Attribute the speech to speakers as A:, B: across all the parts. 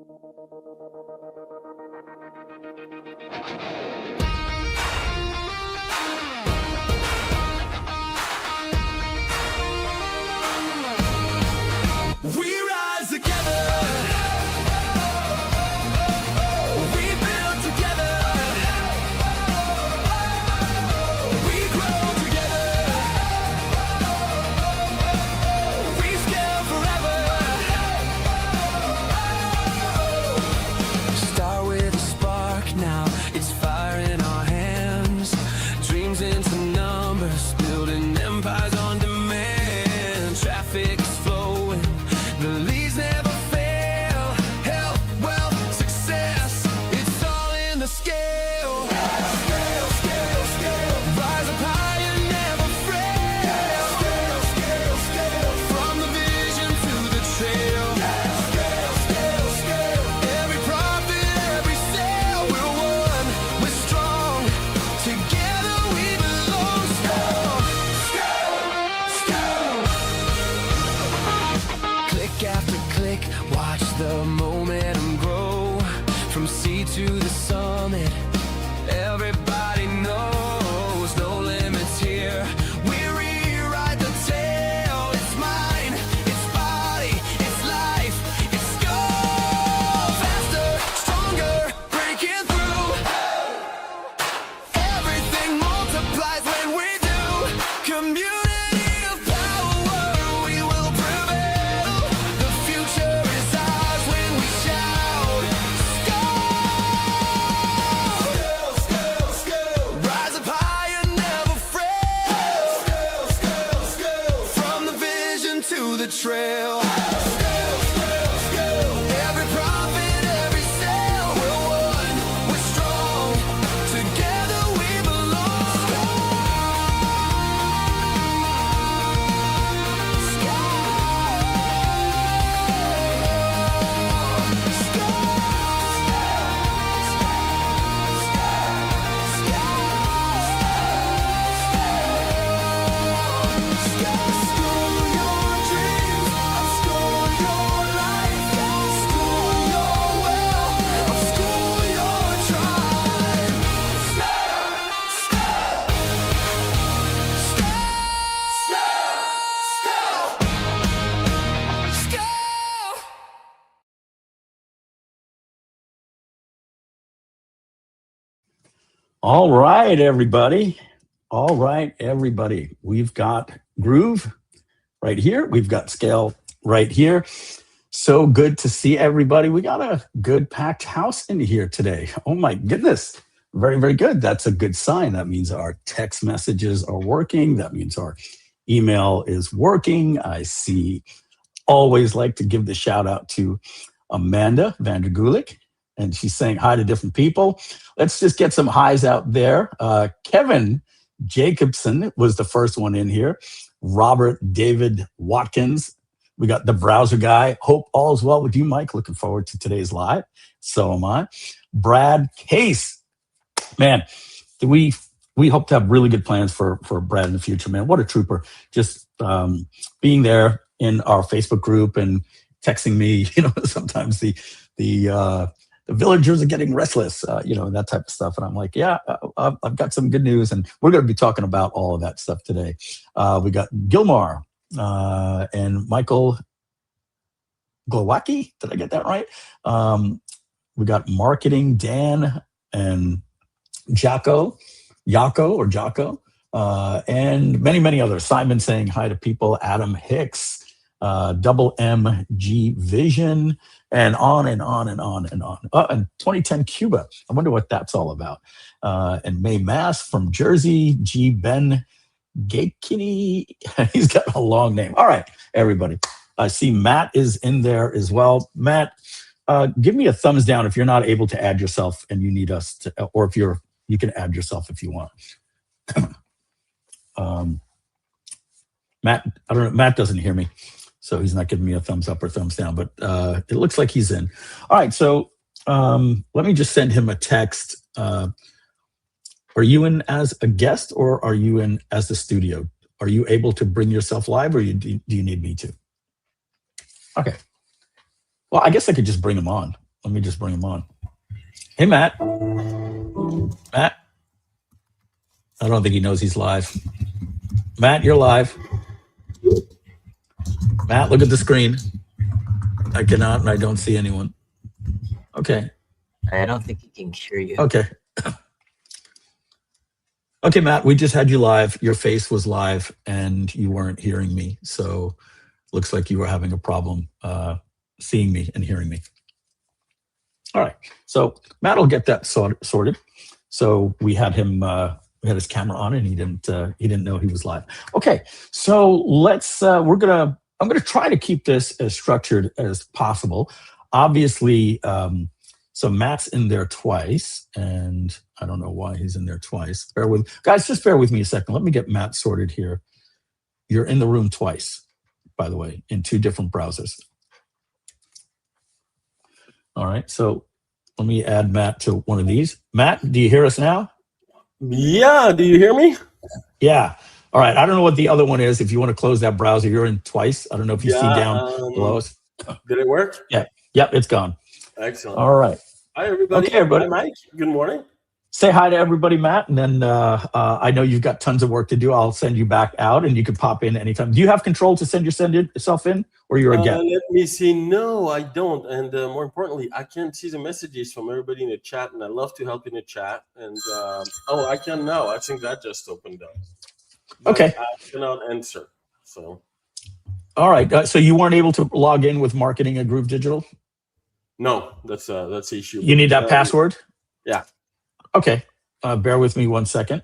A: We rise together. We build together. We grow together. We scale forever. Start with a spark now. It's fire in our hands. Dreams into numbers. Building empires on demand. Traffic is flowing. The leads never fail. Health, wealth, success. It's all in the scale. Scale, scale, scale. Rise up high and never fail. Scale, scale, scale. From the vision to the trail. Scale, scale, scale. Every profit, every sale, we're one. We're strong. Together we belong. Scale, scale, scale. Click after click, watch the momentum grow. From sea to the summit, everybody knows no limits here. We rewrite the tale. It's mine, it's body, it's life, it's go. Faster, stronger, breaking through. Everything multiplies when we do. Community of power, we will prevail. The future is ours when we shout. Scale, scale, scale. Rise up high and never frail. Scale, scale, scale. From the vision to the trail. Scale, scale, scale. Every profit, every sale, we're one. We're strong. Together we belong.
B: All right, everybody. All right, everybody. We've got Groove right here. We've got Scale right here. So good to see everybody. We got a good packed house in here today. Oh my goodness. Very, very good. That's a good sign. That means our text messages are working. That means our email is working. I see, always like to give the shout out to Amanda Vandergulik, and she's saying hi to different people. Let's just get some highs out there. Kevin Jacobson was the first one in here. Robert David Watkins. We got the browser guy. Hope all is well with you, Mike. Looking forward to today's live. So am I. Brad Case. Man, we hope to have really good plans for Brad in the future, man. What a trooper. Just being there in our Facebook group and texting me, sometimes the villagers are getting restless, that type of stuff. And I'm like, yeah, I've got some good news. And we're going to be talking about all of that stuff today. We got Gilmar and Michael Glowacki. Did I get that right? We got Marketing Dan and Jocko, and many, many others. Simon saying hi to people. Adam Hicks, Double MG Vision, and on and on and on and on. And 2010 Cuba. I wonder what that's all about. And May Mass from Jersey. G. Ben Gakini. He's got a long name. All right, everybody. I see Matt is in there as well. Matt, give me a thumbs down if you're not able to add yourself and you need us to, or if you can add yourself if you want. Matt, I don't know. Matt doesn't hear me, so he's not giving me a thumbs up or thumbs down, but it looks like he's in. All right, so let me just send him a text. Are you in as a guest or are you in as the studio? Are you able to bring yourself live, or do you need me to? Okay. Well, I guess I could just bring him on. Let me just bring him on. Hey, Matt. Matt. I don't think he knows he's live. Matt, you're live. Matt, look at the screen. I cannot, and I don't see anyone. Okay.
C: I don't think he can hear you.
B: Okay. Okay, Matt, we just had you live. Your face was live, and you weren't hearing me. So looks like you were having a problem seeing me and hearing me. All right. So Matt will get that sorted. So we had him. We had his camera on, and he didn't know he was live. Okay. So let's. I'm gonna try to keep this as structured as possible. Obviously. So Matt's in there twice, and I don't know why he's in there twice. Guys, just bear with me a second. Let me get Matt sorted here. You're in the room twice, by the way, in 2 different browsers. All right, so let me add Matt to one of these. Matt, do you hear us now?
D: Yeah, do you hear me?
B: Yeah. All right, I don't know what the other one is. If you want to close that browser, you're in twice. I don't know if you see down below us.
D: Did it work?
B: Yeah. Yep, it's gone.
D: Excellent.
B: All right.
D: Hi, everybody.
B: Okay, everybody.
D: Hi, Mike. Good morning.
B: Say hi to everybody, Matt, and then I know you've got tons of work to do. I'll send you back out, and you can pop in anytime. Do you have control to send yourself in, or you're a guest?
D: Let me see. No, I don't. And more importantly, I can't see the messages from everybody in the chat, and I love to help in the chat. And oh, I can now. I think that just opened up. But
B: Okay.
D: I cannot answer. So.
B: All right. So you weren't able to log in with marketing at Groove Digital?
D: No, that's the issue.
B: You need that password?
D: Yeah.
B: Okay. Bear with me 1 second.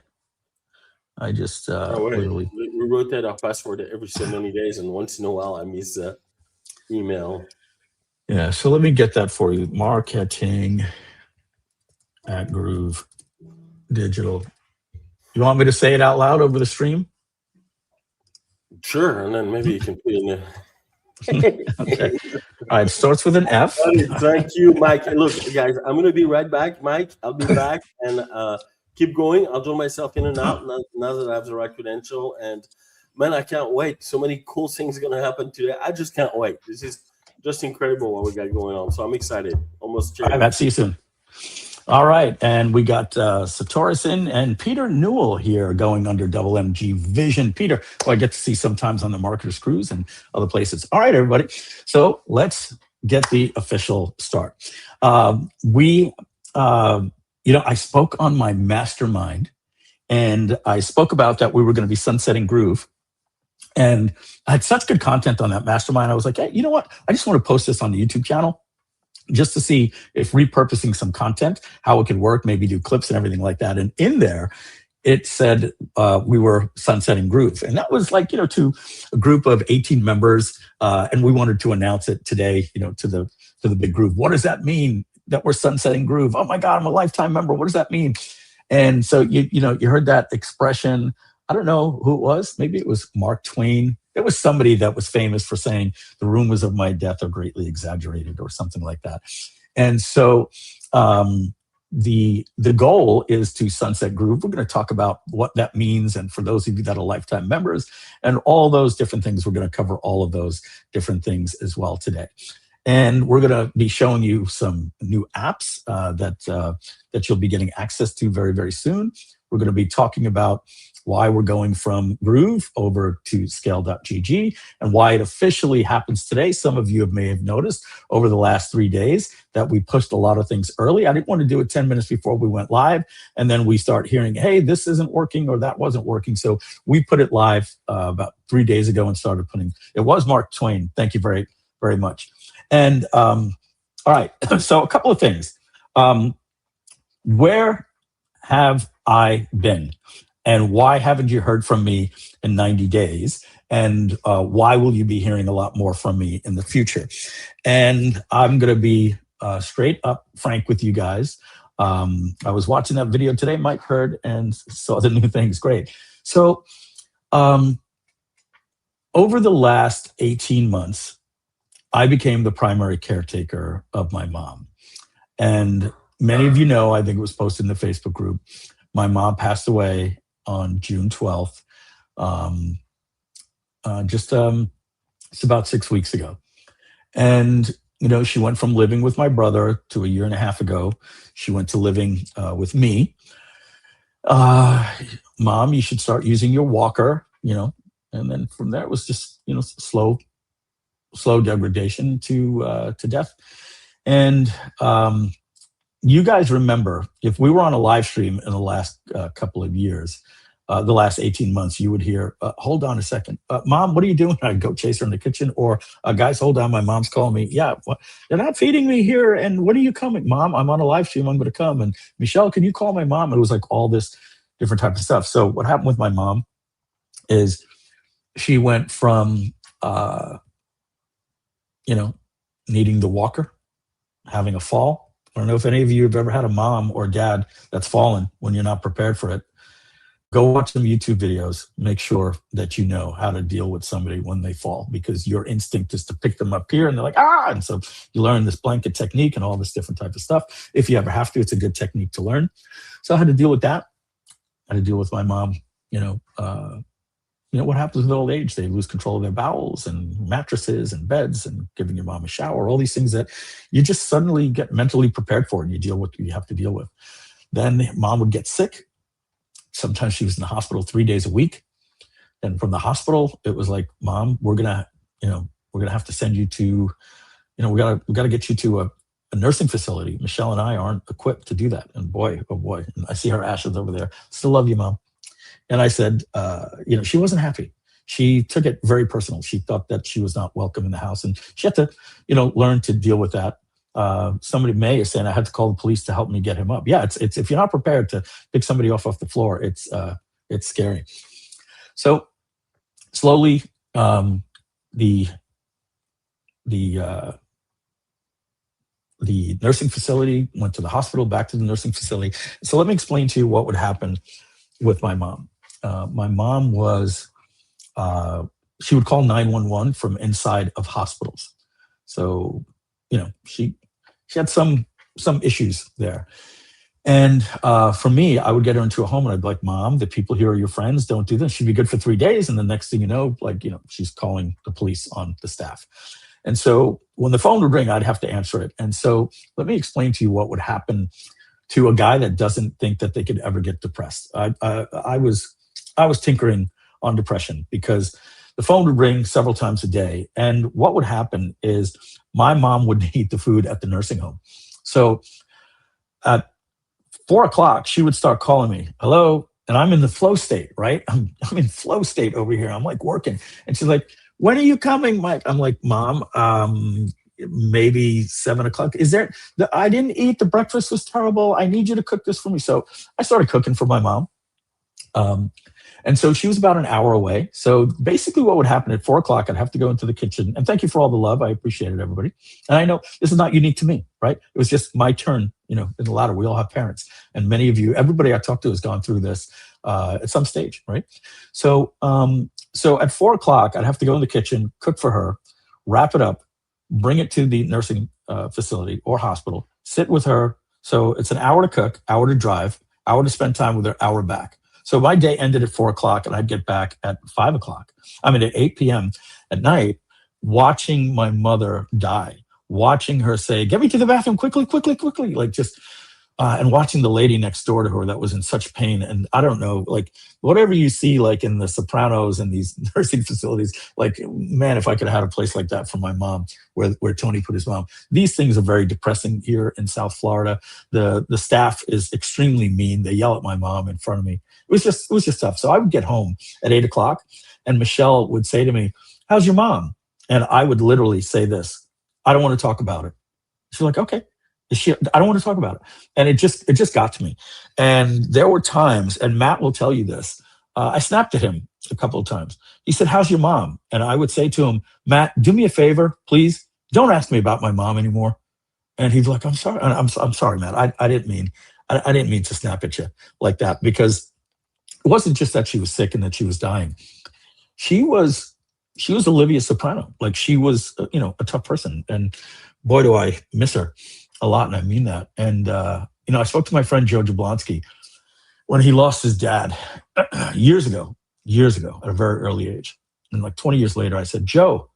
B: I just literally.
D: We rotate our password every so many days, and once in a while I miss email.
B: Yeah. So let me get that for you. Marketing at Groove Digital. You want me to say it out loud over the stream?
D: Sure, and then maybe you can put in there.
B: Okay. All right. It starts with an F.
D: Thank you, Mike. Look, guys, I'm going to be right back, Mike. I'll be back and keep going. I'll draw myself in and out now that I have the right credential. And, man, I can't wait. So many cool things are going to happen today. I just can't wait. This is just incredible what we got going on. So I'm excited. Almost.
B: All right, Matt, see you soon. All right, and we got Satorison and Peter Newell here going under MG Vision. Peter, who I get to see sometimes on the Marketers Cruise and other places. All right, everybody. So let's get the official start. I spoke on my mastermind, and I spoke about that we were going to be sunsetting Groove. And I had such good content on that mastermind. I was like, hey, you know what? I just want to post this on the YouTube channel, just to see if repurposing some content, how it could work, maybe do clips and everything like that. And in there, it said we were sunsetting Groove. And that was like, to a group of 18 members. And we wanted to announce it today, to the big group. What does that mean that we're sunsetting Groove? Oh my God, I'm a lifetime member. What does that mean? And so, you heard that expression. I don't know who it was. Maybe it was Mark Twain. It was somebody that was famous for saying the rumors of my death are greatly exaggerated or something like that. And so the goal is to sunset Groove. We're going to talk about what that means. And for those of you that are lifetime members and all those different things, we're going to cover all of those different things as well today. And we're going to be showing you some new apps that you'll be getting access to very, very soon. We're going to be talking about why we're going from Groove over to Scale.gg and why it officially happens today. Some of you may have noticed over the last 3 days that we pushed a lot of things early. I didn't want to do it 10 minutes before we went live. And then we start hearing, hey, this isn't working or that wasn't working. So we put it live about 3 days ago and started putting, it was Mark Twain. Thank you very, very much. And all right, so a couple of things. Where have I been? And why haven't you heard from me in 90 days? And why will you be hearing a lot more from me in the future? And I'm going to be straight up frank with you guys. I was watching that video today, Mike heard, and saw the new things. Great. So over the last 18 months, I became the primary caretaker of my mom. And many of you know, I think it was posted in the Facebook group, my mom passed away on June 12th, it's about 6 weeks ago. And she went from living with my brother to a year and a half ago. She went to living with me. Mom, you should start using your walker, and then from there it was just, slow degradation to death. And you guys remember, if we were on a live stream in the last couple of years, the last 18 months, you would hear, hold on a second. Mom, what are you doing? I'd go chase her in the kitchen, or guys, hold on, my mom's calling me. Yeah, they're not feeding me here. And when are you coming? Mom, I'm on a live stream, I'm going to come. And Michelle, can you call my mom? It was like all this different type of stuff. So what happened with my mom is she went from, needing the walker, having a fall. I don't know if any of you have ever had a mom or dad that's fallen when you're not prepared for it. Go watch some YouTube videos. Make sure that you know how to deal with somebody when they fall, because your instinct is to pick them up here and they're like, ah! And so you learn this blanket technique and all this different type of stuff. If you ever have to, it's a good technique to learn. So I had to deal with that. I had to deal with my mom, what happens with old age? They lose control of their bowels and mattresses and beds and giving your mom a shower, all these things that you just suddenly get mentally prepared for and you deal with what you have to deal with. Then mom would get sick. Sometimes she was in the hospital 3 days a week. And from the hospital, it was like, Mom, we're gonna have to send you to, we gotta get you to a nursing facility. Michelle and I aren't equipped to do that. And boy, oh boy, and I see her ashes over there. Still love you, Mom. And I said, she wasn't happy. She took it very personal. She thought that she was not welcome in the house, and she had to, learn to deal with that. Somebody may is saying I had to call the police to help me get him up. Yeah, it's if you're not prepared to pick somebody off the floor, it's scary. So slowly, the nursing facility went to the hospital, back to the nursing facility. So let me explain to you what would happen with my mom. My mom was, she would call 911 from inside of hospitals. So, she had some issues there. And for me, I would get her into a home and I'd be like, Mom, the people here are your friends. Don't do this. She'd be good for 3 days. And the next thing you know, she's calling the police on the staff. And so when the phone would ring, I'd have to answer it. And so let me explain to you what would happen to a guy that doesn't think that they could ever get depressed. I was tinkering on depression because the phone would ring several times a day. And what would happen is my mom would eat the food at the nursing home. So at 4 o'clock, she would start calling me, hello, and I'm in the flow state, right? I'm in flow state over here. I'm like working. And she's like, when are you coming, Mike? I'm like, Mom, maybe 7 o'clock. I didn't eat, the breakfast was terrible. I need you to cook this for me. So I started cooking for my mom. And so she was about an hour away. So basically what would happen at 4 o'clock, I'd have to go into the kitchen. And thank you for all the love. I appreciate it, everybody. And I know this is not unique to me, right? It was just my turn, in the ladder. We all have parents. And many of you, everybody I talked to has gone through this at some stage, right? So at 4 o'clock, I'd have to go in the kitchen, cook for her, wrap it up, bring it to the nursing facility or hospital, sit with her. So it's an hour to cook, hour to drive, hour to spend time with her, hour back. So my day ended at 4 o'clock and I'd get back at 5 o'clock. At 8 p.m. at night, watching my mother die, watching her say, get me to the bathroom quickly, quickly, quickly. And watching the lady next door to her that was in such pain. And I don't know, whatever you see, in the Sopranos and these nursing facilities, man, if I could have had a place like that for my mom, where Tony put his mom. These things are very depressing here in South Florida. The staff is extremely mean. They yell at my mom in front of me. It was just tough. So I would get home at 8 o'clock and Michelle would say to me, how's your mom? And I would literally say this, I don't want to talk about it. She's like, okay. I don't want to talk about it. And it just got to me. And there were times, and Matt will tell you this, I snapped at him a couple of times. He said, how's your mom? And I would say to him, Matt, do me a favor, please. Don't ask me about my mom anymore. And he'd be like, I'm sorry. I'm sorry, Matt. I didn't mean to snap at you like that, because it wasn't just that she was sick and that she was dying. She was Olivia Soprano. She was, a tough person. And boy, do I miss her a lot, and I mean that. And I spoke to my friend Joe Jablonski when he lost his dad years ago at a very early age. And 20 years later, I said, Joe,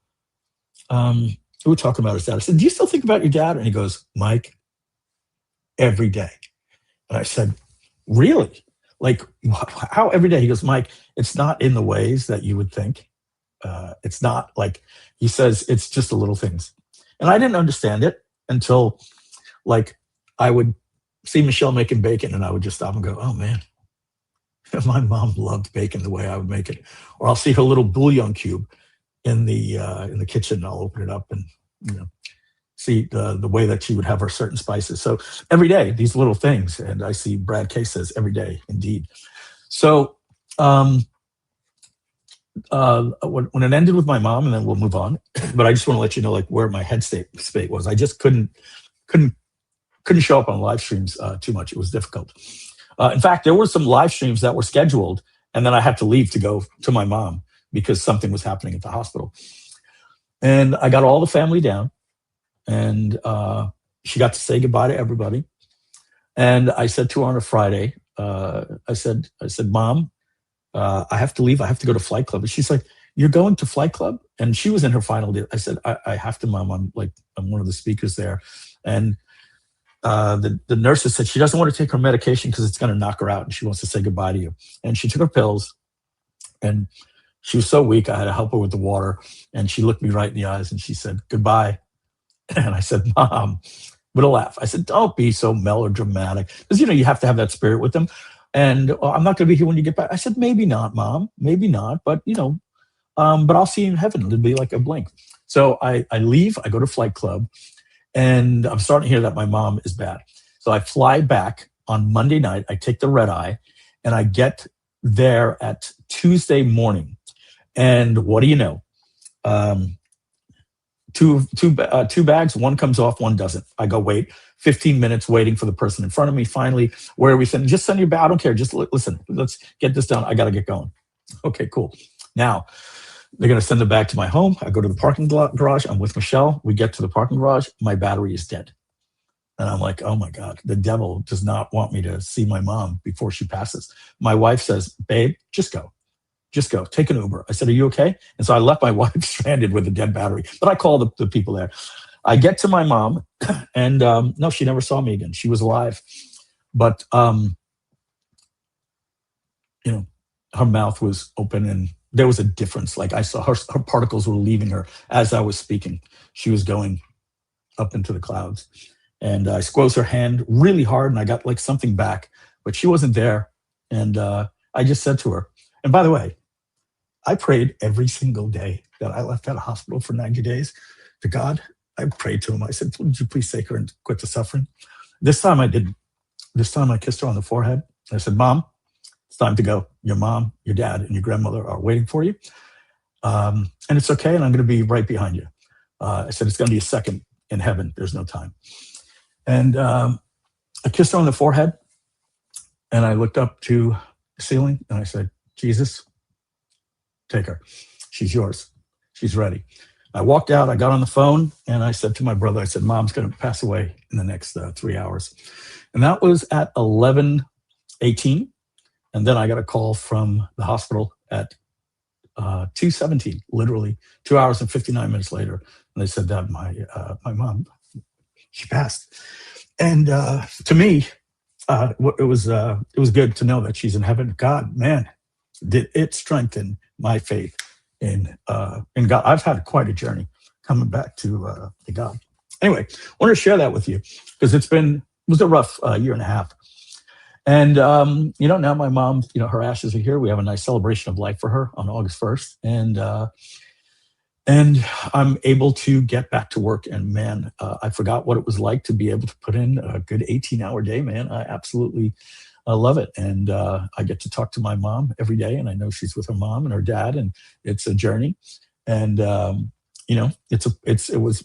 B: we were talking about his dad. I said, do you still think about your dad? And he goes, Mike, every day. And I said, really? Like, how every day? He goes, Mike, it's not in the ways that you would think. It's not like, he says, it's just the little things. And I didn't understand it until, like, I would see Michelle making bacon and I would just stop and go, oh man, my mom loved bacon the way I would make it. Or I'll see her little bouillon cube in the kitchen, and I'll open it up and, you know, see the way that she would have her certain spices. So every day, these little things. And I see Brad K says every day, indeed. So when it ended with my mom, and then we'll move on, but I just want to let you know, like, where my head state was. I just couldn't show up on live streams too much. It was difficult. In fact, there were some live streams that were scheduled, and then I had to leave to go to my mom because something was happening at the hospital. And I got all the family down, and she got to say goodbye to everybody. And I said to her on a Friday, I said, Mom, I have to leave. I have to go to Flight Club. And she's like, you're going to Flight Club? And she was in her final day. I said, I have to, Mom. I'm one of the speakers there. And the nurses said she doesn't want to take her medication because it's going to knock her out, and she wants to say goodbye to you. And she took her pills, and she was so weak, I had to help her with the water. And she looked me right in the eyes and she said, goodbye. And I said, Mom, with a laugh, I said, don't be so melodramatic. Because, you know, you have to have that spirit with them. And I'm not going to be here when you get back. I said, maybe not, Mom, maybe not. But, you know, but I'll see you in heaven. It'll be like a blink. So I leave, I go to Flight Club, and I'm starting to hear that my mom is bad. So I fly back on Monday night. I take the red eye, and I get there at Tuesday morning. And what do you know? Two bags, one comes off, one doesn't. I go wait 15 minutes waiting for the person in front of me. Finally, where are we sending? Just send your bag. I don't care. Just listen, let's get this done. I got to get going. Okay, cool. Now, they're going to send it back to my home. I go to the parking garage. I'm with Michelle. We get to the parking garage. My battery is dead. And I'm like, oh my God, the devil does not want me to see my mom before she passes. My wife says, babe, just go. Just go. Take an Uber. I said, are you okay? And so I left my wife stranded with a dead battery. But I called the people there. I get to my mom, and no, she never saw me again. She was alive. But, you know, her mouth was open, and there was a difference. Like, I saw her particles were leaving her as I was speaking. She was going up into the clouds. And I squeezed her hand really hard, and I got like something back, but she wasn't there. And I just said to her, and by the way, I prayed every single day that I left that hospital for 90 days to God. I prayed to him. I said, would you please take her and quit the suffering? This time I didn't. This time I kissed her on the forehead. I said, Mom, it's time to go. Your mom, your dad, and your grandmother are waiting for you. And it's okay, and I'm going to be right behind you. I said, it's going to be a second in heaven. There's no time. And I kissed her on the forehead, and I looked up to the ceiling, and I said, Jesus, take her. She's yours. She's ready. I walked out. I got on the phone, and I said to my brother, I said, Mom's going to pass away in the next 3 hours. And that was at 11:18. And then I got a call from the hospital at 2:17, literally 2 hours and 59 minutes later. And they said that my mom, she passed. And to me, it was good to know that she's in heaven. God, man, did it strengthen my faith in God. I've had quite a journey coming back to God. Anyway, I wanted to share that with you because it was a rough year and a half. And, you know, now my mom, you know, her ashes are here. We have a nice celebration of life for her on August 1st. And I'm able to get back to work. And man, I forgot what it was like to be able to put in a good 18-hour day, man. I absolutely love it. And I get to talk to my mom every day. And I know she's with her mom and her dad. And it's a journey. And, you know, it was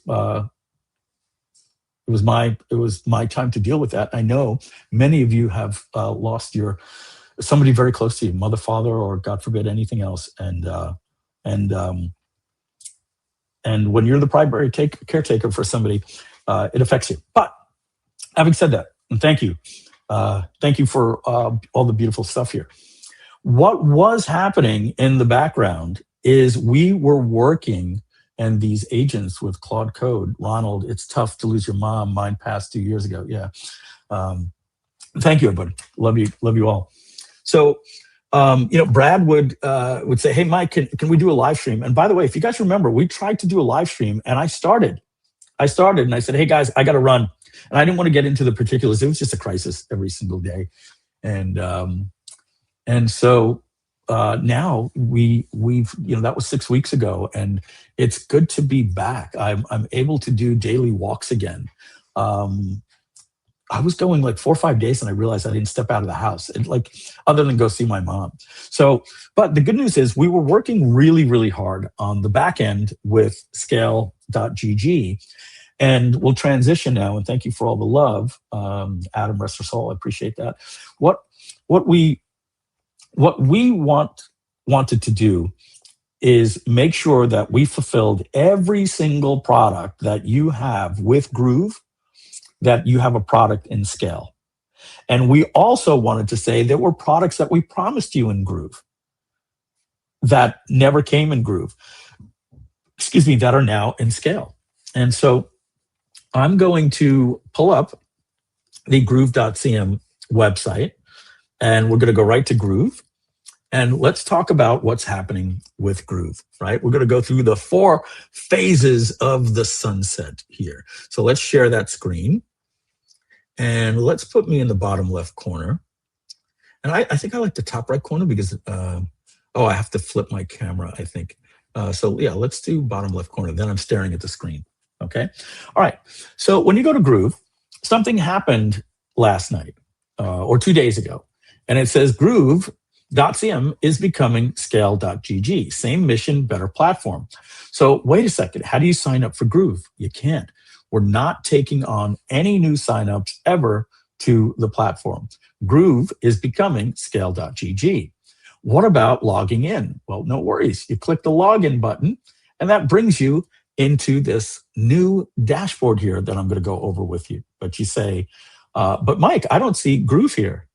B: my time to deal with that. I know many of you have lost somebody very close to you, mother, father, or God forbid anything else. And when you're the primary caretaker for somebody, it affects you. But having said that, and thank you for all the beautiful stuff here. What was happening in the background is we were working and these agents with Claude Code. Ronald, it's tough to lose your mom. Mine passed 2 years ago. Yeah. Thank you, everybody. Love you all. So, Brad would say, hey, Mike, can we do a live stream? And by the way, if you guys remember, we tried to do a live stream, and I started and I said, hey guys, I got to run. And I didn't want to get into the particulars. It was just a crisis every single day. And so now we've, that was 6 weeks ago, and it's good to be back. I'm able to do daily walks again. I was going like 4 or 5 days, and I realized I didn't step out of the house, other than go see my mom. So, but the good news is we were working really, really hard on the back end with ScaleGG, and we'll transition now. And thank you for all the love, Adam Resversol. I appreciate that. What we wanted to do is make sure that we fulfilled every single product that you have with Groove, that you have a product in Scale. And we also wanted to say there were products that we promised you in Groove that never came in Groove, that are now in Scale. And so I'm going to pull up the Groove.cm website, and we're going to go right to Groove. And let's talk about what's happening with Groove, right? We're going to go through the 4 phases of the sunset here. So let's share that screen. And let's put me in the bottom left corner. And I think I like the top right corner because, I have to flip my camera, I think. So yeah, let's do bottom left corner. Then I'm staring at the screen, okay? All right, so when you go to Groove, something happened last night or 2 days ago. And it says Groove.cm is becoming ScaleGG. Same mission, better platform. So wait a second, how do you sign up for Groove? You can't. We're not taking on any new signups ever to the platform. Groove is becoming ScaleGG. What about logging in? Well, no worries. You click the login button, and that brings you into this new dashboard here that I'm going to go over with you. But you say, but Mike, I don't see Groove here.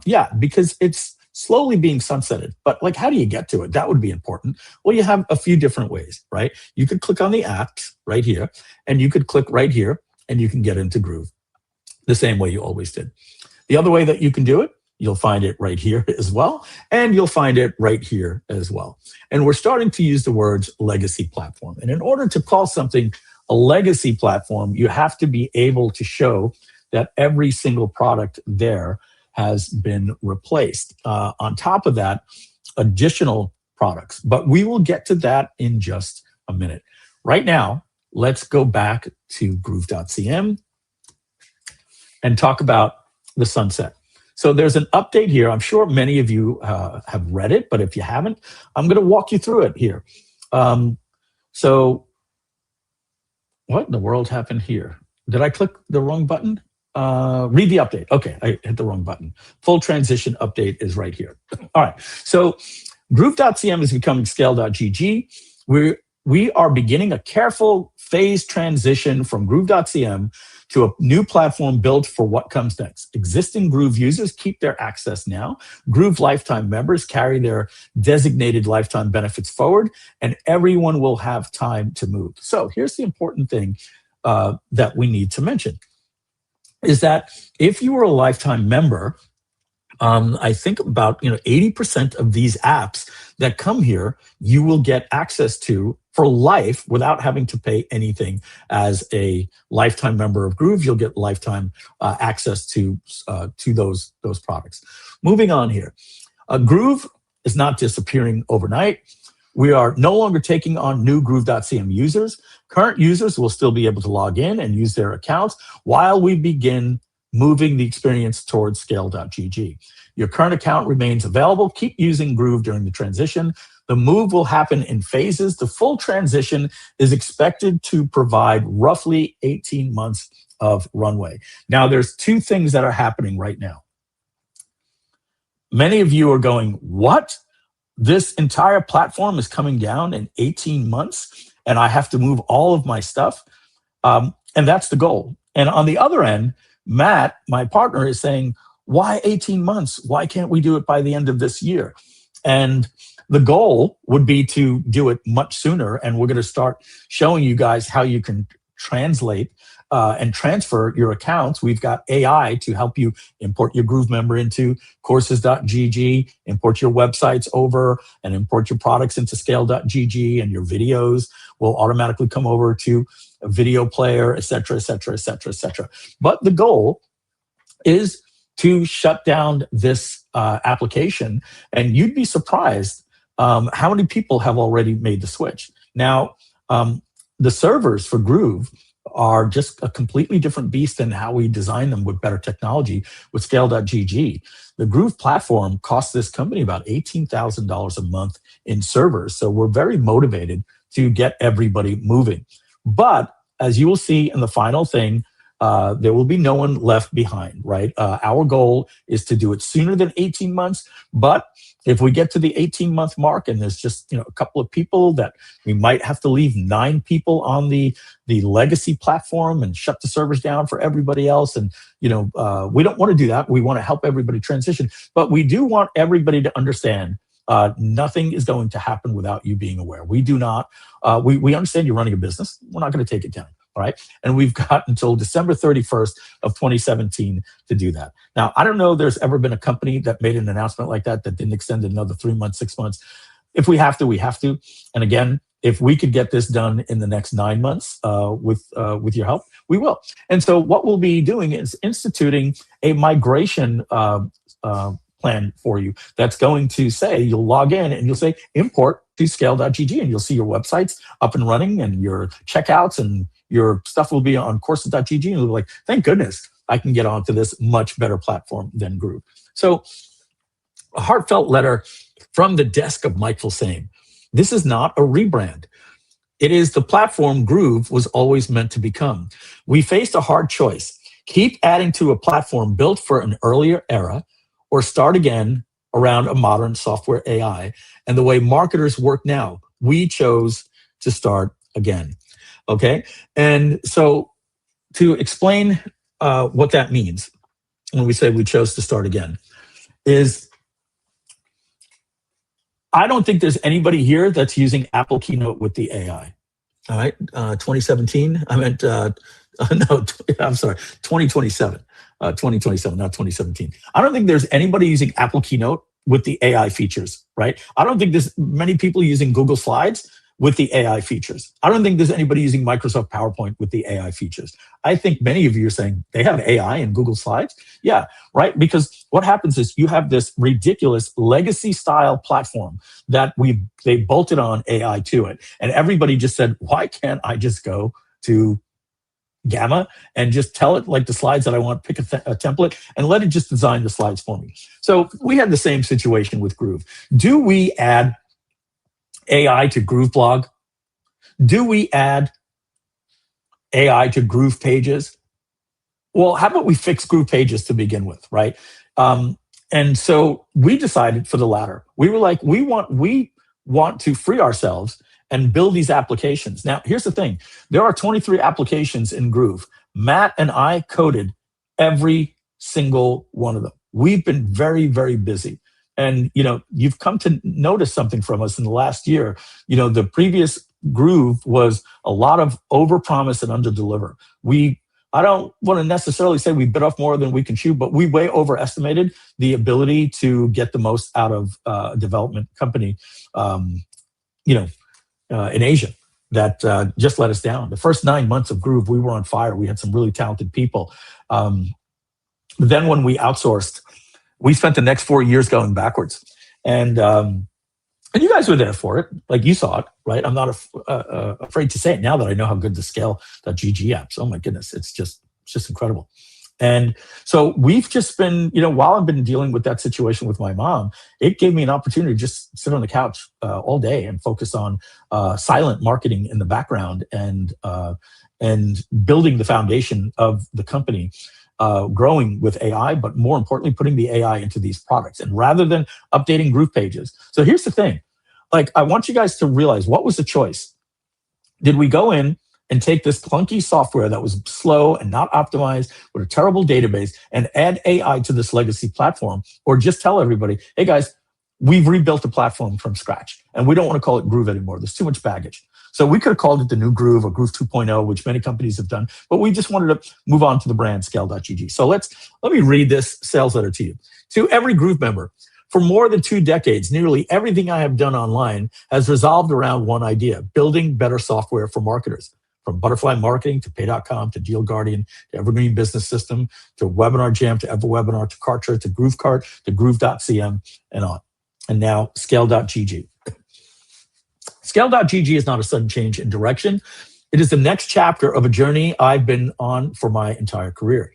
B: Yeah, because it's slowly being sunsetted. But how do you get to it? That would be important. Well, you have a few different ways, right? You could click on the apps right here, and you could click right here, and you can get into Groove the same way you always did. The other way that you can do it, you'll find it right here as well, and you'll find it right here as well. And we're starting to use the words legacy platform. And in order to call something a legacy platform, you have to be able to show that every single product there has been replaced. On top of that, additional products. But we will get to that in just a minute. Right now, let's go back to Groove.cm and talk about the sunset. So there's an update here. I'm sure many of you have read it, but if you haven't, I'm going to walk you through it here. So what in the world happened here? Did I click the wrong button? Read the update. Okay, I hit the wrong button. Full transition update is right here. All right, so Groove.cm is becoming ScaleGG. We are beginning a careful phased transition from Groove.cm to a new platform built for what comes next. Existing Groove users keep their access now. Groove lifetime members carry their designated lifetime benefits forward, and everyone will have time to move. So here's the important thing that we need to mention. Is that if you were a lifetime member, I think about 80% of these apps that come here, you will get access to for life without having to pay anything. As a lifetime member of Groove, you'll get lifetime access to those products. Moving on here, Groove is not disappearing overnight. We are no longer taking on new Groove.cm users. Current users will still be able to log in and use their accounts while we begin moving the experience towards ScaleGG. Your current account remains available. Keep using Groove during the transition. The move will happen in phases. The full transition is expected to provide roughly 18 months of runway. Now, there's 2 things that are happening right now. Many of you are going, what? This entire platform is coming down in 18 months, and I have to move all of my stuff. And that's the goal. And on the other end, Matt, my partner, is saying, why 18 months? Why can't we do it by the end of this year? And The goal would be to do it much sooner, and we're going to start showing you guys how you can translate and transfer your accounts. We've got AI to help you import your Groove member into courses.gg, import your websites over, and import your products into scale.gg, and your videos will automatically come over to a video player, et cetera, et cetera, et cetera, et cetera. But the goal is to shut down this application, and you'd be surprised how many people have already made the switch. Now, the servers for Groove are just a completely different beast than how we design them with better technology with scale.gg. The Groove platform costs this company about $18,000 a month in servers. So we're very motivated to get everybody moving. But as you will see in the final thing, there will be no one left behind, right? Our goal is to do it sooner than 18 months. But if we get to the 18-month mark and there's just a couple of people that we might have to leave 9 people on the legacy platform and shut the servers down for everybody else. And, we don't want to do that. We want to help everybody transition. But we do want everybody to understand nothing is going to happen without you being aware. We do not. We understand you're running a business. We're not going to take it down. All right. And we've got until December 31st of 2017 to do that. Now, I don't know if there's ever been a company that made an announcement like that didn't extend it another 3 months, 6 months. If we have to, we have to. And again, if we could get this done in the next 9 months with your help, we will. And so what we'll be doing is instituting a migration plan for you that's going to say, you'll log in and you'll say import to scale.gg, and you'll see your websites up and running and your checkouts, and your stuff will be on courses.gg, and you'll be like, thank goodness I can get onto this much better platform than Groove. So a heartfelt letter from the desk of Mike Filsaime. This is not a rebrand. It is the platform Groove was always meant to become. We faced a hard choice. Keep adding to a platform built for an earlier era, or start again around a modern software AI. And the way marketers work now, we chose to start again. Okay? And so to explain what that means when we say we chose to start again is, I don't think there's anybody here that's using Apple Keynote with the AI. All right? 2017, I meant, no, I'm sorry, 2027. 2027, not 2017. I don't think there's anybody using Apple Keynote with the AI features, right? I don't think there's many people using Google Slides with the AI features. I don't think there's anybody using Microsoft PowerPoint with the AI features. I think many of you are saying they have AI in Google Slides. Yeah, right? Because what happens is you have this ridiculous legacy style platform that they bolted on AI to it. And everybody just said, why can't I just go to Gamma and just tell it like the slides that I want, pick a template and let it just design the slides for me. So we had the same situation with Groove. Do we add AI to Groove blog? Do we add AI to Groove pages? Well, how about we fix Groove pages to begin with, right? And so we decided for the latter. We were like, we want to free ourselves and build these applications. Now, here's the thing. There are 23 applications in Groove. Matt and I coded every single one of them. We've been very, very busy. And, you've come to notice something from us in the last year. The previous Groove was a lot of overpromise and underdeliver. I don't want to necessarily say we bit off more than we can chew, but we way overestimated the ability to get the most out of a development company, in Asia that just let us down. The first 9 months of Groove, we were on fire. We had some really talented people. Then when we outsourced, we spent the next 4 years going backwards. And you guys were there for it. Like, you saw it, right? I'm not afraid to say it now that I know how good the scale.gg apps. Oh my goodness, it's just incredible. And so we've just been, while I've been dealing with that situation with my mom, it gave me an opportunity to just sit on the couch all day and focus on silent marketing in the background and building the foundation of the company, growing with AI, but more importantly, putting the AI into these products. And rather than updating Groove pages. So here's the thing. Like, I want you guys to realize, what was the choice? Did we go in and take this clunky software that was slow and not optimized with a terrible database and add AI to this legacy platform? Or just tell everybody, hey guys, we've rebuilt the platform from scratch, and we don't want to call it Groove anymore. There's too much baggage. So we could have called it the new Groove or Groove 2.0, which many companies have done, but we just wanted to move on to the brand ScaleGG. So let me read this sales letter to you. To every Groove member, for more than 2 decades, nearly everything I have done online has resolved around one idea: building better software for marketers. From Butterfly Marketing to Pay.com to Deal Guardian to Evergreen Business System to Webinar Jam to EverWebinar to Kartra to GrooveCart to Groove.cm and on. And now ScaleGG. ScaleGG is not a sudden change in direction. It is the next chapter of a journey I've been on for my entire career.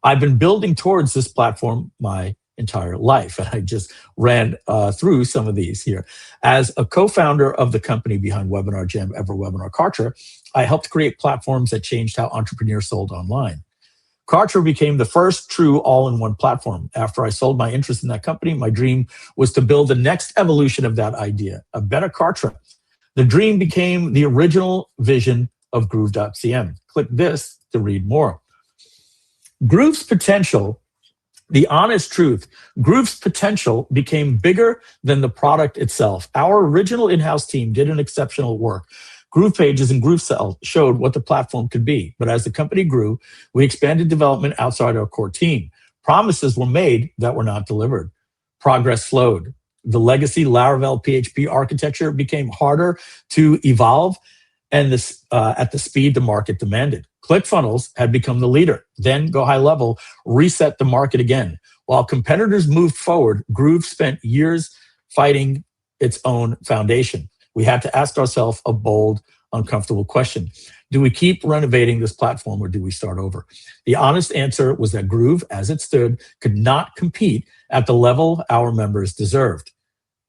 B: I've been building towards this platform my entire life. And I just ran through some of these here. As a co-founder of the company behind Webinar Jam, EverWebinar, Kartra, I helped create platforms that changed how entrepreneurs sold online. Kartra became the first true all-in-one platform. After I sold my interest in that company, my dream was to build the next evolution of that idea, a better Kartra. The dream became the original vision of Groove.cm. Click this to read more. Groove's potential, the honest truth, Groove's potential became bigger than the product itself. Our original in-house team did an exceptional work. Groove Pages and Groove Cell showed what the platform could be. But as the company grew, we expanded development outside our core team. Promises were made that were not delivered. Progress slowed. The legacy Laravel PHP architecture became harder to evolve and at the speed the market demanded. ClickFunnels had become the leader. Then Go High Level reset the market again. While competitors moved forward, Groove spent years fighting its own foundation. We had to ask ourselves a bold, uncomfortable question. Do we keep renovating this platform or do we start over? The honest answer was that Groove, as it stood, could not compete at the level our members deserved.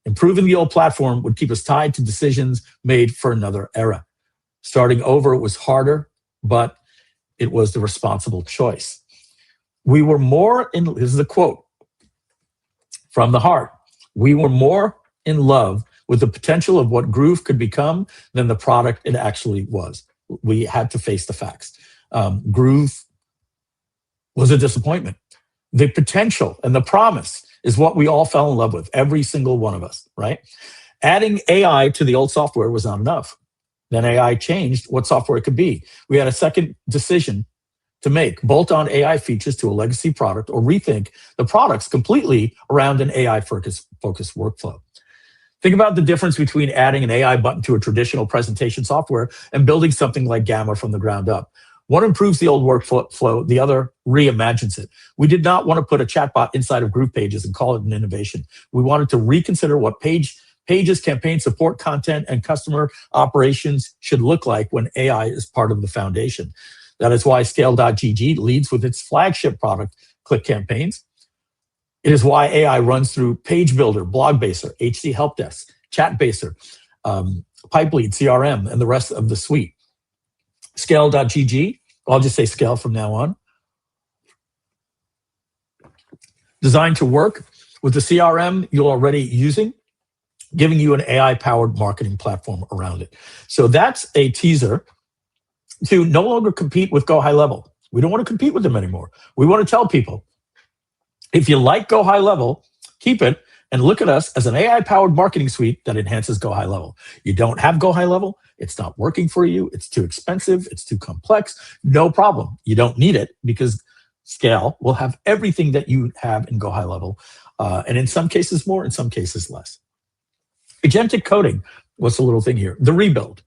B: Improving the old platform would keep us tied to decisions made for another era. Starting over was harder, but it was the responsible choice. We were more in, this is a quote from the heart, we were more in love with the potential of what Groove could become than the product it actually was. We had to face the facts. Groove was a disappointment. The potential and the promise is what we all fell in love with, every single one of us, right? Adding AI to the old software was not enough. Then AI changed what software it could be. We had a second decision to make: bolt on AI features to a legacy product or rethink the products completely around an AI-focused workflow. Think about the difference between adding an AI button to a traditional presentation software and building something like Gamma from the ground up. One improves the old workflow, the other reimagines it. We did not want to put a chatbot inside of Groove Pages and call it an innovation. We wanted to reconsider what pages, campaign support, content, and customer operations should look like when AI is part of the foundation. That is why ScaleGG leads with its flagship product, ClickCampaigns. It is why AI runs through Page Builder, BlogBaser, HC Help Desk, ChatBaser, Pipelead, CRM, and the rest of the suite. ScaleGG, I'll just say Scale from now on, designed to work with the CRM you're already using, giving you an AI-powered marketing platform around it. So that's a teaser to no longer compete with Go High Level. We don't want to compete with them anymore. We want to tell people, if you like Go High Level, keep it and look at us as an AI-powered marketing suite that enhances Go High Level. You don't have Go High Level, it's not working for you, it's too expensive, it's too complex, no problem. You don't need it because Scale will have everything that you have in Go High Level, and in some cases more, in some cases less. Agentic coding, what's the little thing here? The rebuild.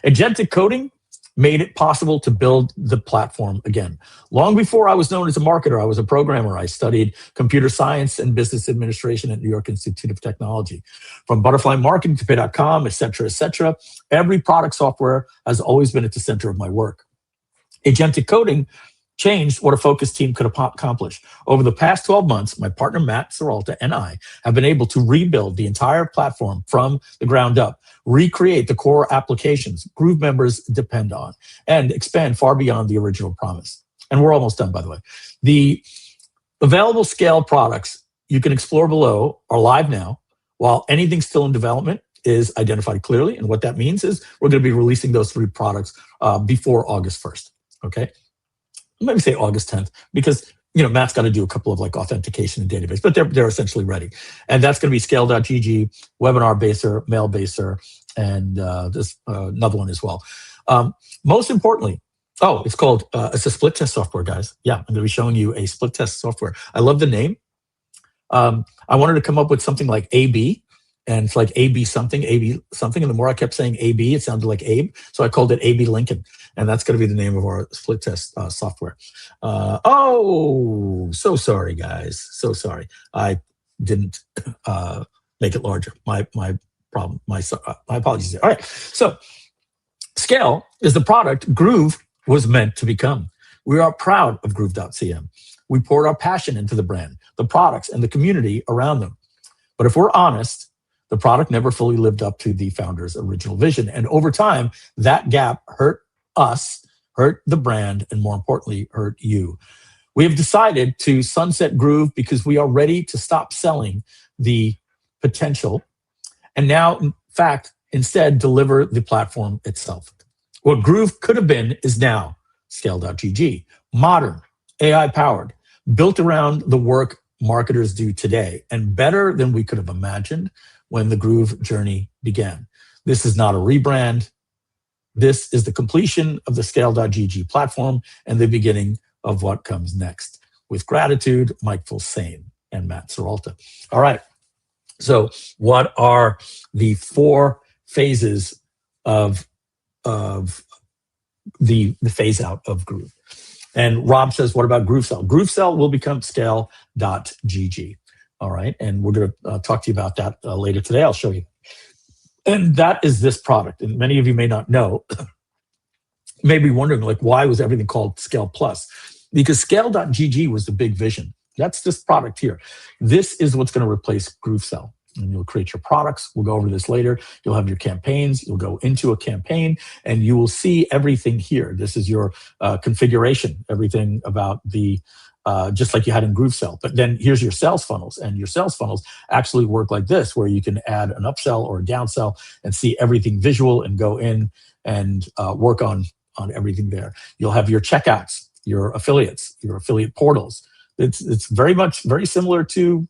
B: Agentic coding made it possible to build the platform again. Long before I was known as a marketer, I was a programmer. I studied computer science and business administration at New York Institute of Technology. From Butterfly Marketing to Pay.com, et cetera, every product software has always been at the center of my work. Agentic coding changed what a focused team could accomplish. Over the past 12 months, my partner Matt Seralta and I have been able to rebuild the entire platform from the ground up, recreate the core applications Groove members depend on, and expand far beyond the original promise. And we're almost done, by the way. The available Scale products you can explore below are live now, while anything still in development is identified clearly. And what that means is we're going to be releasing those 3 products before August 1st, okay? Maybe say August 10th, because Matt's got to do a couple of like authentication and database, but they're essentially ready. And that's going to be Scale.gg, Webinar-Baser, Mailbaser, and this another one as well. Most importantly, it's called, it's a split test software, guys. Yeah, I'm going to be showing you a split test software. I love the name. I wanted to come up with something like AB, and it's like AB something. And the more I kept saying AB, it sounded like Abe. So I called it AB Lincoln. And that's going to be the name of our split test software. So sorry, guys. So sorry. I didn't make it larger. My problem. My apologies there. All right. So Scale is the product Groove was meant to become. We are proud of Groove.cm. We poured our passion into the brand, the products, and the community around them. But if we're honest, the product never fully lived up to the founder's original vision. And over time, that gap hurt us, hurt the brand, and more importantly, hurt you. We have decided to sunset Groove because we are ready to stop selling the potential and now, in fact, instead deliver the platform itself. What Groove could have been is now Scale.gg, modern, AI-powered, built around the work marketers do today, and better than we could have imagined when the Groove journey began. This is not a rebrand. This is the completion of the Scale.gg platform and the beginning of what comes next. With gratitude, Mike Filsaime and Matt Seralta. All right. So what are the 4 phases of the phase out of Groove? And Rob says, what about GrooveCell? GrooveCell will become ScaleGG. All right. And we're going to talk to you about that later today. I'll show you. And that is this product. And many of you may not know, may be wondering, like, why was everything called Scale Plus? Because Scale.gg was the big vision. That's this product here. This is what's going to replace GrooveCell. And you'll create your products. We'll go over this later. You'll have your campaigns. You'll go into a campaign, and you will see everything here. This is your configuration, everything about the just like you had in GrooveCell. But then here's your sales funnels, and your sales funnels actually work like this, where you can add an upsell or a downsell and see everything visual and go in and work on everything there. You'll have your checkouts, your affiliates, your affiliate portals. It's very similar to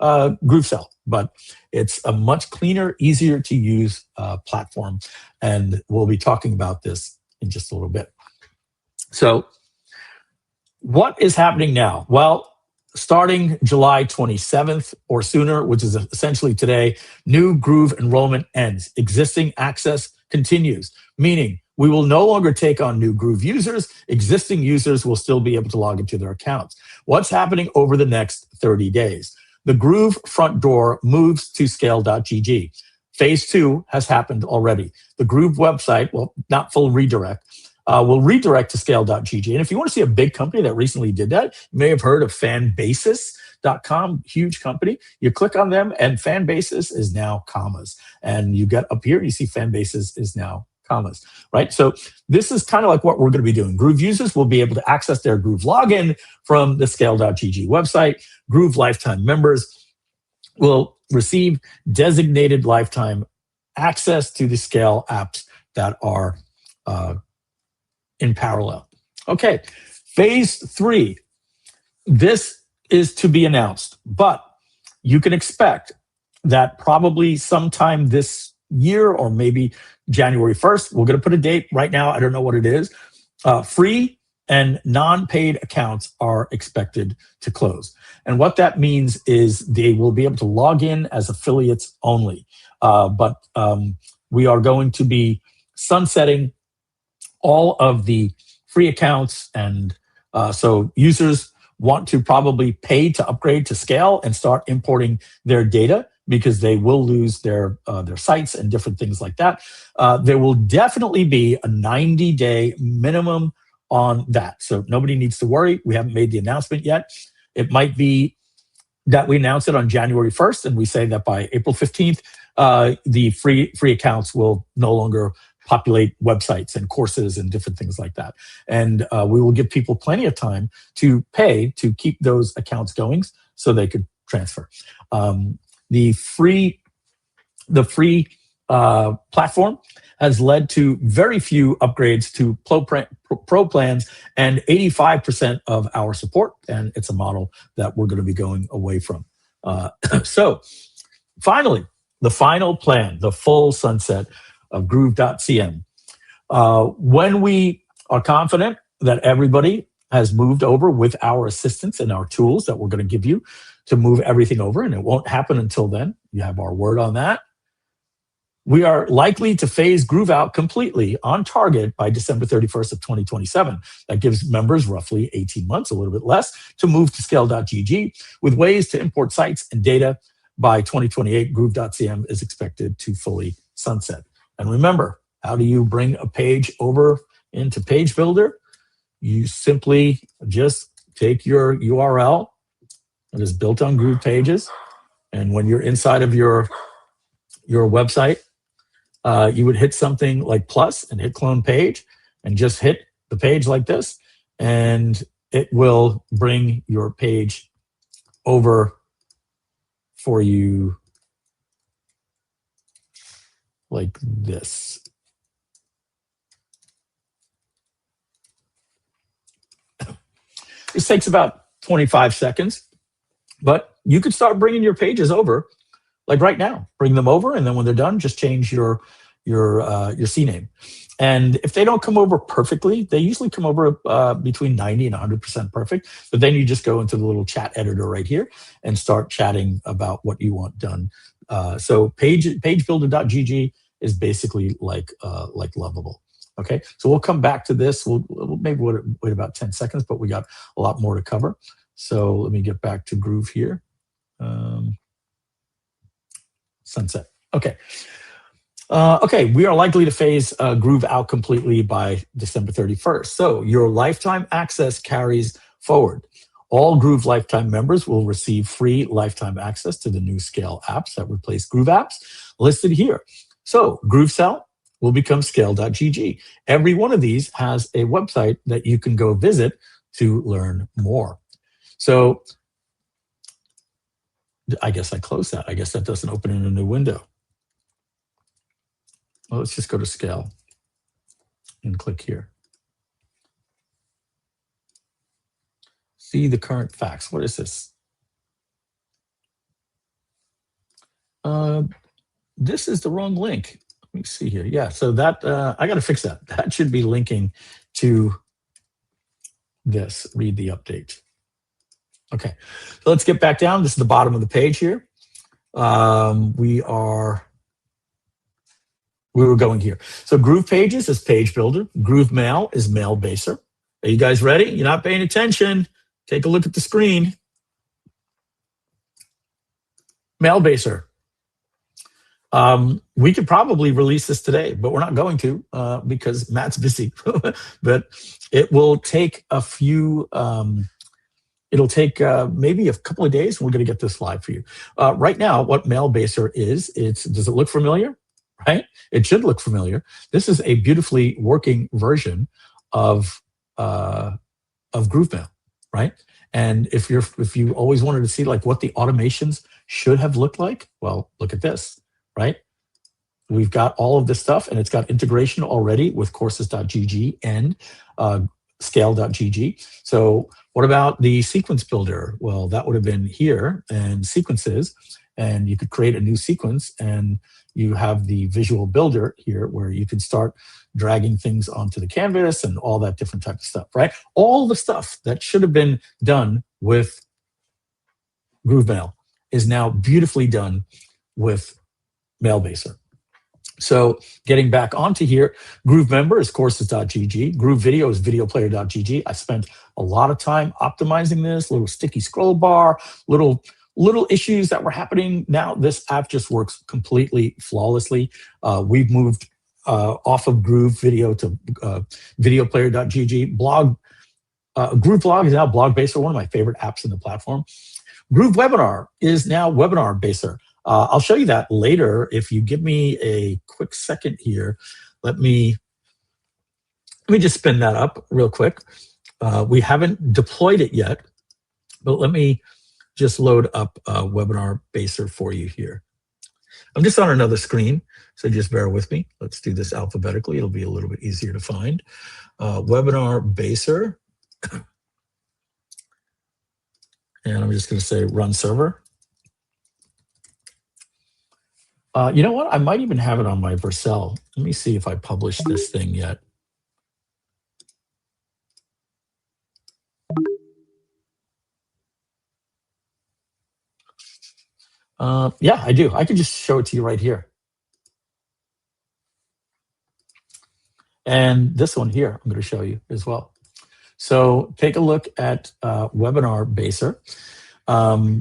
B: GrooveCell, but it's a much cleaner, easier to use platform. And we'll be talking about this in just a little bit. So what is happening now? Well, starting July 27th or sooner, which is essentially today, new Groove enrollment ends. Existing access continues, meaning we will no longer take on new Groove users. Existing users will still be able to log into their accounts. What's happening over the next 30 days? The Groove front door moves to Scale.gg. Phase 2 has happened already. The Groove website, well, not full redirect, will redirect to Scale.gg. And if you want to see a big company that recently did that, you may have heard of Fanbasis.com, huge company. You click on them, and Fanbasis is now commas. And you get up here, you see Fanbasis is now commas, right? So this is kind of like what we're going to be doing. Groove users will be able to access their Groove login from the Scale.gg website. Groove lifetime members will receive designated lifetime access to the Scale apps that are in parallel. Okay, phase 3. This is to be announced, but you can expect that probably sometime this year or maybe January 1st, we're going to put a date right now. I don't know what it is. Free and non-paid accounts are expected to close. And what that means is they will be able to log in as affiliates only. But we are going to be sunsetting all of the free accounts. And so users want to probably pay to upgrade to Scale and start importing their data, because they will lose their sites and different things like that. There will definitely be a 90-day minimum on that. So nobody needs to worry. We haven't made the announcement yet. It might be that we announce it on January 1st, and we say that by April 15th, the free accounts will no longer populate websites and courses and different things like that. And we will give people plenty of time to pay to keep those accounts going so they could transfer. The free platform has led to very few upgrades to pro plans and 85% of our support. And it's a model that we're going to be going away from. So finally, the final plan, the full sunset of Groove.cm. When we are confident that everybody has moved over with our assistance and our tools that we're going to give you to move everything over, and it won't happen until then, you have our word on that, we are likely to phase Groove out completely on target by December 31st of 2027. That gives members roughly 18 months, a little bit less, to move to Scale.gg with ways to import sites and data. By 2028, Groove.cm is expected to fully sunset. And remember, how do you bring a page over into Page Builder? You simply just take your URL that is built on Groove Pages, and when you're inside of your website, you would hit something like plus and hit clone page and just hit the page like this, and it will bring your page over for you like this. This takes about 25 seconds, but you could start bringing your pages over like right now. Bring them over, and then when they're done, just change your CNAME. And if they don't come over perfectly, they usually come over between 90 and 100% perfect. But then you just go into the little chat editor right here and start chatting about what you want done. So pagebuilder.gg is basically like Lovable. Okay, so we'll come back to this. We'll maybe wait about 10 seconds, but we got a lot more to cover. So let me get back to Groove here. Sunset. Okay. Okay, we are likely to phase Groove out completely by December 31st. So your lifetime access carries forward. All Groove lifetime members will receive free lifetime access to the new Scale apps that replace Groove apps listed here. So GrooveCell will become Scale.gg. Every one of these has a website that you can go visit to learn more. So I guess I close that. I guess that doesn't open in a new window. Well, let's just go to Scale and click here. See the current facts. What is this? This is the wrong link. Let me see here. Yeah, so that, I got to fix that. That should be linking to this. Read the update. Okay, so let's get back down. This is the bottom of the page here. We were going here. So Groove Pages is Page Builder. Groove Mail is Mailbaser. Are you guys ready? You're not paying attention. Take a look at the screen. Mailbaser. We could probably release this today, but we're not going to because Matt's busy. But it will take a few, it'll take maybe a couple of days, and we're going to get this live for you. Right now, what Mailbaser is, does it look familiar? Right? It should look familiar. This is a beautifully working version of GrooveMail, right? And if you always wanted to see like what the automations should have looked like, well, look at this, right? We've got all of this stuff, and it's got integration already with courses.gg and scale.gg. So what about the sequence builder? Well, that would have been here and sequences, and you could create a new sequence, and you have the visual builder here where you can start dragging things onto the canvas and all that different type of stuff, right? All the stuff that should have been done with GrooveMail is now beautifully done with Mailbaser. So getting back onto here, Groove Member is courses.gg. Groove Video is videoplayer.gg. I spent a lot of time optimizing this, little sticky scroll bar, little issues that were happening. Now this app just works completely flawlessly. We've moved off of Groove Video to videoplayer.gg. Groove Blog is now Blogbaser, one of my favorite apps in the platform. Groove Webinar is now Webinar-Baser. I'll show you that later. If you give me a quick second here, let me just spin that up real quick. We haven't deployed it yet, but let me just load up Webinar-Baser for you here. I'm just on another screen, so just bear with me. Let's do this alphabetically. It'll be a little bit easier to find. Webinar Baser. And I'm just going to say run server. You know what? I might even have it on my Vercel. Let me see if I published this thing yet. Yeah, I do. I can just show it to you right here. And this one here, I'm going to show you as well. So take a look at Webinar Baser.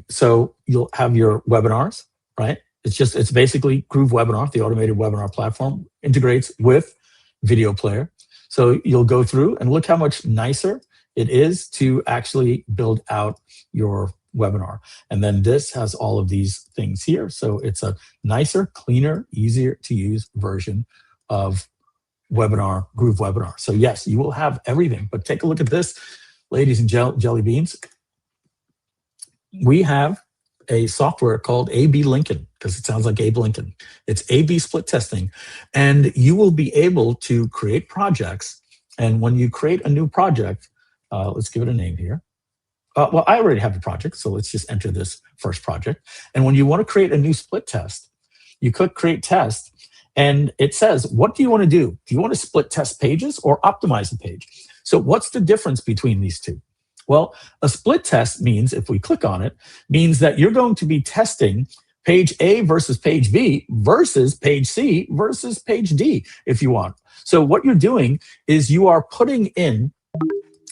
B: So you'll have your webinars, right? It's basically Groove Webinar, the automated webinar platform, integrates with video player. So you'll go through and look how much nicer it is to actually build out your webinar. And then this has all of these things here. So it's a nicer, cleaner, easier to use version of webinar, Groove Webinar. So yes, you will have everything, but take a look at this, ladies and jelly beans. We have a software called A/B Lincoln, because it sounds like Abe Lincoln. It's A/B split testing, and you will be able to create projects. And when you create a new project, let's give it a name here. Well, I already have a project, so let's just enter this first project. And when you want to create a new split test, you click Create Test, and it says, what do you want to do? Do you want to split test pages or optimize a page? So what's the difference between these two? Well, a split test means, if we click on it, means that you're going to be testing page A versus page B versus page C versus page D, if you want. So what you're doing is you are putting in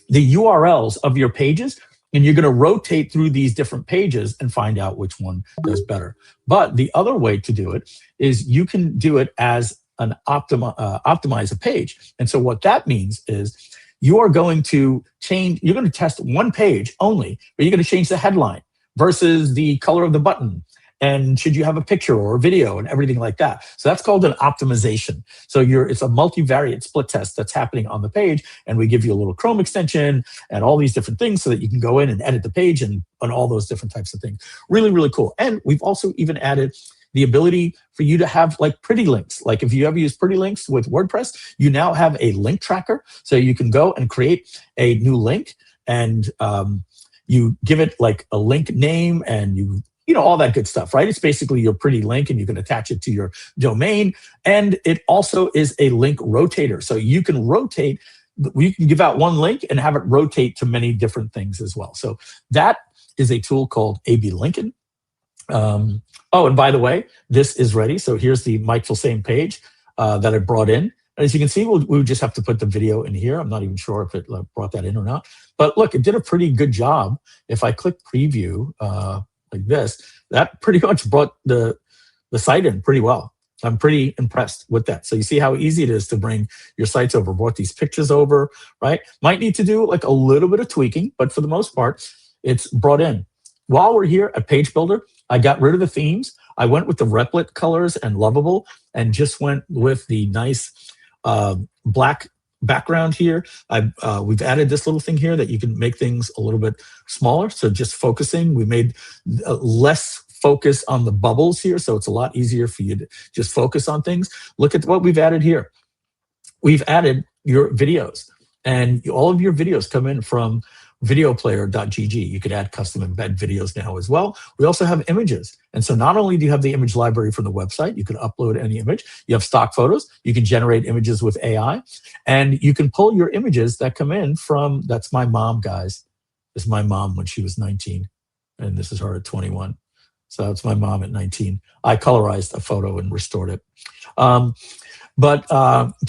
B: the URLs of your pages, and you're going to rotate through these different pages and find out which one does better. But the other way to do it is you can do it as an optimize a page. And so what that means is you are going to change, you're going to test one page only, but you're going to change the headline versus the color of the button. And should you have a picture or a video and everything like that. So that's called an optimization. So it's a multivariate split test that's happening on the page. And we give you a little Chrome extension and all these different things so that you can go in and edit the page and all those different types of things. Really, really cool. And we've also even added the ability for you to have like pretty links. Like if you ever use pretty links with WordPress, you now have a link tracker. So you can go and create a new link and you give it like a link name and you know, all that good stuff, right? It's basically your pretty link and you can attach it to your domain. And it also is a link rotator. So you can rotate, you can give out one link and have it rotate to many different things as well. So that is a tool called A/B Lincoln. Oh, and by the way, this is ready. So here's the Mike Filsaime page that I brought in. As you can see, we just have to put the video in here. I'm not even sure if it brought that in or not. But look, it did a pretty good job. If I click preview, like this, that pretty much brought the site in pretty well. I'm pretty impressed with that. So you see how easy it is to bring your sites over, brought these pictures over, right? Might need to do like a little bit of tweaking, but for the most part, it's brought in. While we're here at Page Builder, I got rid of the themes. I went with the Replit colors and Lovable and just went with the nice black background here. We've added this little thing here that you can make things a little bit smaller. So just focusing, we made less focus on the bubbles here. So it's a lot easier for you to just focus on things. Look at what we've added here. We've added your videos and all of your videos come in from videoplayer.gg. You could add custom embed videos now as well. We also have images. And so not only do you have the image library from the website, you can upload any image, you have stock photos, you can generate images with AI, and you can pull your images that come in from, that's my mom, guys. This is my mom when she was 19, and this is her at 21. So that's my mom at 19. I colorized a photo and restored it. So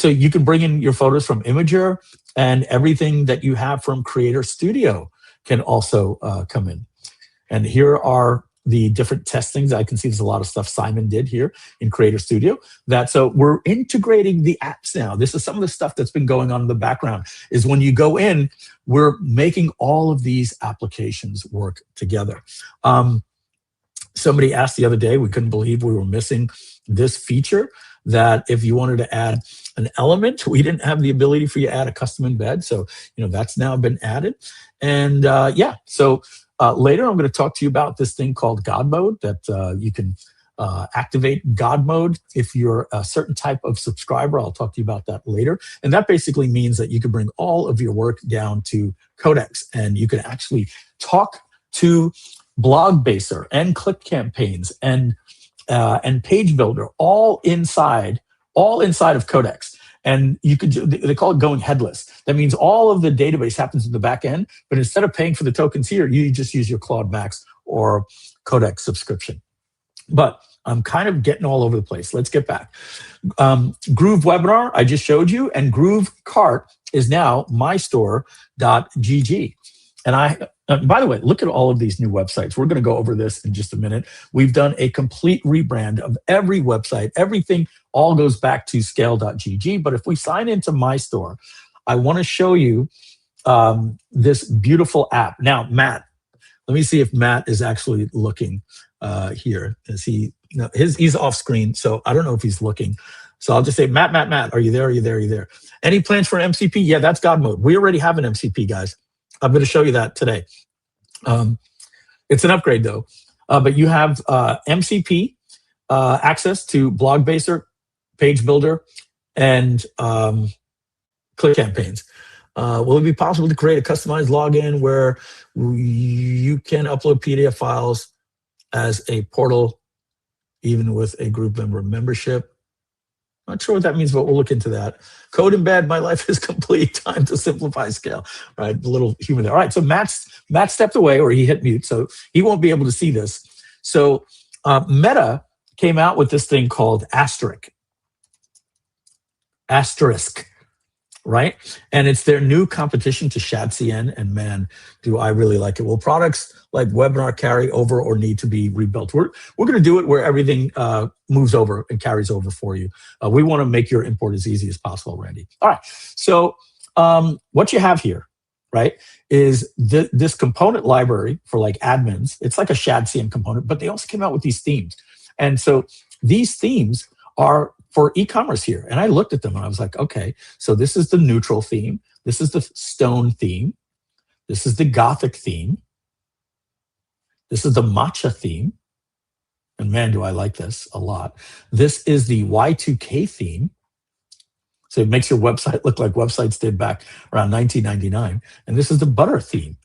B: you can bring in your photos from Imager, and everything that you have from Creator Studio can also come in. And here are the different testings. I can see there's a lot of stuff Simon did here in Creator Studio. So we're integrating the apps now. This is some of the stuff that's been going on in the background, is when you go in, we're making all of these applications work together. Somebody asked the other day, we couldn't believe we were missing this feature, that if you wanted to add an element, we didn't have the ability for you to add a custom embed. So, that's now been added. And so later I'm going to talk to you about this thing called GodMode that you can activate God mode if you're a certain type of subscriber. I'll talk to you about that later. And that basically means that you can bring all of your work down to Codex, and you can actually talk to Blogbaser and ClickCampaigns and Page Builder all inside of Codex. And you could they call it going headless. That means all of the database happens in the back end, but instead of paying for the tokens here, you just use your Claude Max or Codex subscription. But I'm kind of getting all over the place. Let's get back. Groove webinar, I just showed you, and Groove cart is now mystore.gg. And by the way, look at all of these new websites. We're going to go over this in just a minute. We've done a complete rebrand of every website. Everything all goes back to scale.gg. But if we sign into my store, I want to show you this beautiful app. Now, Matt, let me see if Matt is actually looking here. Is he? No, he's off screen, so I don't know if he's looking. So I'll just say, Matt, are you there? Are you there? Are you there? Any plans for an MCP? Yeah, that's God mode. We already have an MCP, guys. I'm going to show you that today. It's an upgrade though, but you have MCP access to Blogbaser, Page Builder, and ClickCampaigns. Will it be possible to create a customized login where you can upload PDF files as a portal, even with a group member membership? Not sure what that means, but we'll look into that. Code embed, my life is complete. Time to simplify scale. Right, a little humor there. All right, so Matt stepped away, or he hit mute, so he won't be able to see this. So Meta came out with this thing called Asterisk, right? And it's their new competition to ShadCN, and man, do I really like it. Will products like Webinar carry over or need to be rebuilt? We're going to do it where everything moves over and carries over for you. We want to make your import as easy as possible, Randy. All right, so what you have here, right, is this component library for like admins. It's like a ShadCN component, but they also came out with these themes. And so these themes are for e-commerce here. And I looked at them and I was like, okay, so this is the neutral theme. This is the stone theme. This is the Gothic theme. This is the matcha theme. And man, do I like this a lot. This is the Y2K theme. So it makes your website look like websites did back around 1999. And this is the butter theme.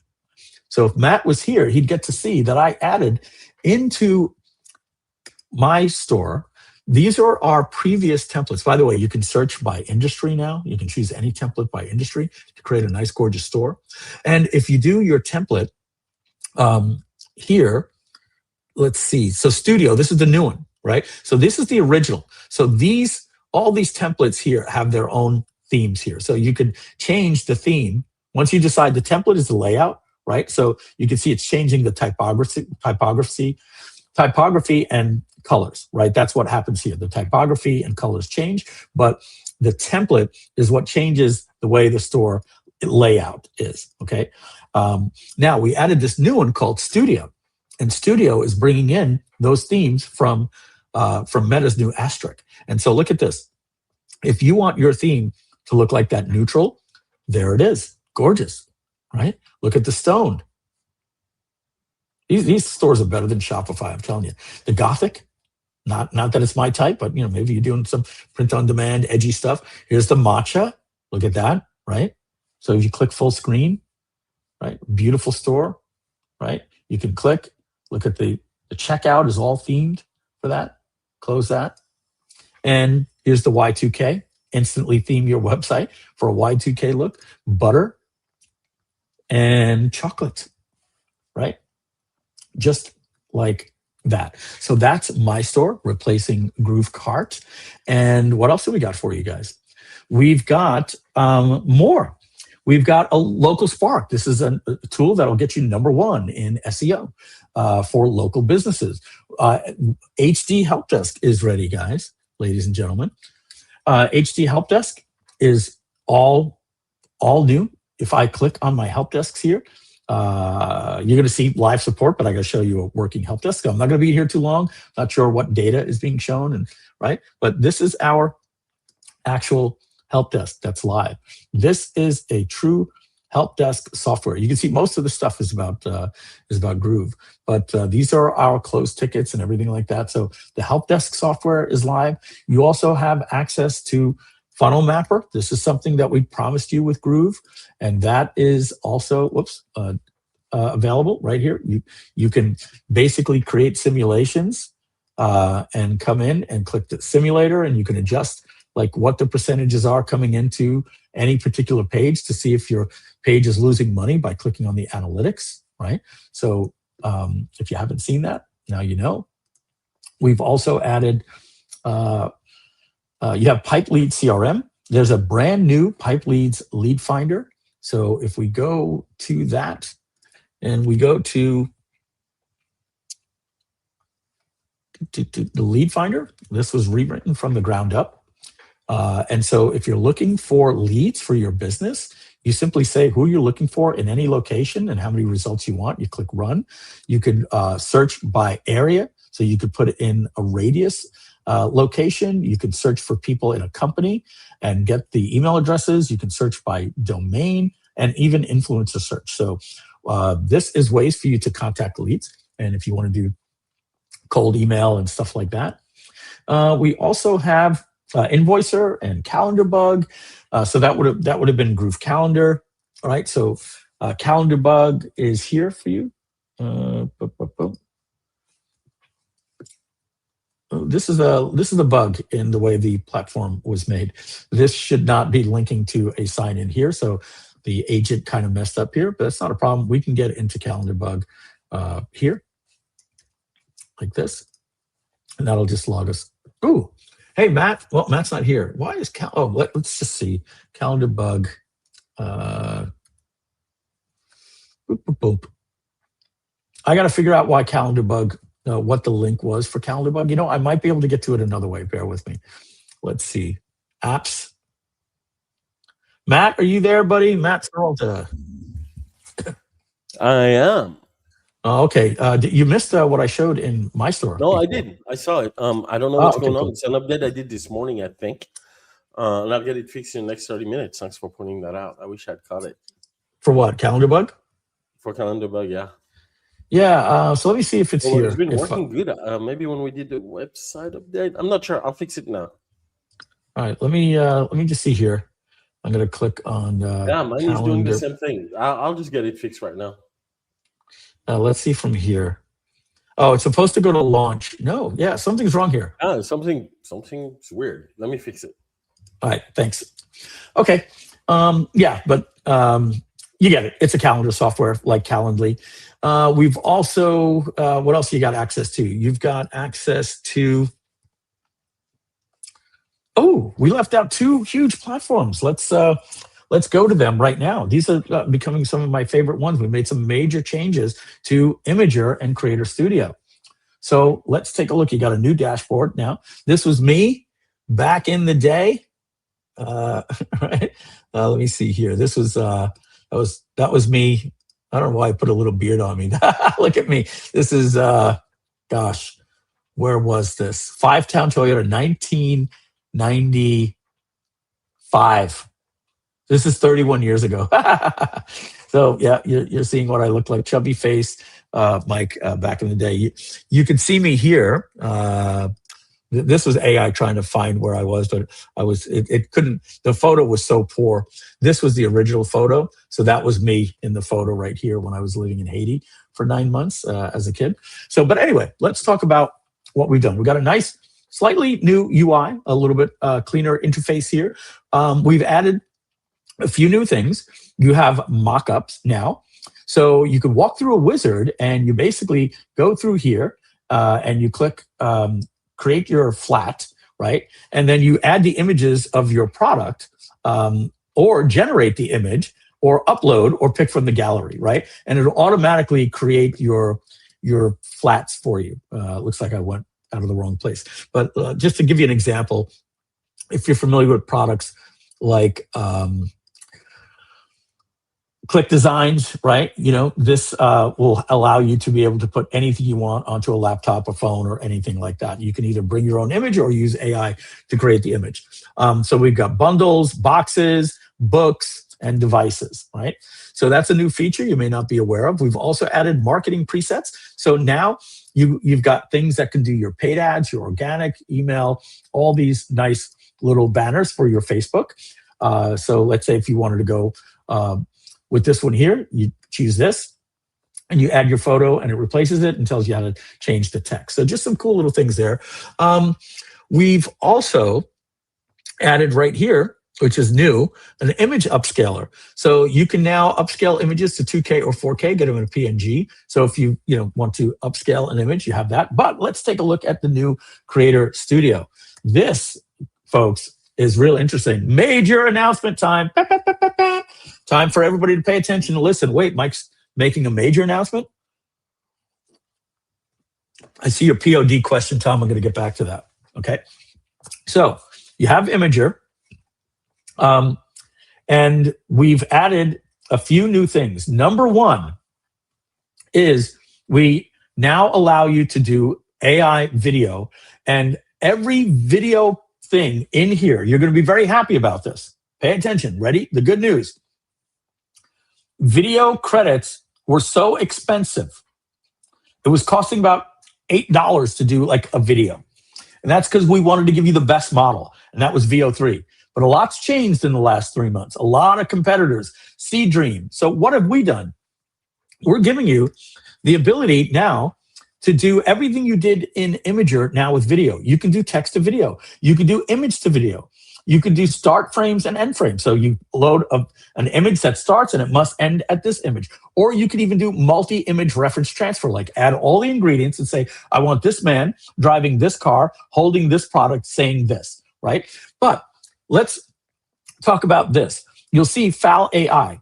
B: So if Matt was here, he'd get to see that I added into my store. These are our previous templates. By the way, you can search by industry now. You can choose any template by industry to create a nice, gorgeous store. And if you do your template here, let's see. So Studio, this is the new one, right? So this is the original. So all these templates here have their own themes here. So you can change the theme. Once you decide the template is the layout, right? So you can see it's changing the typography and colors, right? That's what happens here. The typography and colors change, but the template is what changes the way the store layout is, okay? Now, we added this new one called Studio, and Studio is bringing in those themes from Meta's new Asterisk. And so look at this. If you want your theme to look like that neutral, there it is. Gorgeous, right? Look at the stone. These stores are better than Shopify, I'm telling you. The Gothic, not that it's my type, but maybe you're doing some print on demand, edgy stuff. Here's the matcha. Look at that, right? So if you click full screen, right? Beautiful store, right? You can click, look at the checkout is all themed for that. Close that. And here's the Y2K. Instantly theme your website for a Y2K look. Butter and chocolate, right? Just like that. So that's my store replacing Groove Cart. And what else have we got for you guys? We've got more. We've got a local Spark. This is a tool that'll get you #1 in SEO for local businesses. HD Help Desk is ready, guys, ladies and gentlemen. HD Help Desk is all new. If I click on my help desks here, you're going to see live support, but I got to show you a working help desk. I'm not going to be here too long. Not sure what data is being shown, right? But this is our actual help desk that's live. This is a true help desk software. You can see most of the stuff is about Groove, but these are our closed tickets and everything like that. So the help desk software is live. You also have access to Funnel Mapper. This is something that we promised you with Groove, and that is also available right here. You can basically create simulations and come in and click the simulator, and you can adjust like what the percentages are coming into any particular page to see if your page is losing money by clicking on the analytics, right? So if you haven't seen that, now you know. We've also added, you have Pipe Lead CRM. There's a brand new Pipe Leads Lead Finder. So if we go to that and we go to the Lead Finder, this was rewritten from the ground up. And so if you're looking for leads for your business, you simply say who you're looking for in any location and how many results you want. You click run. You can search by area. So you could put it in a radius location. You can search for people in a company and get the email addresses. You can search by domain and even influencer search. So this is ways for you to contact leads. And if you want to do cold email and stuff like that. We also have Invoicer and Calendar Bug. So that would have been Groove Calendar. All right. So Calendar Bug is here for you. This is a bug in the way the platform was made. This should not be linking to a sign in here. So the agent kind of messed up here, but that's not a problem. We can get into Calendar Bug here like this, and that'll just log us. Ooh. Hey, Matt. Well, Matt's not here. Why is let's just see. Calendar Bug. Boop, boop, boop. I got to figure out why Calendar Bug, what the link was for Calendar Bug. You know, I might be able to get to it another way. Bear with me. Let's see. Apps. Matt, are you there, buddy? Matt Peralta.
D: I am.
B: Oh, okay. You missed what I showed in my store.
D: No, I didn't. I saw it. I don't know what's going on.
B: Cool.
D: It's an update I did this morning, I think. And I'll get it fixed in the next 30 minutes. Thanks for pointing that out. I wish I'd caught it.
B: For what? Calendar Bug?
D: For Calendar Bug, yeah.
B: Yeah. So let me see if it's here.
D: It's been working good. Maybe when we did the website update. I'm not sure. I'll fix it now.
B: All right. Let me just see here. I'm going to click on
D: yeah, mine is doing the same thing. I'll just get it fixed right now.
B: Let's see from here. Oh, it's supposed to go to launch. No, yeah, something's wrong here.
D: Something's weird. Let me fix it.
B: All right, thanks. Okay, yeah, but you get it. It's a calendar software like Calendly. We've also, what else you got access to? You've got access to, oh, we left out two huge platforms. Let's go to them right now. These are becoming some of my favorite ones. We made some major changes to Imager and Creator Studio. So let's take a look. You got a new dashboard now. This was me back in the day. Right? Let me see here. This was that was me. I don't know why I put a little beard on me. Look at me. This is gosh, where was this? 5-Town Toyota, 1995. This is 31 years ago. So yeah, you're seeing what I look like, chubby face, Mike, back in the day. You can see me here. This was AI trying to find where I was, but it couldn't, the photo was so poor. This was the original photo. So that was me in the photo right here when I was living in Haiti for 9 months as a kid. So, but anyway, let's talk about what we've done. We got a nice, slightly new UI, a little bit cleaner interface here. We've added a few new things. You have mock-ups now. So you can walk through a wizard and you basically go through here and you click create your flat, right? And then you add the images of your product or generate the image or upload or pick from the gallery, right? And it'll automatically create your flats for you. Looks like I went out of the wrong place. But just to give you an example, if you're familiar with products like Click Designs, right? You know, this will allow you to be able to put anything you want onto a laptop or phone or anything like that. You can either bring your own image or use AI to create the image. So we've got bundles, boxes, books, and devices, right? So that's a new feature you may not be aware of. We've also added marketing presets. So now you've got things that can do your paid ads, your organic, email, all these nice little banners for your Facebook. So let's say if you wanted to go with this one here, you choose this and you add your photo and it replaces it and tells you how to change the text. So just some cool little things there. We've also added right here, which is new, an image upscaler. So you can now upscale images to 2K or 4K, get them in a PNG. So if you want to upscale an image, you have that. But let's take a look at the new Creator Studio. This, folks, is real interesting. Major announcement time. Time for everybody to pay attention and listen. Wait, Mike's making a major announcement? I see your POD question, Tom. I'm going to get back to that. Okay. So you have Imager. And we've added a few new things. Number one is we now allow you to do AI video, and every video thing in here, you're going to be very happy about this. Pay attention. Ready? The good news. Video credits were so expensive. It was costing about $8 to do like a video. And that's because we wanted to give you the best model, and that was VO3. But a lot's changed in the last 3 months. A lot of competitors, Dream. So what have we done? We're giving you the ability now to do everything you did in Imager now with video. You can do text to video. You can do image to video. You can do start frames and end frames. So you load an image that starts and it must end at this image. Or you can even do multi-image reference transfer, like add all the ingredients and say, I want this man driving this car, holding this product, saying this, right? But let's talk about this. You'll see FAL AI.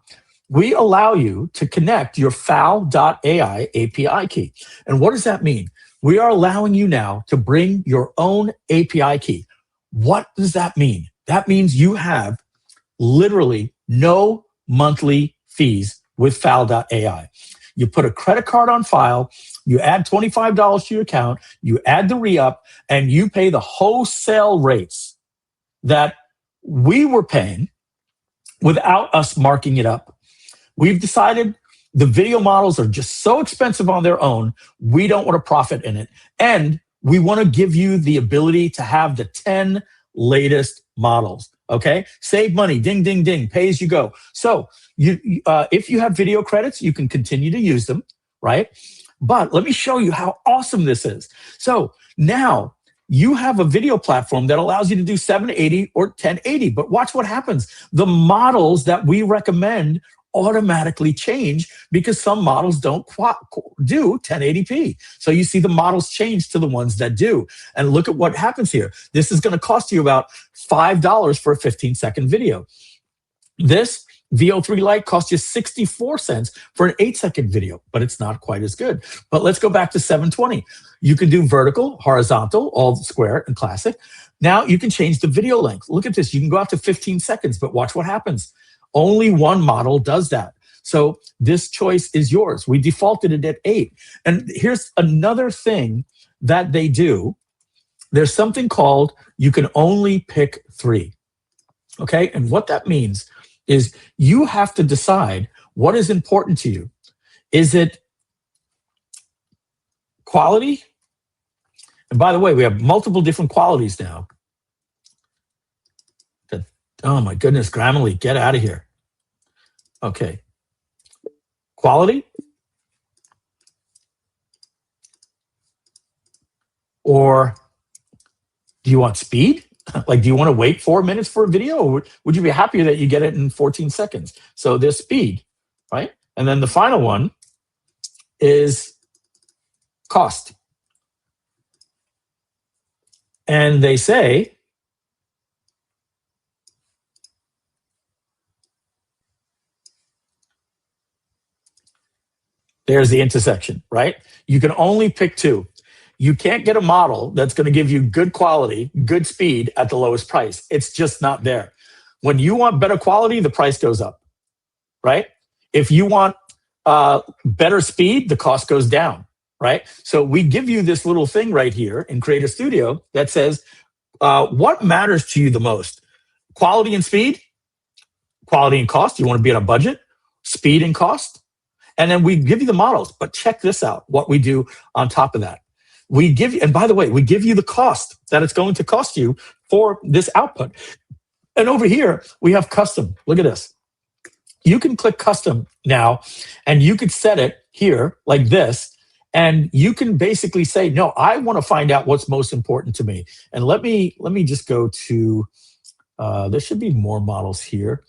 B: We allow you to connect your FAL.ai API key. And what does that mean? We are allowing you now to bring your own API key. What does that mean? That means you have literally no monthly fees with FAL.ai. You put a credit card on file, you add $25 to your account, you add the re-up, and you pay the wholesale rates that we were paying without us marking it up. We've decided the video models are just so expensive on their own, we don't want to profit in it. And we want to give you the ability to have the 10 latest models, okay? Save money, ding, ding, ding, pay as you go. So if you have video credits, you can continue to use them, right? But let me show you how awesome this is. So now you have a video platform that allows you to do 780 or 1080, but watch what happens. The models that we recommend automatically change because some models don't do 1080p. So you see the models change to the ones that do. And look at what happens here. This is going to cost you about $5 for a 15-second video. This VO3 Lite costs you 64 cents for an 8-second video, but it's not quite as good. But let's go back to 720. You can do vertical, horizontal, all square and classic. Now you can change the video length. Look at this. You can go out to 15 seconds, but watch what happens. Only one model does that. So this choice is yours. We defaulted it at 8. And here's another thing that they do. There's something called you can only pick 3. Okay? And what that means is you have to decide what is important to you. Is it quality? And by the way, we have multiple different qualities now. Oh my goodness, Grammarly, get out of here. Okay. Quality? Or do you want speed? Like, do you want to wait 4 minutes for a video? Or would you be happier that you get it in 14 seconds? So there's speed, right? And then the final one is cost. And they say, there's the intersection, right? You can only pick 2. You can't get a model that's going to give you good quality, good speed at the lowest price. It's just not there. When you want better quality, the price goes up, right? If you want better speed, the cost goes down, right? So we give you this little thing right here in Creator Studio that says, what matters to you the most? Quality and speed? quality and cost. You want to be on a budget, speed and cost. And then we give you the models. But check this out, what we do on top of that. We give you, and by the way, we give you the cost that it's going to cost you for this output. And over here, we have custom. Look at this. You can click custom now, and you could set it here like this. And you can basically say, no, I want to find out what's most important to me. And let me just go to, there should be more models here.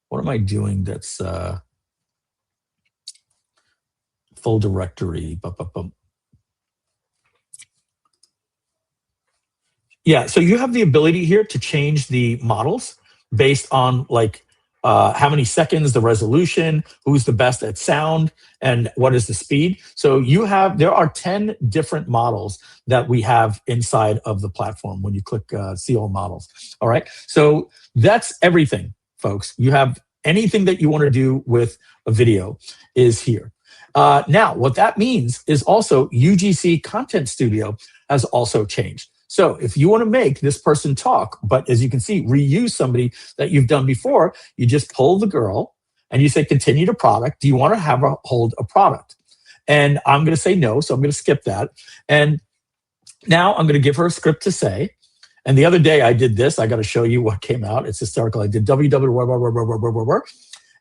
B: What am I doing that's full directory? Yeah, so you have the ability here to change the models based on like how many seconds, the resolution, who's the best at sound, and what is the speed. So there are 10 different models that we have inside of the platform when you click see all models. All right, so that's everything, folks. You have anything that you want to do with a video is here. Now, what that means is also UGC Content Studio has also changed. So if you want to make this person talk, but as you can see, reuse somebody that you've done before, you just pull the girl and you say, continue to product. Do you want to have her hold a product? And I'm going to say no, so I'm going to skip that. And now I'm going to give her a script to say. And the other day I did this. I got to show you what came out. It's hysterical. I did www.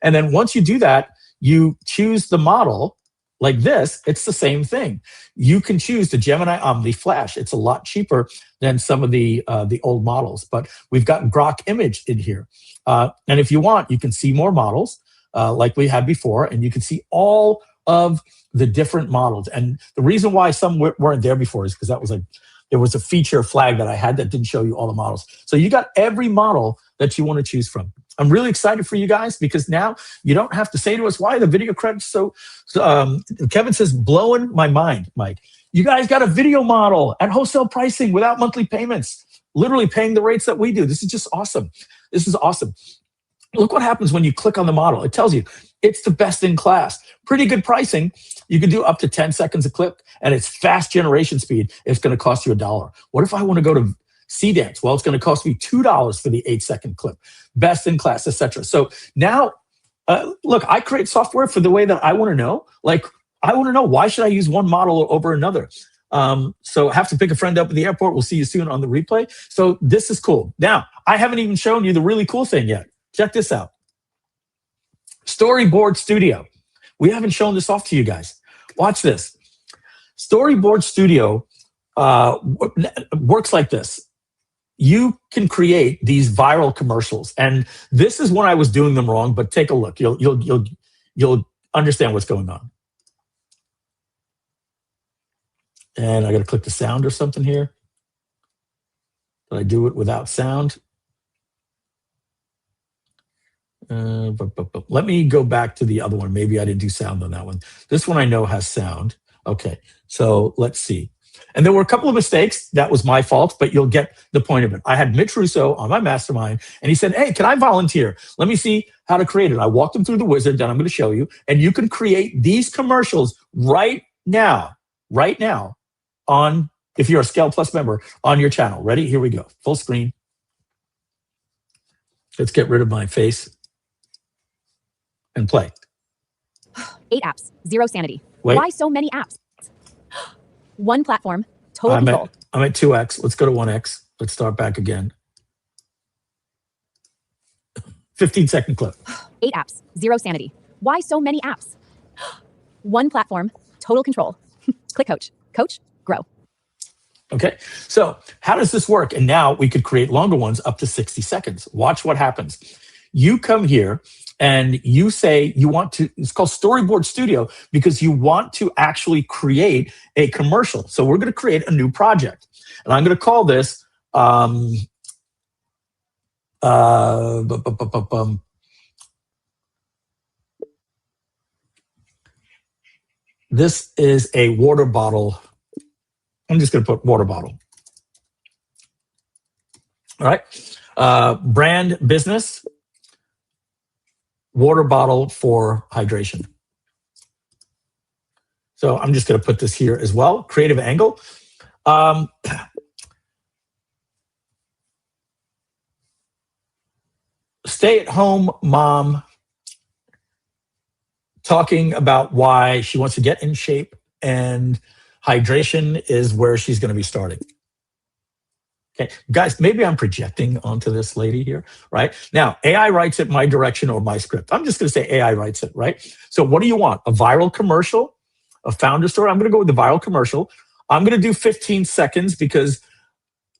B: And then once you do that, you choose the model. Like this, it's the same thing. You can choose the Gemini Omni Flash. It's a lot cheaper than some of the old models, but we've got Grok Image in here. And if you want, you can see more models like we had before, and you can see all of the different models. And the reason why some weren't there before is because that was there was a feature flag that I had that didn't show you all the models. So you got every model that you want to choose from. I'm really excited for you guys because now you don't have to say to us, why the video credits so Kevin says, blowing my mind, Mike. You guys got a video model at wholesale pricing without monthly payments, literally paying the rates that we do. This is just awesome. This is awesome. Look what happens when you click on the model. It tells you it's the best in class. Pretty good pricing. You can do up to 10 seconds a clip, and it's fast generation speed. It's going to cost you $1. What if I want to go to C-Dance? Well, it's going to cost me $2 for the 8-second clip. Best in class, etc. So now, look, I create software for the way that I want to know. Like, I want to know, why should I use one model over another? So have to pick a friend up at the airport. We'll see you soon on the replay. So this is cool. Now, I haven't even shown you the really cool thing yet. Check this out. Storyboard Studio. We haven't shown this off to you guys. Watch this. Storyboard Studio works like this. You can create these viral commercials, and this is when I was doing them wrong. But take a look; you'll understand what's going on. And I got to click the sound or something here. Did I do it without sound? Let me go back to the other one. Maybe I didn't do sound on that one. This one I know has sound. Okay, so let's see. And there were a couple of mistakes. That was my fault, but you'll get the point of it. I had Mitch Russo on my mastermind, and he said, hey, can I volunteer? Let me see how to create it. I walked him through the wizard that I'm going to show you, and you can create these commercials right now, on, if you're a Scale Plus member, on your channel. Ready? Here we go. Full screen. Let's get rid of my face and play.
E: 8 apps, 0 sanity.
B: Wait.
E: Why so many apps? 1 platform, total control.
B: I'm at 2x. Let's go to 1x. Let's start back again. 15-second clip.
E: 8 apps, 0 sanity. Why so many apps? 1 platform, total control. Click coach, grow.
B: Okay, so how does this work? And now we could create longer ones up to 60 seconds. Watch what happens. You come here and you say you want to, it's called Storyboard Studio because you want to actually create a commercial. So we're going to create a new project. And I'm going to call this, this is a water bottle. I'm just going to put water bottle. All right. Brand business, water bottle for hydration. So I'm just going to put this here as well. Creative angle. stay-at-home mom talking about why she wants to get in shape, and hydration is where she's going to be starting. Okay, guys, maybe I'm projecting onto this lady here, right? Now, AI writes it my direction or my script. I'm just going to say AI writes it, right? So what do you want? A viral commercial, a founder story? I'm going to go with the viral commercial. I'm going to do 15 seconds because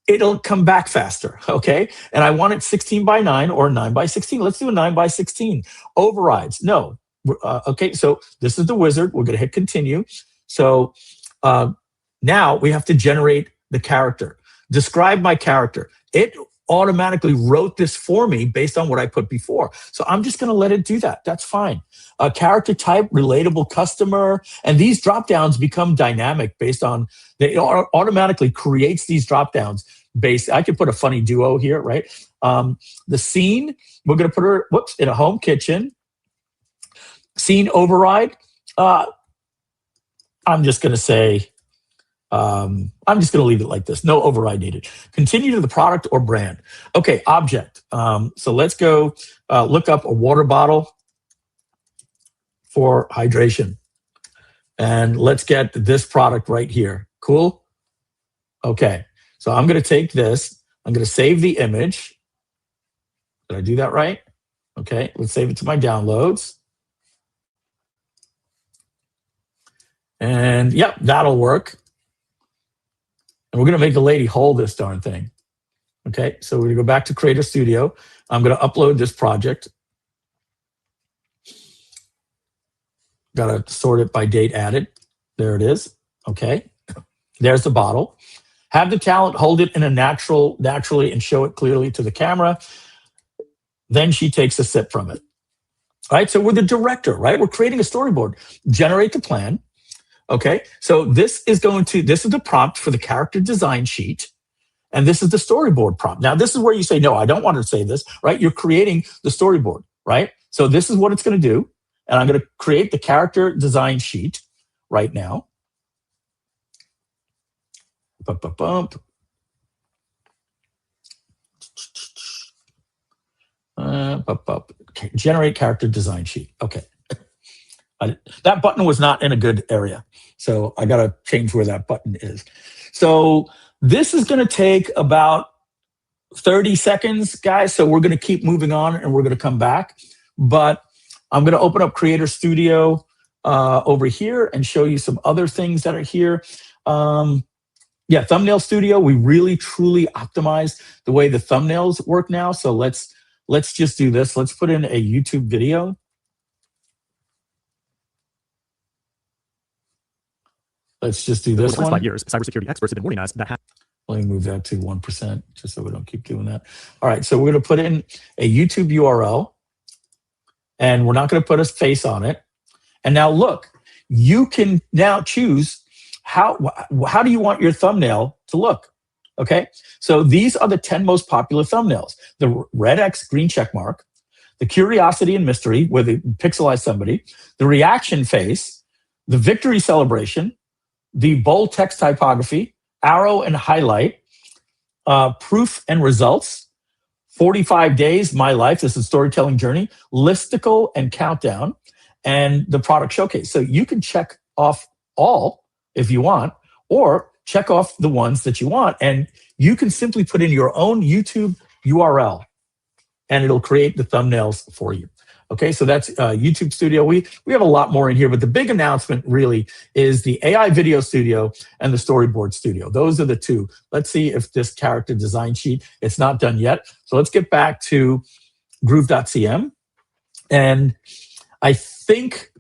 B: it'll come back faster, okay? And I want it 16 by 9 or 9 by 16. Let's do a 9 by 16. Overrides, no. Okay, so this is the wizard. We're going to hit continue. So now we have to generate the character. Describe my character. It automatically wrote this for me based on what I put before. So I'm just going to let it do that. That's fine. Character type, relatable customer, and these drop downs become dynamic based on, they automatically creates these drop downs based. I could put a funny duo here, right? The scene, we're going to put her, in a home kitchen. Scene override. I'm just going to say, I'm just going to leave it like this. No override needed. Continue to the product or brand. Okay, object. So let's go look up a water bottle for hydration. And let's get this product right here. Cool? Okay, so I'm going to take this. I'm going to save the image. Did I do that right? Okay, let's save it to my downloads. And yep, that'll work. And we're going to make the lady hold this darn thing. Okay, so we're going to go back to Creator Studio. I'm going to upload this project. Got to sort it by date added. There it is. Okay, there's the bottle. Have the talent hold it in a naturally and show it clearly to the camera. Then she takes a sip from it. All right, so we're the director, right? We're creating a storyboard. Generate the plan. Okay, so this is the prompt for the character design sheet, and this is the storyboard prompt. Now, this is where you say, no, I don't want to say this, right? You're creating the storyboard, right? So this is what it's going to do, and I'm going to create the character design sheet right now. Generate character design sheet. Okay. That button was not in a good area. So I got to change where that button is. So this is going to take about 30 seconds, guys. So we're going to keep moving on and we're going to come back. But I'm going to open up Creator Studio over here and show you some other things that are here. Yeah, Thumbnail Studio. We really, truly optimized the way the thumbnails work now. So let's just do this. Let's put in a YouTube video. Let's just do this one.
F: For the last 5 years, cybersecurity experts have been warning us that.
B: Let me move that to 1%, just so we don't keep doing that. All right, so we're going to put in a YouTube URL, and we're not going to put a face on it. And now look, you can now choose how do you want your thumbnail to look, okay? So these are the 10 most popular thumbnails. The red X, green check mark, the curiosity and mystery, where they pixelize somebody, the reaction face, the victory celebration, the bold text typography, arrow and highlight, proof and results, 45 days, my life, this is storytelling journey, listicle and countdown, and the product showcase. So you can check off all if you want, or check off the ones that you want, and you can simply put in your own YouTube URL, and it'll create the thumbnails for you. Okay, so that's YouTube Studio. We have a lot more in here, but the big announcement really is the AI Video Studio and the Storyboard Studio. Those are the two. Let's see if this character design sheet, it's not done yet. So let's get back to Groove.cm. And I think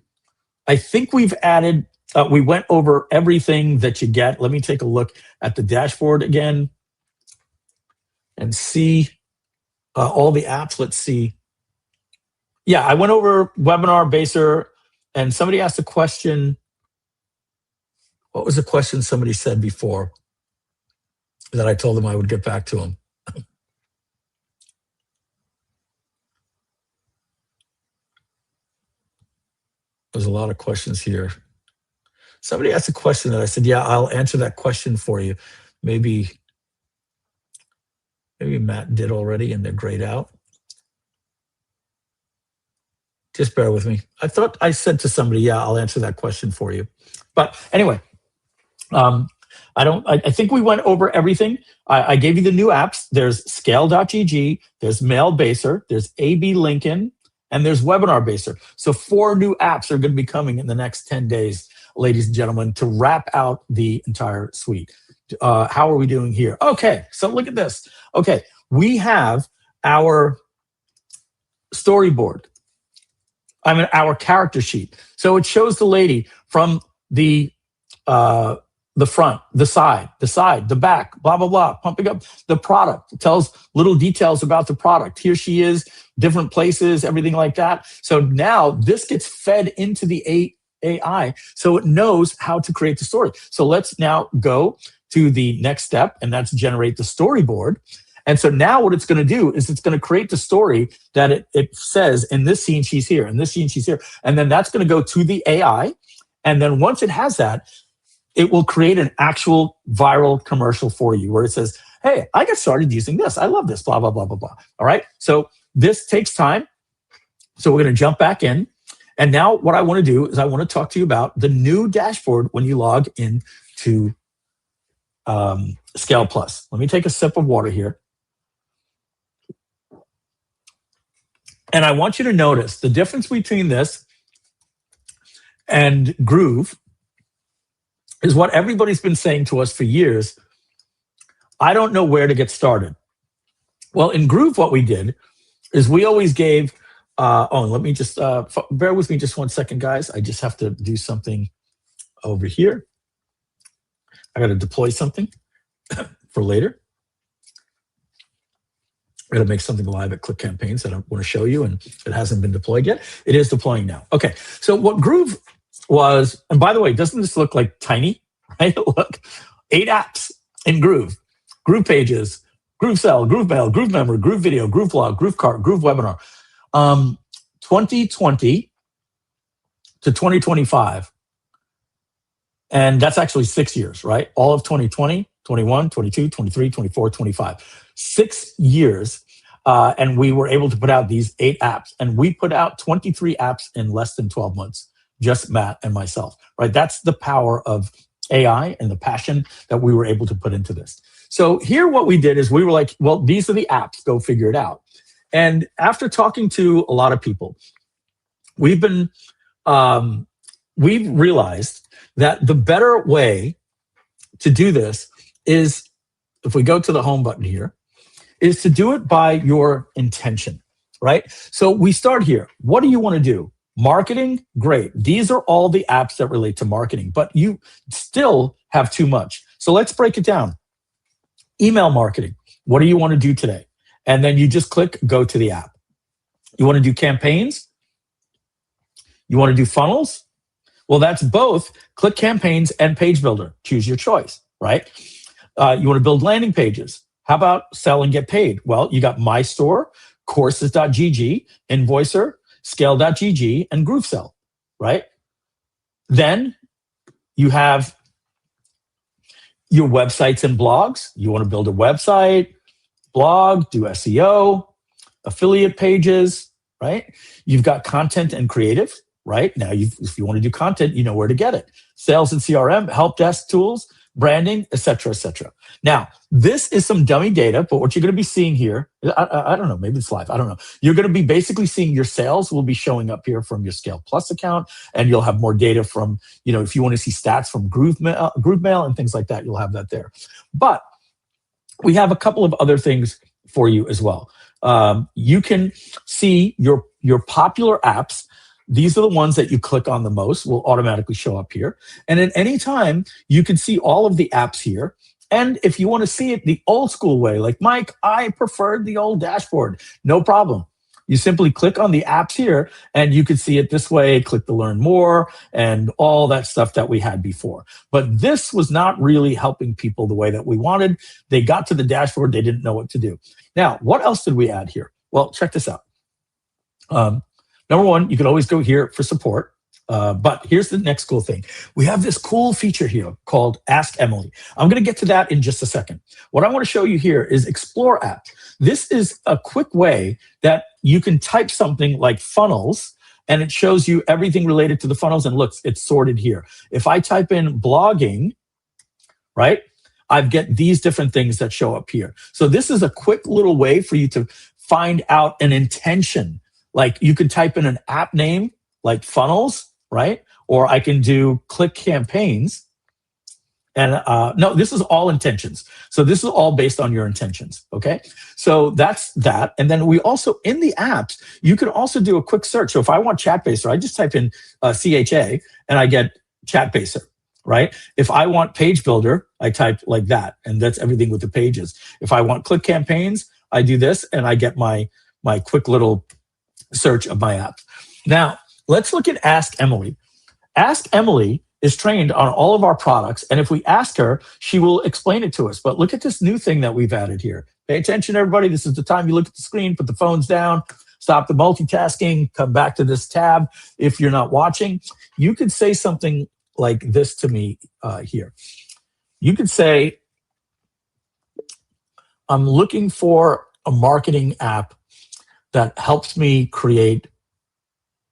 B: we've added, we went over everything that you get. Let me take a look at the dashboard again and see all the apps. Let's see. Yeah, I went over Mailbaser, and somebody asked a question. What was the question somebody said before that I told them I would get back to them? There's a lot of questions here. Somebody asked a question that I said, yeah, I'll answer that question for you. Maybe Matt did already, and they're grayed out. Just bear with me. I thought I said to somebody, yeah, I'll answer that question for you. But anyway, I think we went over everything. I gave you the new apps. There's Scale.gg, there's Mailbaser, there's AB Lincoln, and there's Webinar Baser. So 4 new apps are going to be coming in the next 10 days, ladies and gentlemen, to wrap out the entire suite. How are we doing here? Okay, so look at this. Okay, we have our storyboard. Our character sheet. So it shows the lady from the front, the side, the back, blah, blah, blah, pumping up the product. It tells little details about the product. Here she is, different places, everything like that. So now this gets fed into the AI, so it knows how to create the story. So let's now go to the next step, and that's generate the storyboard. And so now what it's going to do is it's going to create the story that it says, in this scene, she's here, in this scene, she's here. And then that's going to go to the AI. And then once it has that, it will create an actual viral commercial for you where it says, hey, I got started using this. I love this, blah, blah, blah, blah, blah. All right. So this takes time. So we're going to jump back in. And now what I want to do is I want to talk to you about the new dashboard when you log into Scale Plus. Let me take a sip of water here. And I want you to notice the difference between this and Groove is what everybody's been saying to us for years. I don't know where to get started. Well, in Groove, what we did is we always gave, let me just, bear with me just 1 second, guys. I just have to do something over here. I got to deploy something for later. I got to make something live at ClickCampaigns that I want to show you, and it hasn't been deployed yet. It is deploying now. Okay, so what Groove was, and by the way, doesn't this look like tiny? Right? Look, 8 apps in Groove. Groove Pages, Groove Cell, Groove Mail, Groove Member, Groove Video, Groove Vlog, Groove Cart, Groove Webinar. 2020 to 2025. And that's actually 6 years, right? All of 2020, 21, 22, 23, 24, 25. 6 years. And we were able to put out these 8 apps. And we put out 23 apps in less than 12 months. Just Matt and myself, right? That's the power of AI and the passion that we were able to put into this. So here what we did is we were like, well, these are the apps, go figure it out. And after talking to a lot of people, we've realized that the better way to do this is, if we go to the home button here, is to do it by your intention, right? So we start here. What do you want to do? Marketing, great. These are all the apps that relate to marketing, but you still have too much. So let's break it down. Email marketing. What do you want to do today? And then you just click go to the app. You want to do campaigns? You want to do funnels? Well, that's both ClickCampaigns and Page Builder. Choose your choice, right? You want to build landing pages. How about sell and get paid? Well, you got My Store, Courses.gg, Invoicer, Scale.gg, and GrooveCell, right? Then you have your websites and blogs. You want to build a website, blog, do SEO, affiliate pages, right? You've got content and creative, right? Now, if you want to do content, you know where to get it. Sales and CRM, help desk tools, branding, et cetera, et cetera. Now, this is some dummy data, but what you're going to be seeing here, I don't know, maybe it's live, I don't know. You're going to be basically seeing your sales will be showing up here from your Scale Plus account, and you'll have more data from, if you want to see stats from Groove Mail and things like that, you'll have that there. But we have a couple of other things for you as well. You can see your popular apps. These are the ones that you click on the most, will automatically show up here. And at any time, you can see all of the apps here. And if you want to see it the old school way, like Mike, I preferred the old dashboard, no problem. You simply click on the apps here and you can see it this way, click to learn more and all that stuff that we had before. But this was not really helping people the way that we wanted. They got to the dashboard, they didn't know what to do. Now, what else did we add here? Well, check this out. Number one, you can always go here for support. But here's the next cool thing. We have this cool feature here called Ask Emily. I'm going to get to that in just a second. What I want to show you here is Explore app. This is a quick way that you can type something like funnels and it shows you everything related to the funnels, and look, it's sorted here. If I type in blogging, right, I get these different things that show up here. So this is a quick little way for you to find out an intention. Like you could type in an app name like funnels, right? Or I can do ClickCampaigns. And no, this is all intentions. So this is all based on your intentions, okay? So that's that. And then we also, in the apps, you can also do a quick search. So if I want Chatbaser, I just type in CHA and I get Chatbaser, right? If I want Page Builder, I type like that, and that's everything with the pages. If I want ClickCampaigns, I do this and I get my quick little search of my apps. Now, let's look at Ask Emily. Ask Emily is trained on all of our products, and if we ask her, she will explain it to us. But look at this new thing that we've added here. Pay attention, everybody. This is the time you look at the screen, put the phones down, stop the multitasking, come back to this tab. If you're not watching, you could say something like this to me here. You could say, I'm looking for a marketing app that helps me create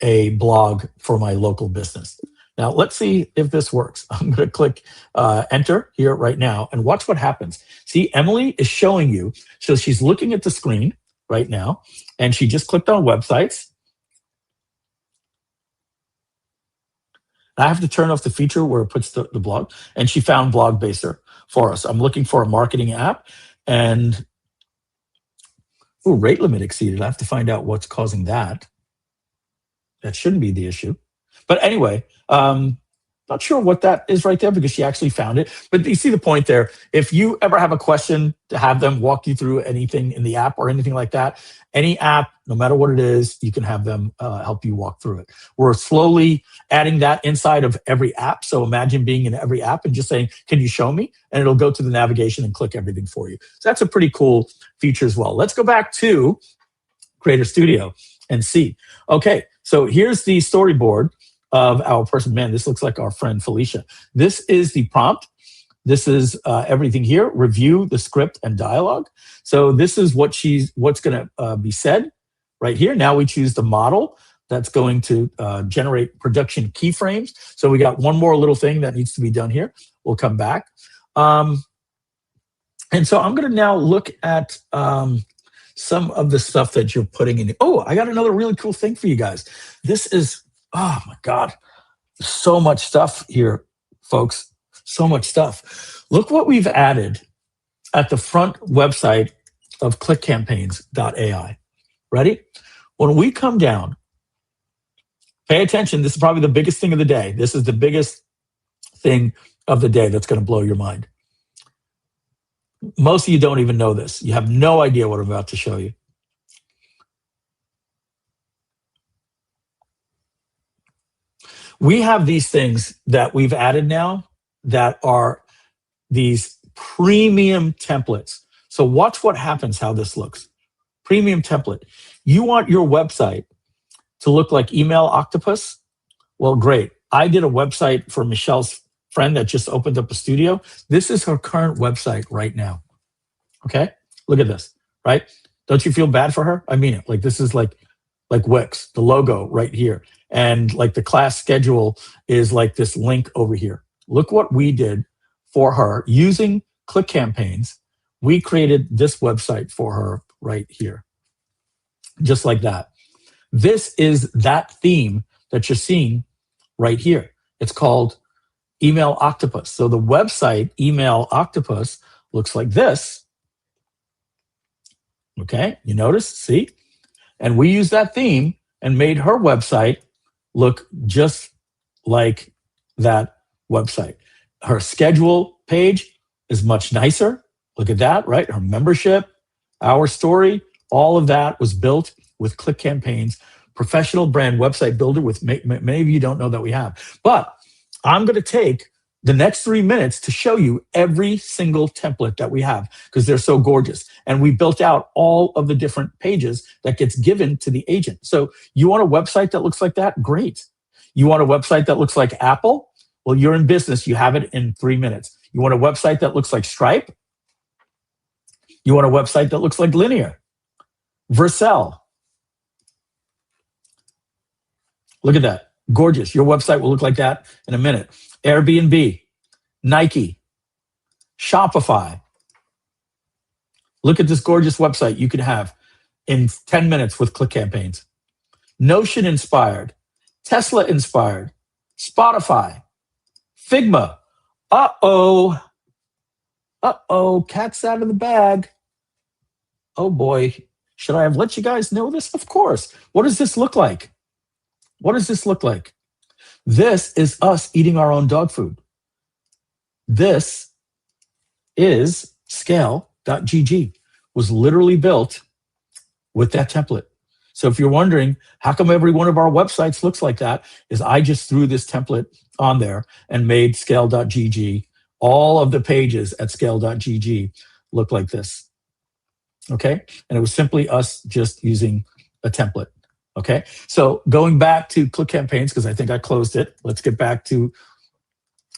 B: a blog for my local business. Now, let's see if this works. I'm going to click enter here right now and watch what happens. See, Emily is showing you. So she's looking at the screen right now, and she just clicked on websites. I have to turn off the feature where it puts the blog, and she found Blogbaser for us. I'm looking for a marketing app, and rate limit exceeded. I have to find out what's causing that. That shouldn't be the issue. But anyway, not sure what that is right there because she actually found it. But you see the point there. If you ever have a question, to have them walk you through anything in the app or anything like that, any app, no matter what it is, you can have them help you walk through it. We're slowly adding that inside of every app. So imagine being in every app and just saying, can you show me? And it'll go to the navigation and click everything for you. So that's a pretty cool feature as well. Let's go back to Creator Studio and see. Okay, so here's the storyboard of our person. Man, this looks like our friend Felicia. This is the prompt. This is everything here. Review the script and dialogue. So this is what's going to be said right here. Now we choose the model that's going to generate production keyframes. So we got one more little thing that needs to be done here. We'll come back. And so I'm going to now look at some of the stuff that you're putting in. Oh, I got another really cool thing for you guys. This is, oh my God, so much stuff here, folks. So much stuff. Look what we've added at the front website of ClickCampaigns.ai. Ready? When we come down, pay attention. This is probably the biggest thing of the day. This is the biggest thing of the day that's going to blow your mind. Most of you don't even know this. You have no idea what I'm about to show you. We have these things that we've added now that are these premium templates. So watch what happens, how this looks. Premium template. You want your website to look like Email Octopus? Well, great. I did a website for Michelle's friend that just opened up a studio. This is her current website right now. Okay? Look at this, right? Don't you feel bad for her? I mean it. Like this is like Wix, the logo right here. And like the class schedule is like this link over here. Look what we did for her using ClickCampaigns. We created this website for her right here. Just like that. This is that theme that you're seeing right here. It's called Email Octopus. So the website Email Octopus looks like this. Okay, you notice, see? And we used that theme and made her website look just like that website. Her schedule page is much nicer. Look at that, right? Her membership, our story, all of that was built with ClickCampaigns, professional brand website builder, with many of you don't know that we have. But I'm going to take the next 3 minutes to show you every single template that we have because they're so gorgeous. And we built out all of the different pages that gets given to the agent. So you want a website that looks like that? Great. You want a website that looks like Apple? Well, you're in business. You have it in 3 minutes. You want a website that looks like Stripe? You want a website that looks like Linear? Vercel? Look at that. Gorgeous. Your website will look like that in a minute. Airbnb, Nike, Shopify. Look at this gorgeous website you can have in 10 minutes with ClickCampaigns. Notion inspired, Tesla inspired, Spotify, Figma. Uh-oh, cat's out of the bag. Oh boy, should I have let you guys know this? Of course. What does this look like? What does this look like? This is us eating our own dog food. This is ScaleGG. Was literally built with that template. So if you're wondering, how come every one of our websites looks like that, is I just threw this template on there and made Scale.gg, all of the pages at Scale.gg look like this. Okay? And it was simply us just using a template. Okay? So going back to ClickCampaigns, because I think I closed it, let's get back to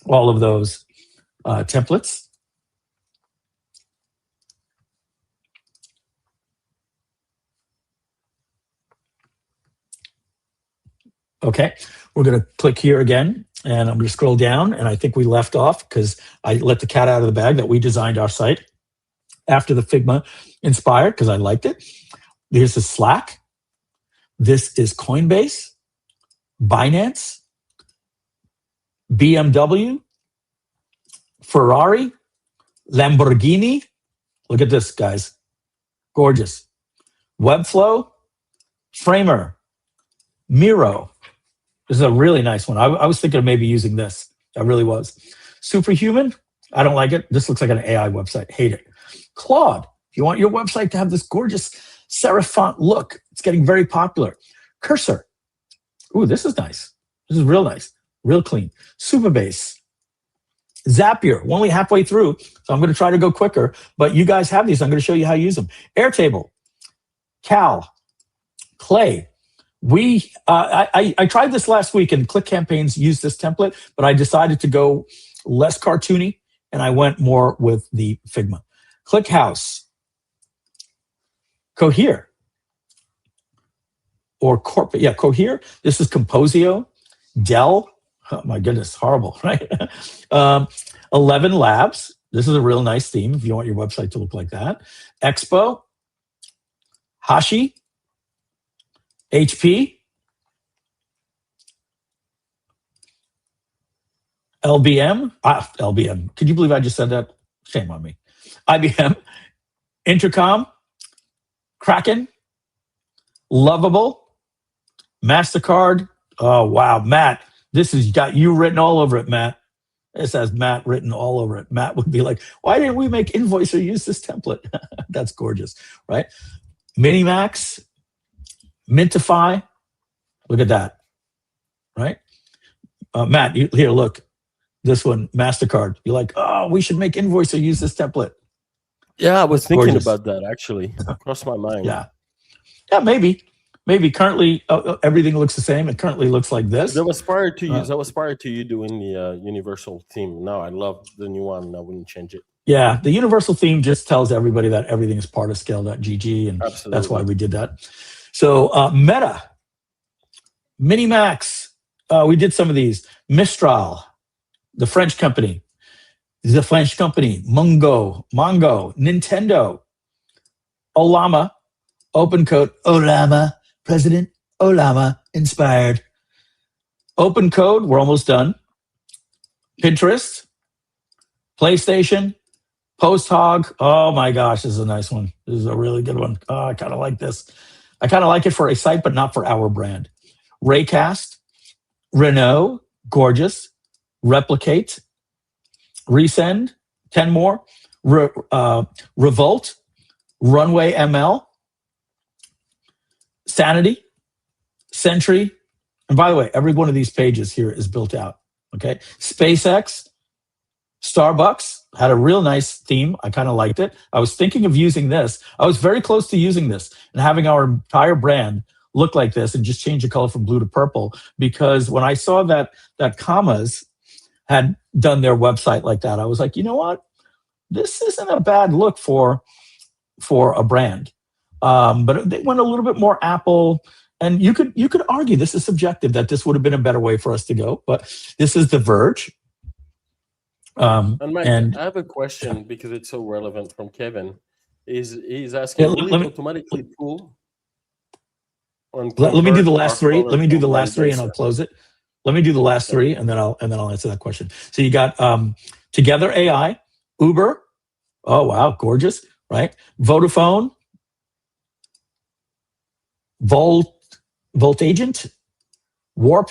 B: all of those templates. Okay, we're going to click here again, and I'm going to scroll down, and I think we left off because I let the cat out of the bag that we designed our site after the Figma inspired because I liked it. Here's the Slack. This is Coinbase, Binance, BMW, Ferrari, Lamborghini. Look at this, guys. Gorgeous. Webflow, Framer, Miro. This is a really nice one. I was thinking of maybe using this. I really was. Superhuman. I don't like it. This looks like an AI website. Hate it. Claude. If you want your website to have this gorgeous serif font look, it's getting very popular. Cursor. Ooh, this is nice. This is real nice. Real clean. Supabase. Zapier. We're only halfway through, so I'm going to try to go quicker. But you guys have these. I'm going to show you how to use them. Airtable. Cal. Clay. I tried this last week, and ClickCampaigns used this template, but I decided to go less cartoony, and I went more with the Figma. ClickHouse, Cohere, or Corporate. Yeah, Cohere. This is Composio, Dell. Oh my goodness, horrible, right? 11 Labs. This is a real nice theme if you want your website to look like that. Expo, Hashi, HP, LBM, LBM. Could you believe I just said that? Shame on me. IBM, Intercom, Kraken, Lovable, MasterCard. Oh, wow, Matt. This has got you written all over it, Matt. This has Matt written all over it. Matt would be like, why didn't we make Invoicer use this template? That's gorgeous, right? Minimax, Mintify, look at that, right? Matt, here, look, this one, MasterCard. You're like, oh, we should make Invoicer use this template.
D: Yeah, I was thinking
B: Gorgeous.
D: about that, actually. Crossed my mind.
B: Yeah, maybe. Currently, everything looks the same. It currently looks like this.
D: That was prior to you. That was prior to you doing the universal theme. No, I love the new one. I wouldn't change it.
B: Yeah, the universal theme just tells everybody that everything is part of Scale.gg, and
D: Absolutely.
B: That's why we did that. So Meta, Minimax, we did some of these. Mistral, the French company, Mongo, Nintendo, Olama, OpenCode, Olama, President Olama, inspired. OpenCode, we're almost done. Pinterest, PlayStation, PostHog. Oh my gosh, this is a nice one. This is a really good one. Oh, I kind of like this. I kind of like it for a site, but not for our brand. Raycast, Renault, gorgeous. Replicate, Resend, 10 more. Revolt, Runway ML, Sanity, Sentry. And by the way, every one of these pages here is built out. Okay. SpaceX, Starbucks had a real nice theme. I kind of liked it. I was thinking of using this. I was very close to using this and having our entire brand look like this and just change the color from blue to purple, because when I saw that Commas had done their website like that, I was like, you know what? This isn't a bad look for a brand. But they went a little bit more Apple, And you could argue, this is subjective, that this would have been a better way for us to go, but this is The Verge.
D: And Mike,
B: and
D: I have a question because it's so relevant from Kevin. He's asking, will it automatically pull?
B: Let me do the last three. Let me do the last three, and I'll
D: Mailbaser?
B: close it. Let me do the last three, and then I'll answer that question. So you got Together AI, Uber. Oh wow, gorgeous, right? Vodafone, Volt Agent, Warp,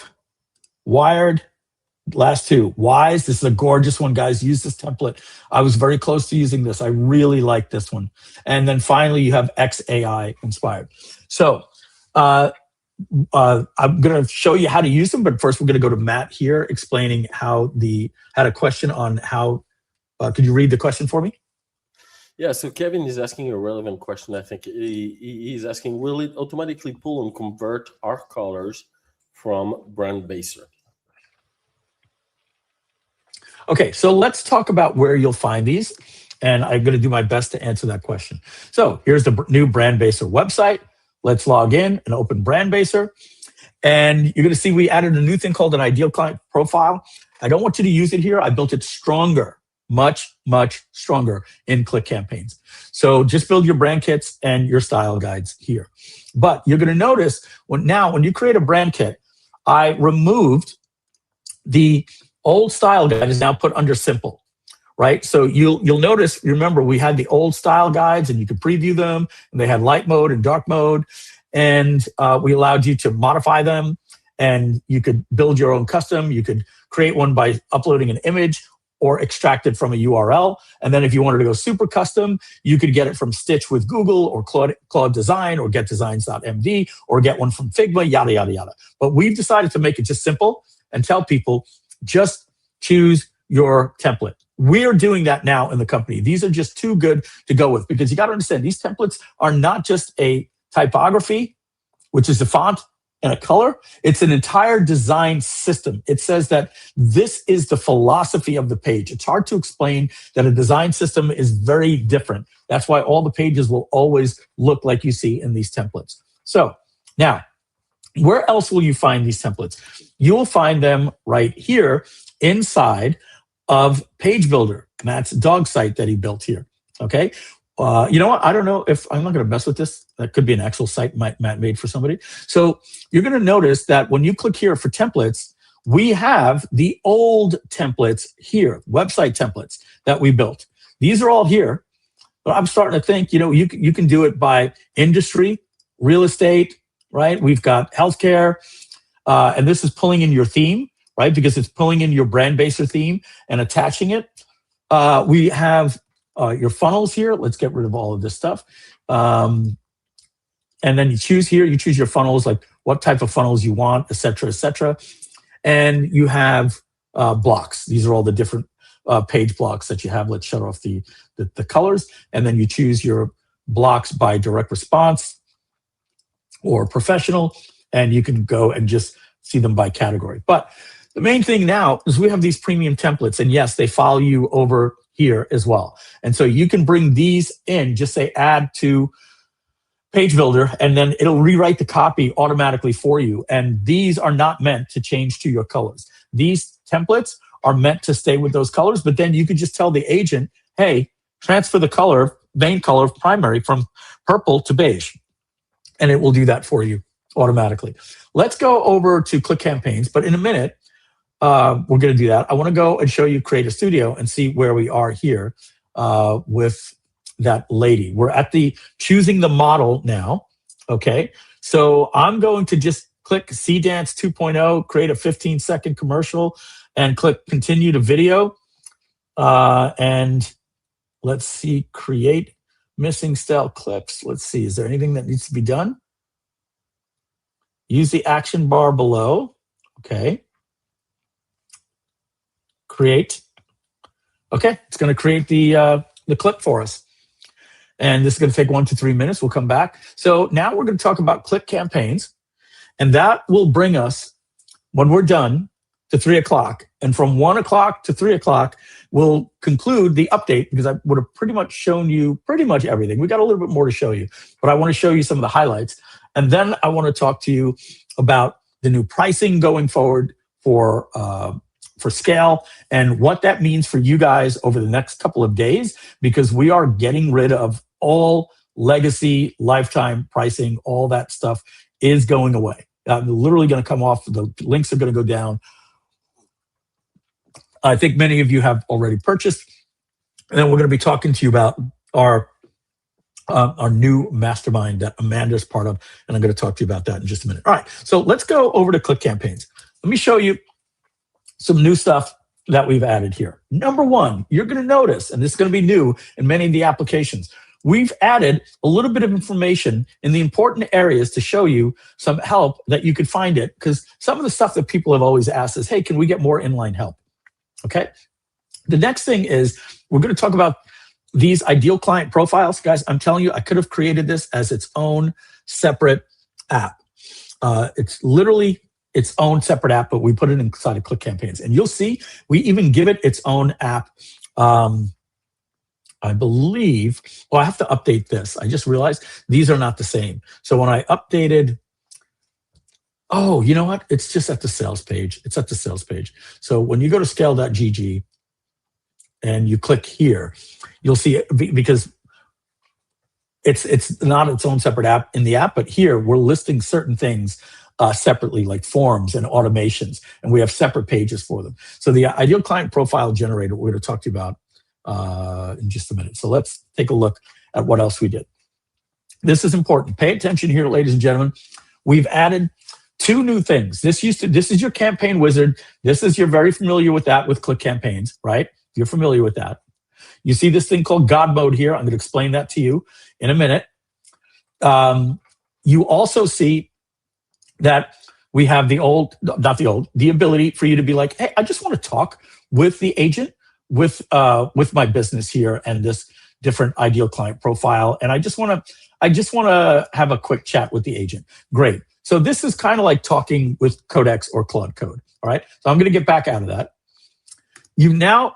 B: Wired. Last two. Wise. This is a gorgeous one, guys. Use this template. I was very close to using this. I really like this one. And then finally, you have XAI Inspired. So I'm going to show you how to use them, but first we're going to go to Matt here explaining had a question on how. Could you read the question for me?
D: Yeah, so Kevin is asking a relevant question. I think he's asking, will it automatically pull and convert our colors from Brandbaser?
B: Okay, so let's talk about where you'll find these, and I'm going to do my best to answer that question. So here's the new Brandbaser website. Let's log in and open Brandbaser, and you're going to see we added a new thing called an ideal client profile. I don't want you to use it here. I built it stronger, much, much stronger in ClickCampaigns. So just build your brand kits and your style guides here. But you're going to notice when you create a brand kit, I removed the old style guide is now put under simple, right? So you'll notice, remember, we had the old style guides and you could preview them, and they had light mode and dark mode, and we allowed you to modify them, and you could build your own custom. You could create one by uploading an image or extract it from a URL. And then if you wanted to go super custom, you could get it from Stitch with Google or Claude Design or getdesigns.md or get one from Figma, yada, yada, yada. But we've decided to make it just simple and tell people, just choose your template. We're doing that now in the company. These are just too good to go with, because you got to understand, these templates are not just a typography, which is a font and a color. It's an entire design system. It says that this is the philosophy of the page. It's hard to explain that a design system is very different. That's why all the pages will always look like you see in these templates. So now, where else will you find these templates? You will find them right here inside of Page Builder, Matt's dog site that he built here. Okay. You know what? I don't know if I'm not going to mess with this. That could be an actual site Matt made for somebody. So you're going to notice that when you click here for templates, we have the old templates here, website templates that we built. These are all here, but I'm starting to think, you can do it by industry, real estate, right? We've got healthcare, and this is pulling in your theme, right? Because it's pulling in your Brandbaser theme and attaching it. We have your funnels here. Let's get rid of all of this stuff. And then you choose here, you choose your funnels, like what type of funnels you want, et cetera, et cetera. And you have blocks. These are all the different page blocks that you have. Let's shut off the colors. And then you choose your blocks by direct response or professional, and you can go and just see them by category. But the main thing now is we have these premium templates, and yes, they follow you over here as well. And so you can bring these in, just say add to Page Builder, and then it'll rewrite the copy automatically for you. And these are not meant to change to your colors. These templates are meant to stay with those colors, but then you could just tell the agent, hey, transfer the color, main color primary from purple to beige. And it will do that for you automatically. Let's go over to ClickCampaigns, but in a minute, we're going to do that. I want to go and show you Creator Studio and see where we are here with that lady. We're at the choosing the model now. Okay, so I'm going to just click CDance 2.0, create a 15-second commercial, and click continue to video. And let's see, create missing style clips. Let's see, is there anything that needs to be done? Use the action bar below. Okay. Create. Okay, it's going to create the clip for us. And this is going to take 1 to 3 minutes. We'll come back. So now we're going to talk about ClickCampaigns. And that will bring us, when we're done, to 3 o'clock. And from 1 o'clock to 3 o'clock, we'll conclude the update because I would have pretty much shown you pretty much everything. We got a little bit more to show you, but I want to show you some of the highlights. And then I want to talk to you about the new pricing going forward for Scale and what that means for you guys over the next couple of days, because we are getting rid of all legacy lifetime pricing. All that stuff is going away. I'm literally going to come off. The links are going to go down. I think many of you have already purchased. And then we're going to be talking to you about our new mastermind that Amanda's part of. And I'm going to talk to you about that in just a minute. All right. So let's go over to ClickCampaigns. Let me show you some new stuff that we've added here. Number one, you're going to notice, and this is going to be new in many of the applications, we've added a little bit of information in the important areas to show you some help that you could find it, because some of the stuff that people have always asked is, hey, can we get more inline help? Okay. The next thing is we're going to talk about these ideal client profiles. Guys, I'm telling you, I could have created this as its own separate app. It's literally its own separate app, but we put it inside of ClickCampaigns. And you'll see we even give it its own app. I believe, well, I have to update this. I just realized these are not the same. So when I updated, oh, you know what? It's just at the sales page. It's at the sales page. So when you go to ScaleGG and you click here, you'll see it because it's not its own separate app in the app, but here we're listing certain things separately, like forms and automations, and we have separate pages for them. So the ideal client profile generator, we're going to talk to you about in just a minute. So let's take a look at what else we did. This is important. Pay attention here, ladies and gentlemen. We've added two new things. This is your campaign wizard. You're very familiar with that with ClickCampaigns, right? You're familiar with that. You see this thing called GodMode here. I'm going to explain that to you in a minute. You also see that we have the ability for you to be like, hey, I just want to talk with the agent with my business here and this different ideal client profile. And I just want to have a quick chat with the agent. Great. So this is kind of like talking with Codex or Claude Code. All right. So I'm going to get back out of that. You now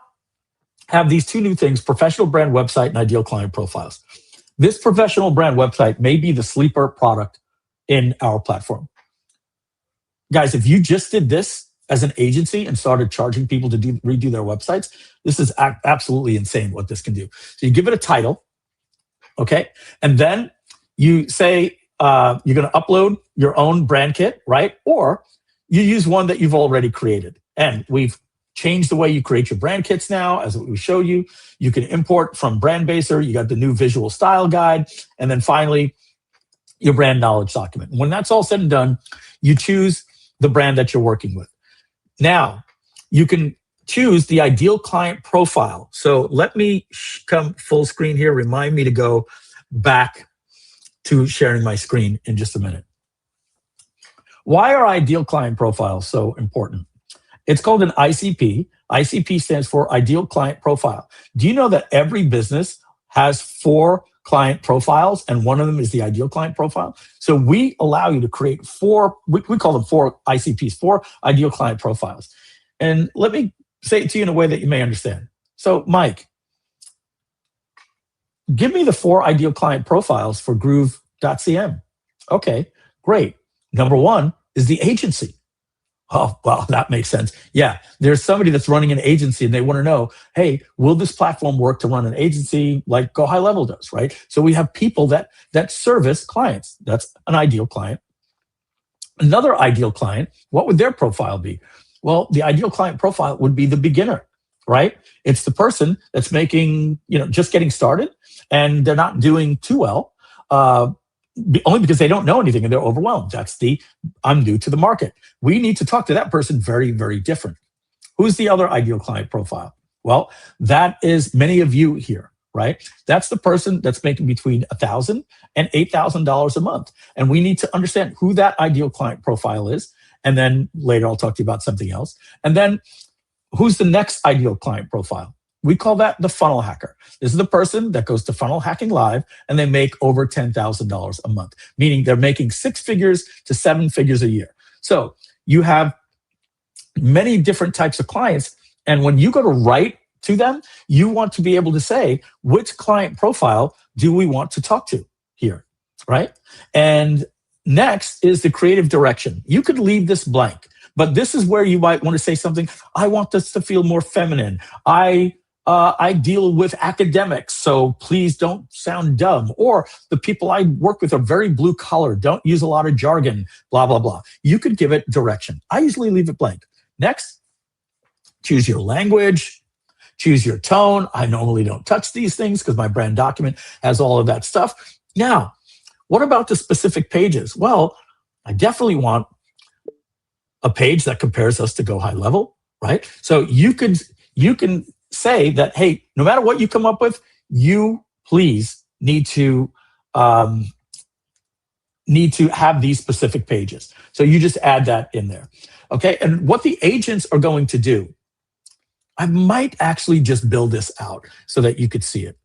B: have these two new things, professional brand website and ideal client profiles. This professional brand website may be the sleeper product in our platform. Guys, if you just did this as an agency and started charging people to redo their websites, this is absolutely insane what this can do. So you give it a title, okay? And then you say you're going to upload your own brand kit, right? Or you use one that you've already created. And we've changed the way you create your brand kits now, as we show you. You can import from Mailbaser. You got the new visual style guide. And then finally, your brand knowledge document. When that's all said and done, you choose the brand that you're working with. Now, you can choose the ideal client profile. So let me come full screen here. Remind me to go back to sharing my screen in just a minute. Why are ideal client profiles so important? It's called an ICP. ICP stands for Ideal Client Profile. Do you know that every business has 4 client profiles, and one of them is the ideal client profile? So we allow you to create 4, we call them 4 ICPs, 4 ideal client profiles. And let me say it to you in a way that you may understand. So Mike, give me the 4 ideal client profiles for Groove.cm. Okay, great. Number 1 is the agency. Oh, well, that makes sense. Yeah, there's somebody that's running an agency and they want to know, hey, will this platform work to run an agency like Go High Level does, right? So we have people that service clients. That's an ideal client. Another ideal client, what would their profile be? Well, the ideal client profile would be the beginner, right? It's the person that's making, just getting started and they're not doing too well. Only because they don't know anything and they're overwhelmed. That's I'm new to the market. We need to talk to that person very, very different. Who's the other ideal client profile? Well, that is many of you here, right? That's the person that's making between $1,000 and $8,000 a month. And we need to understand who that ideal client profile is. And then later I'll talk to you about something else. And then who's the next ideal client profile? We call that the funnel hacker. This is the person that goes to Funnel Hacking Live and they make over $10,000 a month, meaning they're making 6 figures to 7 figures a year. So you have many different types of clients. And when you go to write to them, you want to be able to say, which client profile do we want to talk to here, right? And next is the creative direction. You could leave this blank, but this is where you might want to say something. I want this to feel more feminine. I deal with academics, so please don't sound dumb. Or the people I work with are very blue collar. Don't use a lot of jargon, blah, blah, blah. You could give it direction. I usually leave it blank. Next, choose your language, choose your tone. I normally don't touch these things because my brand document has all of that stuff. Now, what about the specific pages? Well, I definitely want a page that compares us to Go High Level, right? So you can say that, hey, no matter what you come up with, you please need to have these specific pages. So you just add that in there. Okay, and what the agents are going to do, I might actually just build this out so that you could see it.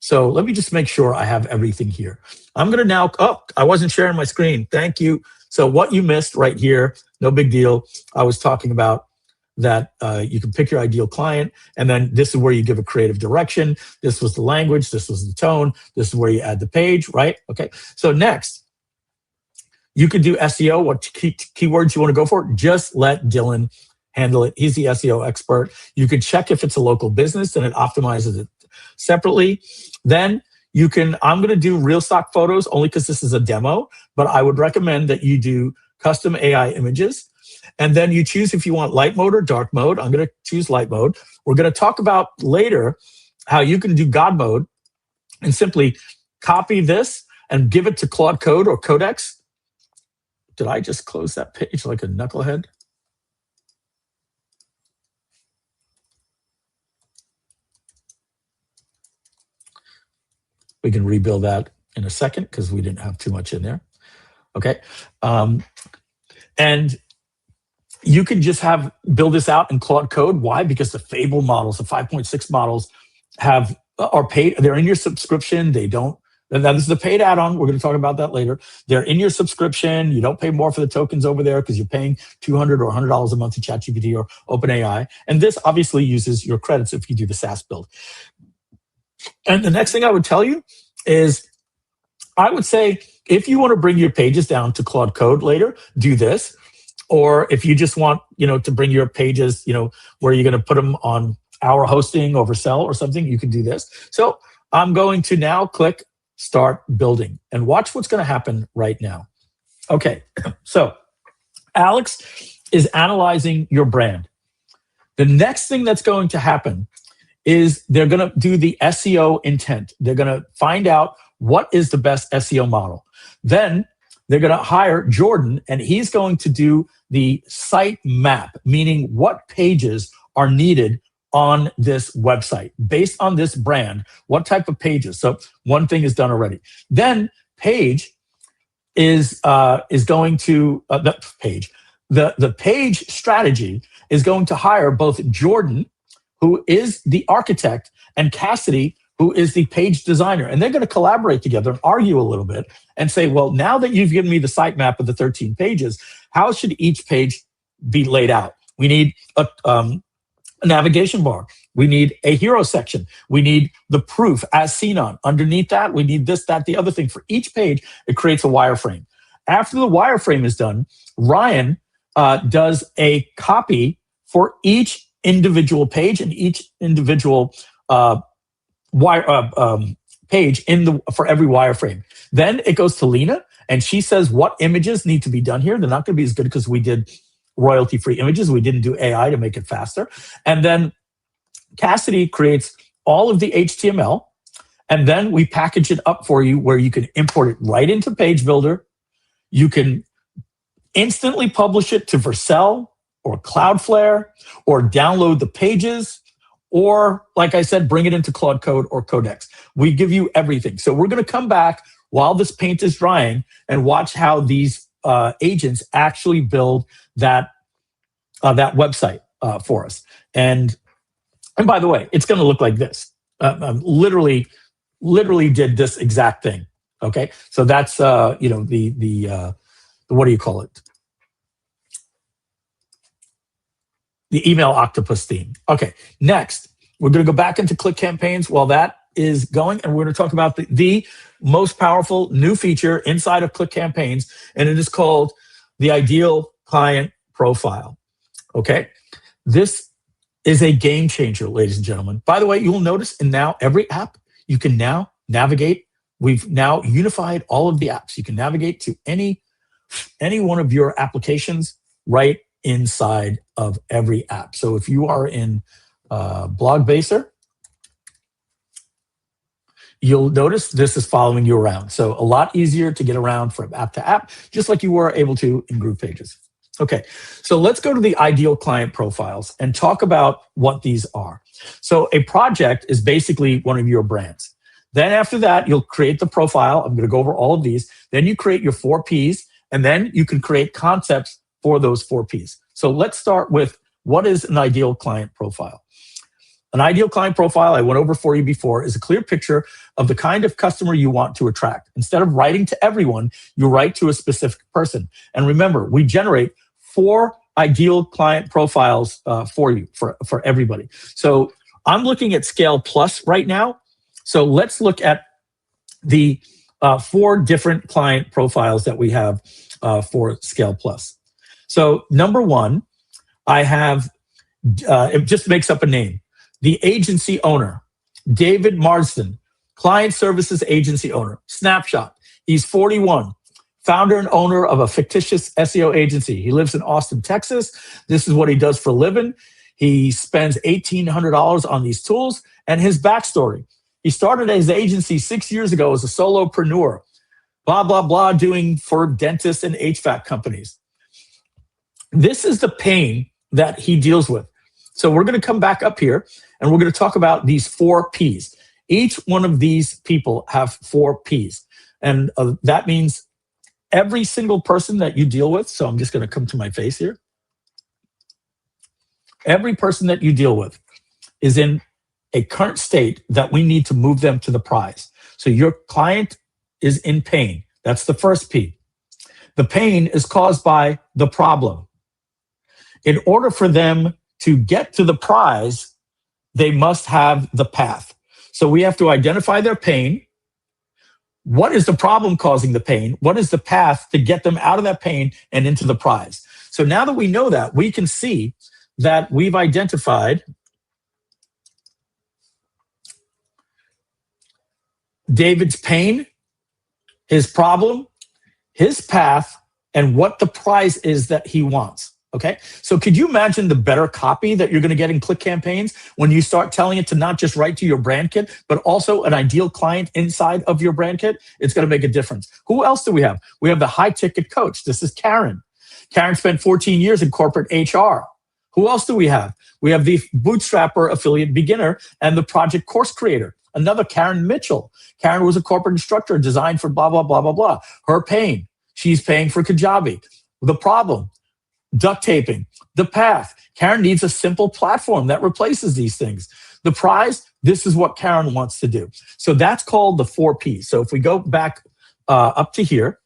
B: So let me just make sure I have everything here. I'm going to now, I wasn't sharing my screen. Thank you. So what you missed right here, no big deal. I was talking about that you can pick your ideal client, and then this is where you give a creative direction. This was the language. This was the tone. This is where you add the page, right? Okay, so next, you could do SEO, what keywords you want to go for. Just let Dylan handle it. He's the SEO expert. You can check if it's a local business, and it optimizes it separately. Then you can, I'm going to do real stock photos only because this is a demo, but I would recommend that you do custom AI images. And then you choose if you want light mode or dark mode. I'm going to choose light mode. We're going to talk about later how you can do God mode and simply copy this and give it to Claude Code or Codex. Did I just close that page like a knucklehead? We can rebuild that in a second because we didn't have too much in there. Okay. And you can just build this out in Claude Code. Why? Because the Fable models, the 5.6 models are paid. They're in your subscription. They don't. Now, this is the paid add-on. We're going to talk about that later. They're in your subscription. You don't pay more for the tokens over there because you're paying $200 or $100 a month to ChatGPT or OpenAI. And this obviously uses your credits if you do the SaaS build. And the next thing I would tell you is, I would say, if you want to bring your pages down to Claude Code later, do this. Or if you just want, to bring your pages, where you're going to put them on our hosting over Sell or something, you can do this. So I'm going to now click Start Building and watch what's going to happen right now. Okay, so Alex is analyzing your brand. The next thing that's going to happen is they're going to do the SEO intent. They're going to find out what is the best SEO model. Then they're going to hire Jordan, and he's going to do the site map, meaning what pages are needed on this website based on this brand, what type of pages. So one thing is done already. Then Paige is going to the page strategy is going to hire both Jordan, who is the architect, and Cassidy, who is the page designer. And they're going to collaborate together and argue a little bit and say, well, now that you've given me the sitemap of the 13 pages, how should each page be laid out? We need a navigation bar. We need a hero section. We need the proof as seen on. Underneath that, we need this, that, the other thing. For each page, it creates a wireframe. After the wireframe is done, Ryan does a copy for each individual page and each individual page for every wireframe. Then it goes to Lena, and she says what images need to be done here. They're not going to be as good because we did royalty-free images. We didn't do AI to make it faster. And then Cassidy creates all of the HTML, and then we package it up for you where you can import it right into Page Builder. You can instantly publish it to Vercel or Cloudflare, or download the pages, or, like I said, bring it into Claude Code or Codex. We give you everything. So we're going to come back while this paint is drying and watch how these agents actually build that website for us. And by the way, it's going to look like this. Literally did this exact thing. Okay, so that's the what do you call it?
G: The email octopus theme. Okay, next, we're going to go back into ClickCampaigns while that is going, and we're going to talk about the most powerful new feature inside of ClickCampaigns, and it is called the ideal client profile. Okay, this is a game changer, ladies and gentlemen. By the way, you will notice in now every app, you can now navigate. We've now unified all of the apps. You can navigate to any one of your applications right inside of every app. So if you are in Blogbaser, you'll notice this is following you around. So a lot easier to get around from app to app, just like you were able to in Groove Pages. Okay, so let's go to the ideal client profiles and talk about what these are. So a project is basically one of your brands. Then after that, you'll create the profile. I'm going to go over all of these. Then you create your 4 Ps, and then you can create concepts for those 4 Ps. So let's start with what is an ideal client profile. An ideal client profile, I went over for you before, is a clear picture of the kind of customer you want to attract. Instead of writing to everyone, you write to a specific person. And remember, we generate 4 ideal client profiles for you, for everybody. So I'm looking at Scale Plus right now. So let's look at the 4 different client profiles that we have for Scale Plus. So number 1, I have, it just makes up a name. The agency owner, David Marsden, client services agency owner. Snapshot, he's 41, founder and owner of a fictitious SEO agency. He lives in Austin, Texas. This is what he does for a living. He spends $1,800 on these tools. And his backstory, he started his agency 6 years ago as a solopreneur, blah, blah, blah, doing for dentists and HVAC companies. This is the pain that he deals with. So we're going to come back up here and we're going to talk about these 4 Ps. Each one of these people have 4 Ps. And that means every single person that you deal with, so I'm just going to come to my face here. Every person that you deal with is in a current state that we need to move them to the prize. So your client is in pain. That's the first P. The pain is caused by the problem. In order for them to get to the prize, they must have the path. So we have to identify their pain. What is the problem causing the pain? What is the path to get them out of that pain and into the prize? So now that we know that, we can see that we've identified David's pain, his problem, his path, and what the prize is that he wants. Okay, so could you imagine the better copy that you're going to get in ClickCampaigns when you start telling it to not just write to your brand kit, but also an ideal client inside of your brand kit? It's going to make a difference. Who else do we have? We have the high ticket coach. This is Karen. Karen spent 14 years in corporate HR. Who else do we have? We have the bootstrapper affiliate beginner and the project course creator. Another Karen Mitchell. Karen was a corporate instructor designed for blah, blah, blah, blah, blah. Her pain. She's paying for Kajabi. The problem. Duct taping. The path. Karen needs a simple platform that replaces these things. The prize, this is what Karen wants to do. So that's called the 4 Ps. So if we go back up to here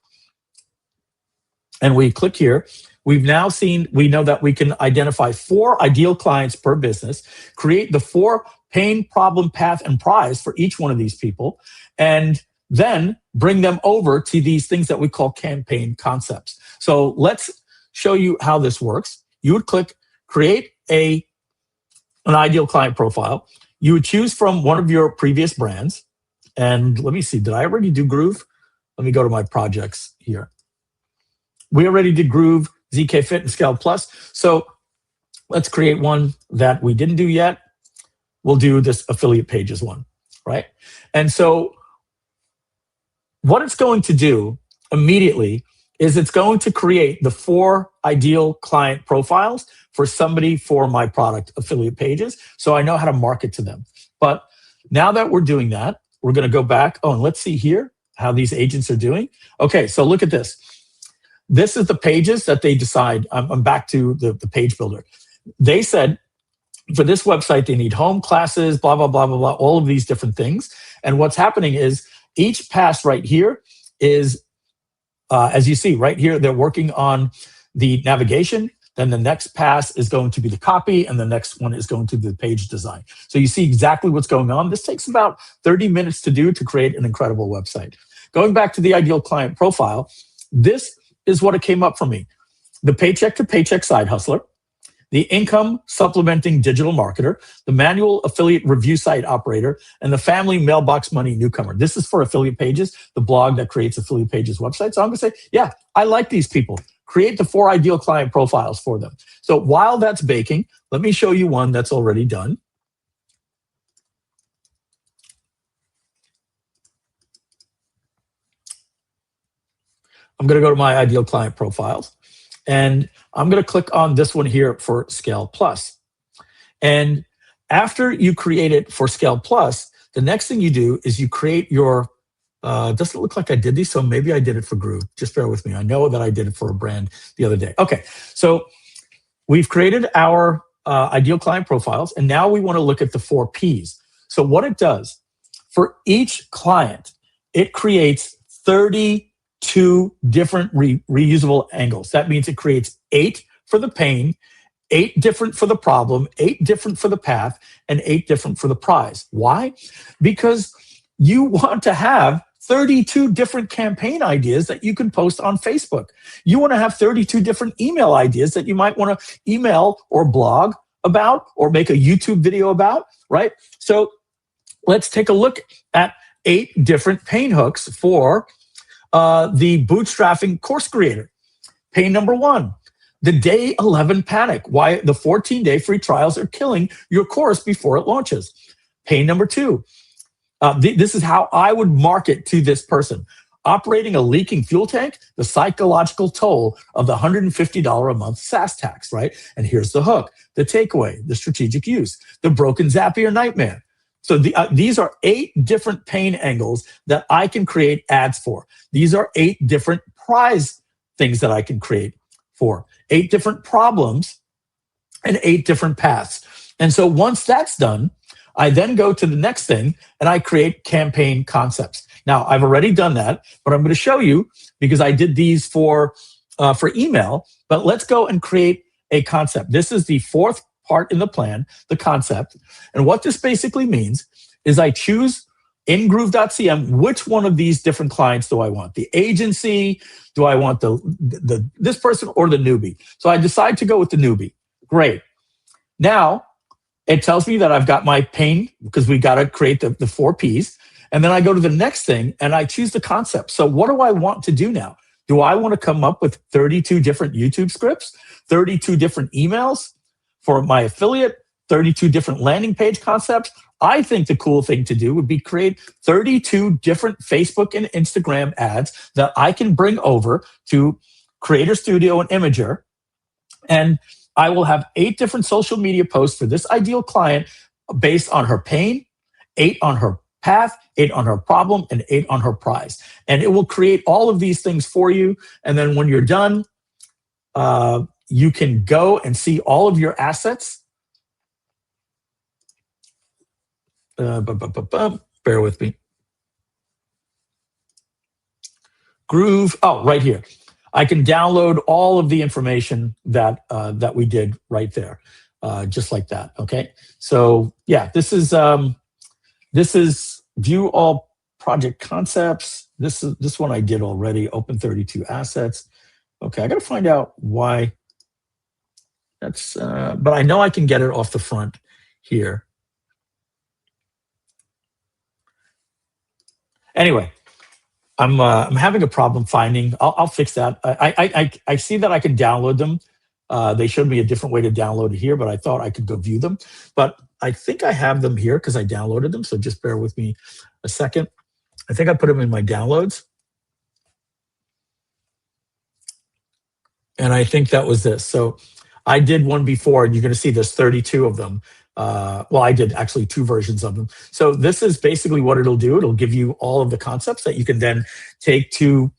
G: and we click here, we've now seen, we know that we can identify 4 ideal clients per business, create the 4 pain, problem, path, and prize for each one of these people, and then bring them over to these things that we call campaign concepts. So let's show you how this works. You would click create an ideal client profile. You would choose from one of your previous brands. And let me see, did I already do Groove? Let me go to my projects here. We already did Groove, ZK Fit, and Scale Plus. So let's create one that we didn't do yet. We'll do this affiliate pages one, right? And so what it's going to do immediately is it's going to create the 4 ideal client profiles for somebody for my product affiliate pages, so I know how to market to them. But now that we're doing that, we're going to go back. Oh, and let's see here how these agents are doing. Okay, so look at this. This is the pages that they decide. I'm back to the page builder. They said for this website, they need home, classes, blah, blah, blah, blah, blah, all of these different things. And what's happening is each pass right here is, as you see right here, they're working on the navigation. Then the next pass is going to be the copy, and the next one is going to be the page design. So you see exactly what's going on. This takes about 30 minutes to do to create an incredible website. Going back to the ideal client profile, this is what it came up for me. The paycheck to paycheck side hustler, the income supplementing digital marketer, the manual affiliate review site operator, and the family mailbox money newcomer. This is for affiliate pages, the blog that creates affiliate pages websites. So I'm going to say, yeah, I like these people. Create the 4 ideal client profiles for them. So while that's baking, let me show you one that's already done. I'm going to go to my ideal client profiles, and I'm going to click on this one here for Scale Plus. And after you create it for Scale Plus, the next thing you do is you create your, doesn't look like I did these, so maybe I did it for Groove. Just bear with me. I know that I did it for a brand the other day. Okay, so we've created our ideal client profiles, and now we want to look at the 4 Ps. So what it does, for each client, it creates 32 different reusable angles. That means it creates 8 for the pain, 8 different for the problem, 8 different for the path, and 8 different for the prize. Why? Because you want to have 32 different campaign ideas that you can post on Facebook. You want to have 32 different email ideas that you might want to email or blog about or make a YouTube video about, right? So let's take a look at 8 different pain hooks for the bootstrapping course creator. Pain number 1, the day 11 panic, why the 14-day free trials are killing your course before it launches. Pain number 2, this is how I would market to this person. Operating a leaking fuel tank, the psychological toll of the $150 a month SaaS tax, right? And here's the hook, the takeaway, the strategic use, the broken Zapier nightmare. So these are 8 different pain angles that I can create ads for. These are 8 different prize things that I can create for. 8 different problems and 8 different paths. And so once that's done, I then go to the next thing and I create campaign concepts. Now, I've already done that, but I'm going to show you because I did these for email, but let's go and create a concept. This is the 4th part in the plan, the concept. And what this basically means is I choose in Groove.cm which one of these different clients do I want? The agency, do I want this person or the newbie? So I decide to go with the newbie. Great. Now, it tells me that I've got my pain because we got to create the 4 Ps. And then I go to the next thing and I choose the concept. So what do I want to do now? Do I want to come up with 32 different YouTube scripts, 32 different emails for my affiliate, 32 different landing page concepts? I think the cool thing to do would be create 32 different Facebook and Instagram ads that I can bring over to Creator Studio and Imager. And I will have 8 different social media posts for this ideal client based on her pain, 8 on her path, 8 on her problem, and 8 on her prize. And it will create all of these things for you. And then when you're done, you can go and see all of your assets. Bear with me. Groove, right here. I can download all of the information that that we did right there, just like that. Okay, so yeah, this is view all project concepts. This one I did already. Open 32 assets. Okay, I got to find out why. That's but I know I can get it off the front here. Anyway. I'm having a problem finding. I'll fix that. I see that I can download them. They showed me a different way to download it here, but I thought I could go view them. But I think I have them here because I downloaded them. So just bear with me a second. I think I put them in my downloads. And I think that was this. So I did one before, and you're going to see there's 32 of them. Well, I did actually 2 versions of them. So this is basically what it'll do. It'll give you all of the concepts that you can then take to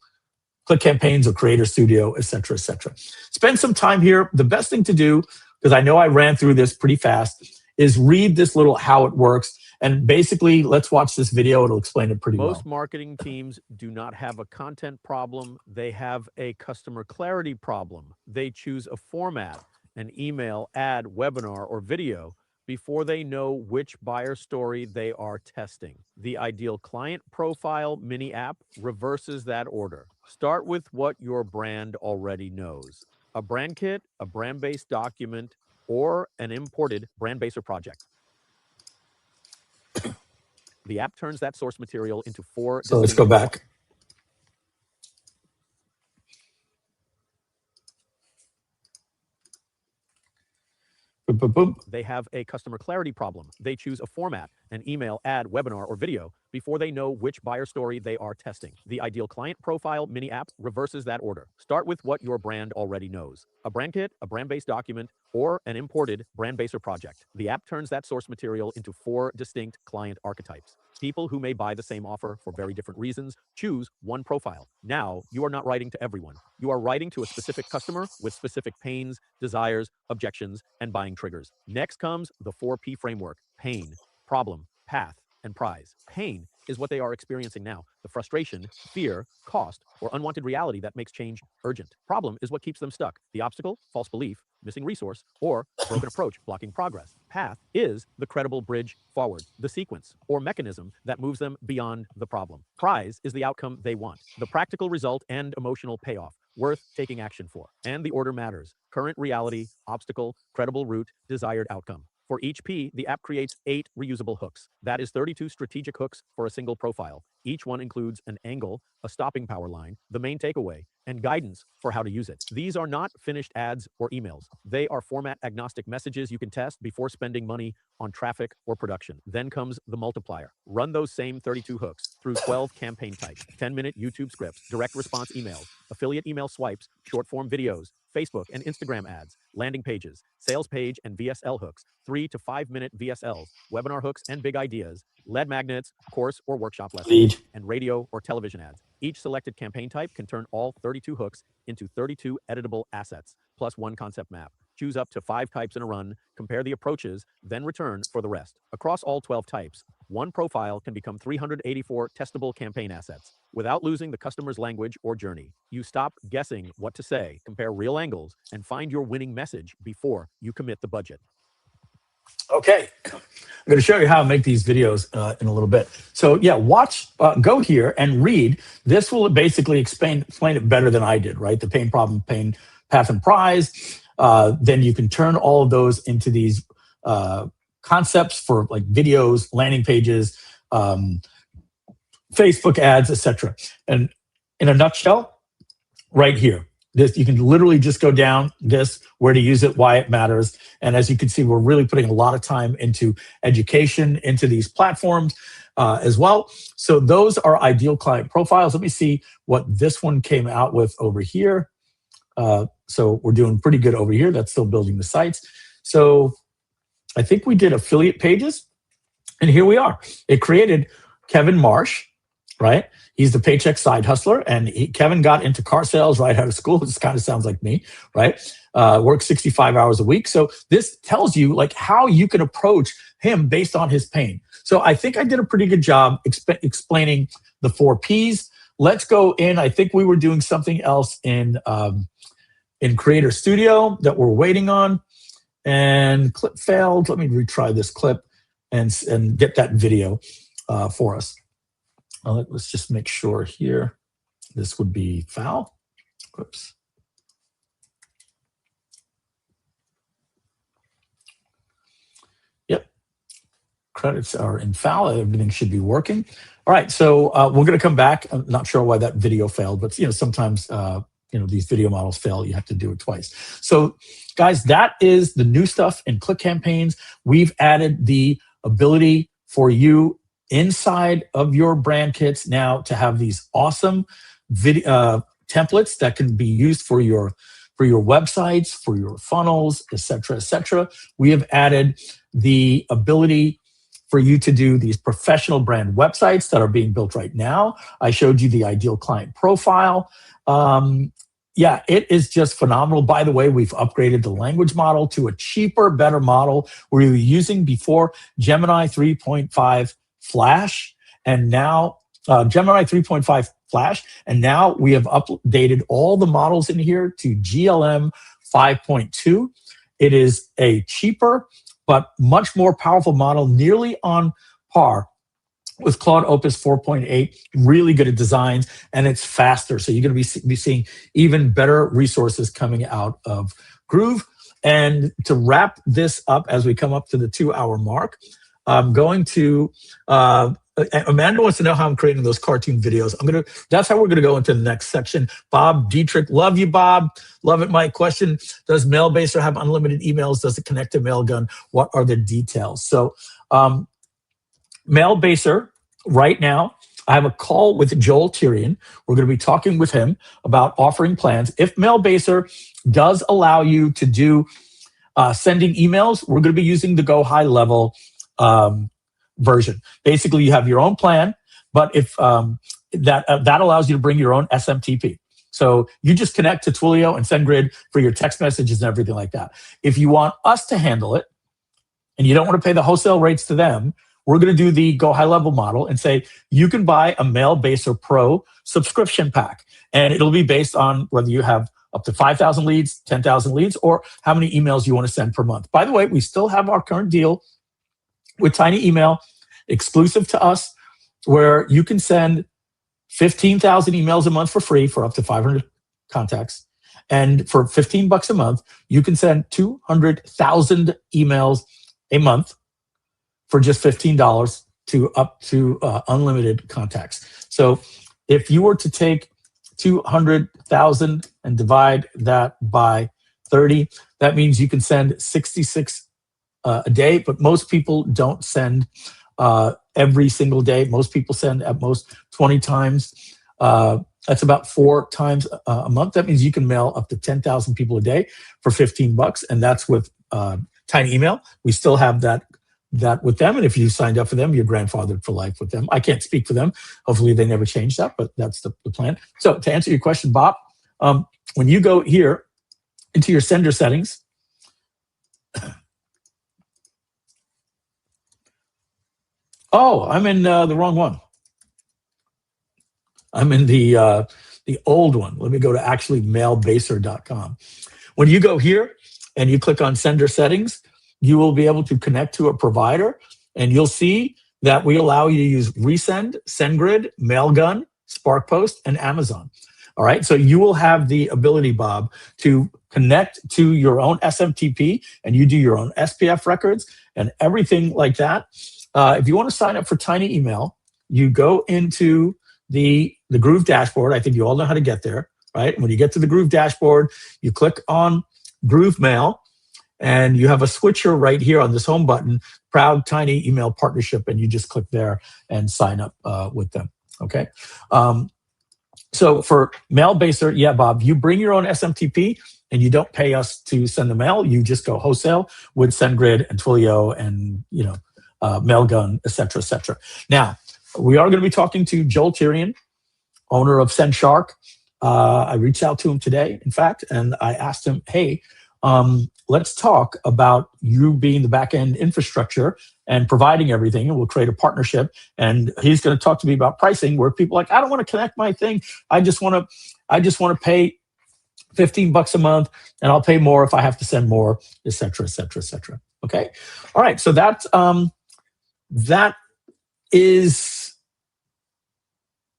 G: ClickCampaigns or Creator Studio, et cetera, et cetera. Spend some time here. The best thing to do, because I know I ran through this pretty fast, is read this little how it works And basically, let's watch this video. It'll explain it pretty well.
F: Most marketing teams do not have a content problem. They have a customer clarity problem. They choose a format, an email, ad, webinar, or video before they know which buyer story they are testing. The ideal client profile mini app reverses that order. Start with what your brand already knows. A brand kit, a brand-based document, or an imported Brandbaser project. The app turns that source material into 4.
G: So let's go back. Boom, boom, boom.
F: They have a customer clarity problem. They choose a format, an email, ad, webinar, or video before they know which buyer story they are testing. The ideal client profile mini app reverses that order. Start with what your brand already knows. A brand kit, a brand-based document, or an imported Brandbaser project. The app turns that source material into 4 distinct client archetypes. People who may buy the same offer for very different reasons choose one profile. Now, you are not writing to everyone. You are writing to a specific customer with specific pains, desires, objections, and buying triggers. Next comes the 4P framework: pain, problem, path, and prize. Pain is what they are experiencing now: the frustration, fear, cost, or unwanted reality that makes change urgent. Problem is what keeps them stuck: the obstacle, false belief, missing resource, or broken approach blocking progress. Path is the credible bridge forward, the sequence or mechanism that moves them beyond the problem. Prize is the outcome they want, the practical result and emotional payoff worth taking action for. And the order matters: current reality, obstacle, credible route, desired outcome. For each P, the app creates 8 reusable hooks. That is 32 strategic hooks for a single profile. Each one includes an angle, a stopping power line, the main takeaway, and guidance for how to use it. These are not finished ads or emails. They are format agnostic messages you can test before spending money on traffic or production. Then comes the multiplier. Run those same 32 hooks through 12 campaign types: 10-minute YouTube scripts, direct response emails, affiliate email swipes, short form videos, Facebook and Instagram ads, landing pages, sales page and VSL hooks, 3 to 5 minute VSLs, webinar hooks and big ideas, lead magnets, course or workshop lessons, and radio or television ads. Each selected campaign type can turn all 32 hooks into 32 editable assets, plus 1 concept map. Choose up to 5 types in a run, compare the approaches, then return for the rest. Across all 12 types, one profile can become 384 testable campaign assets without losing the customer's language or journey. You stop guessing what to say, compare real angles, and find your winning message before you commit the budget.
G: Okay, I'm going to show you how to make these videos in a little bit. So yeah, watch, go here and read. This will basically explain it better than I did, right? The pain, problem, pain, path, and prize. Then you can turn all of those into these concepts for like videos, landing pages, Facebook ads, etc. And in a nutshell, right here, this, you can literally just go down this, where to use it, why it matters. And as you can see, we're really putting a lot of time into education, into these platforms as well. So those are ideal client profiles. Let me see what this one came out with over here. So we're doing pretty good over here. That's still building the sites. So I think we did affiliate pages, and here we are. It created Kevin Marsh, right? He's the paycheck side hustler, and Kevin got into car sales right out of school. This kind of sounds like me, right? Works 65 hours a week. So this tells you like how you can approach him based on his pain. So I think I did a pretty good job explaining the 4 Ps. Let's go in. I think we were doing something else in Creator Studio that we're waiting on, and clip failed. Let me retry this clip and get that video for us. Let's just make sure here. This would be foul. Whoops. Yep. Credits are in foul. Everything should be working. All right. So we're going to come back. I'm not sure why that video failed, but sometimes these video models fail. You have to do it twice. So guys, that is the new stuff in ClickCampaigns. We've added the ability for you inside of your brand kits now to have these awesome video templates that can be used for your websites, for your funnels, etc., etc. We have added the ability for you to do these professional brand websites that are being built right now. I showed you the ideal client profile yeah, it is just phenomenal. By the way, we've upgraded the language model to a cheaper, better model we were using before, Gemini 3.5 Flash, and now Gemini 3.5 Flash, and now we have updated all the models in here to GLM 5.2. It is a cheaper but much more powerful model, nearly on par with Claude Opus 4.8, really good at designs, and it's faster. So you're going to be seeing even better resources coming out of Groove. And to wrap this up as we come up to the 2-hour mark, I'm going to, Amanda wants to know how I'm creating those cartoon videos. That's how we're going to go into the next section. Bob Dietrich, love you, Bob. Love it, Mike. Question, does Mailbaser have unlimited emails? Does it connect to Mailgun? What are the details? So, Mailbaser, right now, I have a call with Joel Tyrion. We're going to be talking with him about offering plans. If Mailbaser does allow you to do sending emails, we're going to be using the Go High Level version. Basically, you have your own plan, but if that allows you to bring your own SMTP. So you just connect to Twilio and SendGrid for your text messages and everything like that. If you want us to handle it, and you don't want to pay the wholesale rates to them, we're going to do the Go High Level model and say, you can buy a Mailbaser Pro subscription pack. And it'll be based on whether you have up to 5,000 leads, 10,000 leads, or how many emails you want to send per month. By the way, we still have our current deal with Tiny Email, exclusive to us, where you can send 15,000 emails a month for free for up to 500 contacts. And for $15 a month, you can send 200,000 emails a month for just $15 to up to unlimited contacts. So if you were to take 200,000 and divide that by 30, that means you can send 66 a day, but most people don't send every single day. Most people send at most 20 times. That's about 4 times a month. That means you can mail up to 10,000 people a day for $15, and that's with Tiny Email. We still have that with them, and if you signed up for them, you're grandfathered for life with them. I can't speak for them. Hopefully they never change that, but that's the plan. So to answer your question, Bob, when you go here into your sender settings, oh, I'm in the wrong one. I'm in the old one. Let me go to actually mailbaser.com. When you go here and you click on sender settings, you will be able to connect to a provider, and you'll see that we allow you to use Resend, SendGrid, Mailgun, SparkPost, and Amazon. All right, so you will have the ability, Bob, to connect to your own SMTP, and you do your own SPF records and everything like that. If you want to sign up for Tiny Email, you go into the Groove dashboard. I think you all know how to get there, right? When you get to the Groove dashboard, you click on Groove Mail, and you have a switcher right here on this home button, Proud Tiny Email Partnership, and you just click there and sign up with them, okay? So for Mailbaser, yeah, Bob, you bring your own SMTP, and you don't pay us to send the mail. You just go wholesale with SendGrid and Twilio and, Mailgun, et cetera, et cetera. Now, we are going to be talking to Joel Tyrion, owner of SendShark. I reached out to him today, in fact, and I asked him, hey, let's talk about you being the back-end infrastructure and providing everything, and we'll create a partnership. And he's going to talk to me about pricing, where people are like, I don't want to connect my thing. I just want to pay $15 a month, and I'll pay more if I have to send more, et cetera, et cetera, et cetera. Okay. All right. So that is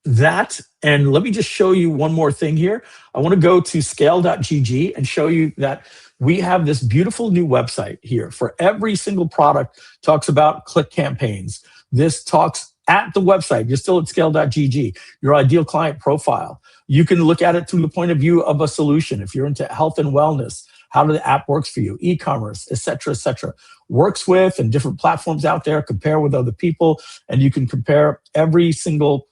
G: that. And let me just show you one more thing here. I want to go to scale.gg and show you that we have this beautiful new website here for every single product. Talks about click campaigns. This talks at the website. You're still at scale.gg, your ideal client profile. You can look at it through the point of view of a solution. If you're into health and wellness, how the app works for you, e-commerce, et cetera, works with, and different platforms out there, compare with other people, and you can compare every single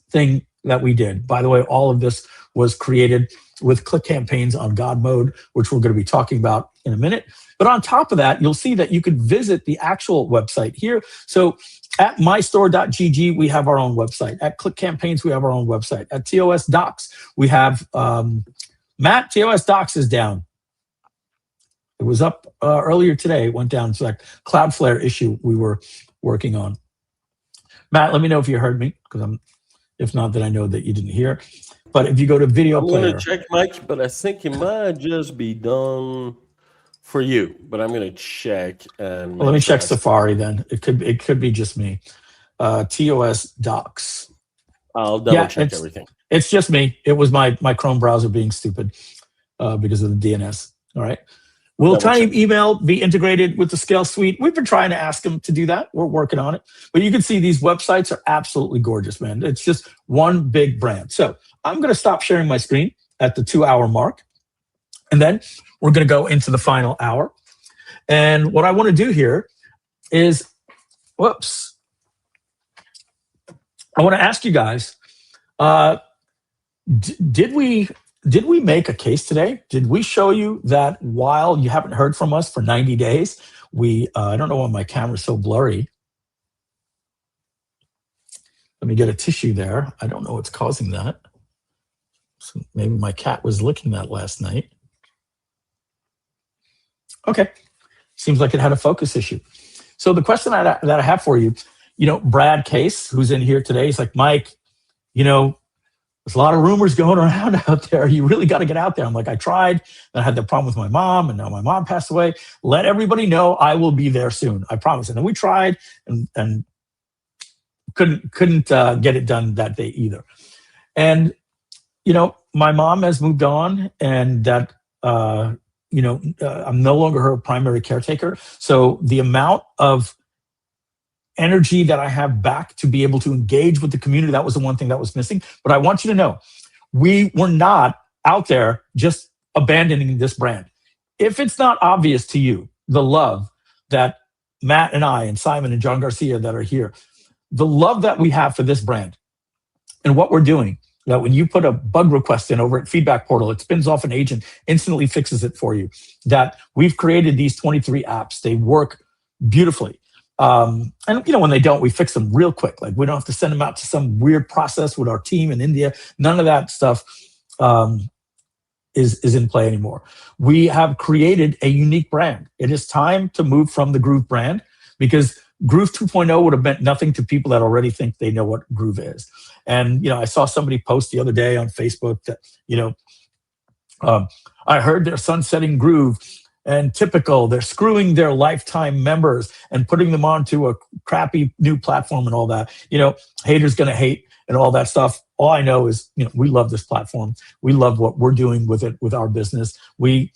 G: thing that we did. By the way, all of this was created with ClickCampaigns on GodMode, which we're going to be talking about in a minute. But on top of that, you'll see that you could visit the actual website here. So at mystore.gg, we have our own website. At ClickCampaigns, we have our own website. At TOS Docs, we have Matt, TOS Docs is down. It was up earlier today. It went down. It's like Cloudflare issue we were working on. Matt, let me know if you heard me, because if not, then I know that you didn't hear. But if you go to video player,
D: I'm going to check, Mike, but I think it might just be done for you. But I'm going to check. And
G: let me check Safari then. It could be just me. TOS Docs.
D: I'll double check everything.
G: It's just me. It was my Chrome browser being stupid because of the DNS. All right. Will Tiny Email be integrated with the Scale Suite? We've been trying to ask them to do that. We're working on it. But you can see these websites are absolutely gorgeous, man. It's just one big brand. So I'm going to stop sharing my screen at the 2-hour mark. And then we're going to go into the final hour. And what I want to do here is, I want to ask you guys, did we make a case today? Did we show you that while you haven't heard from us for 90 days, I don't know why my camera's so blurry. Let me get a tissue there. I don't know what's causing that. So maybe my cat was licking that last night. Okay, seems like it had a focus issue. So the question that I have for you, Brad Case, who's in here today, he's like, Mike, there's a lot of rumors going around out there. You really got to get out there. I'm like, I tried. And I had that problem with my mom, and now my mom passed away. Let everybody know I will be there soon. I promise. And then we tried and couldn't get it done that day either. And my mom has moved on, and that I'm no longer her primary caretaker. So the amount of energy that I have back to be able to engage with the community, that was the one thing that was missing. But I want you to know, we were not out there just abandoning this brand. If it's not obvious to you, the love that Matt and I and Simon and John Garcia that are here, the love that we have for this brand and what we're doing, that when you put a bug request in over at Feedback Portal, it spins off an agent, instantly fixes it for you, that we've created these 23 apps. They work beautifully. And when they don't, we fix them real quick. Like, we don't have to send them out to some weird process with our team in India. None of that stuff is in play anymore. We have created a unique brand. It is time to move from the Groove brand, because Groove 2.0 would have meant nothing to people that already think they know what Groove is. And I saw somebody post the other day on Facebook that I heard they're sunsetting Groove. And typical, they're screwing their lifetime members and putting them onto a crappy new platform and all that. Haters gonna hate and all that stuff. All I know is, we love this platform. We love what we're doing with it, with our business. We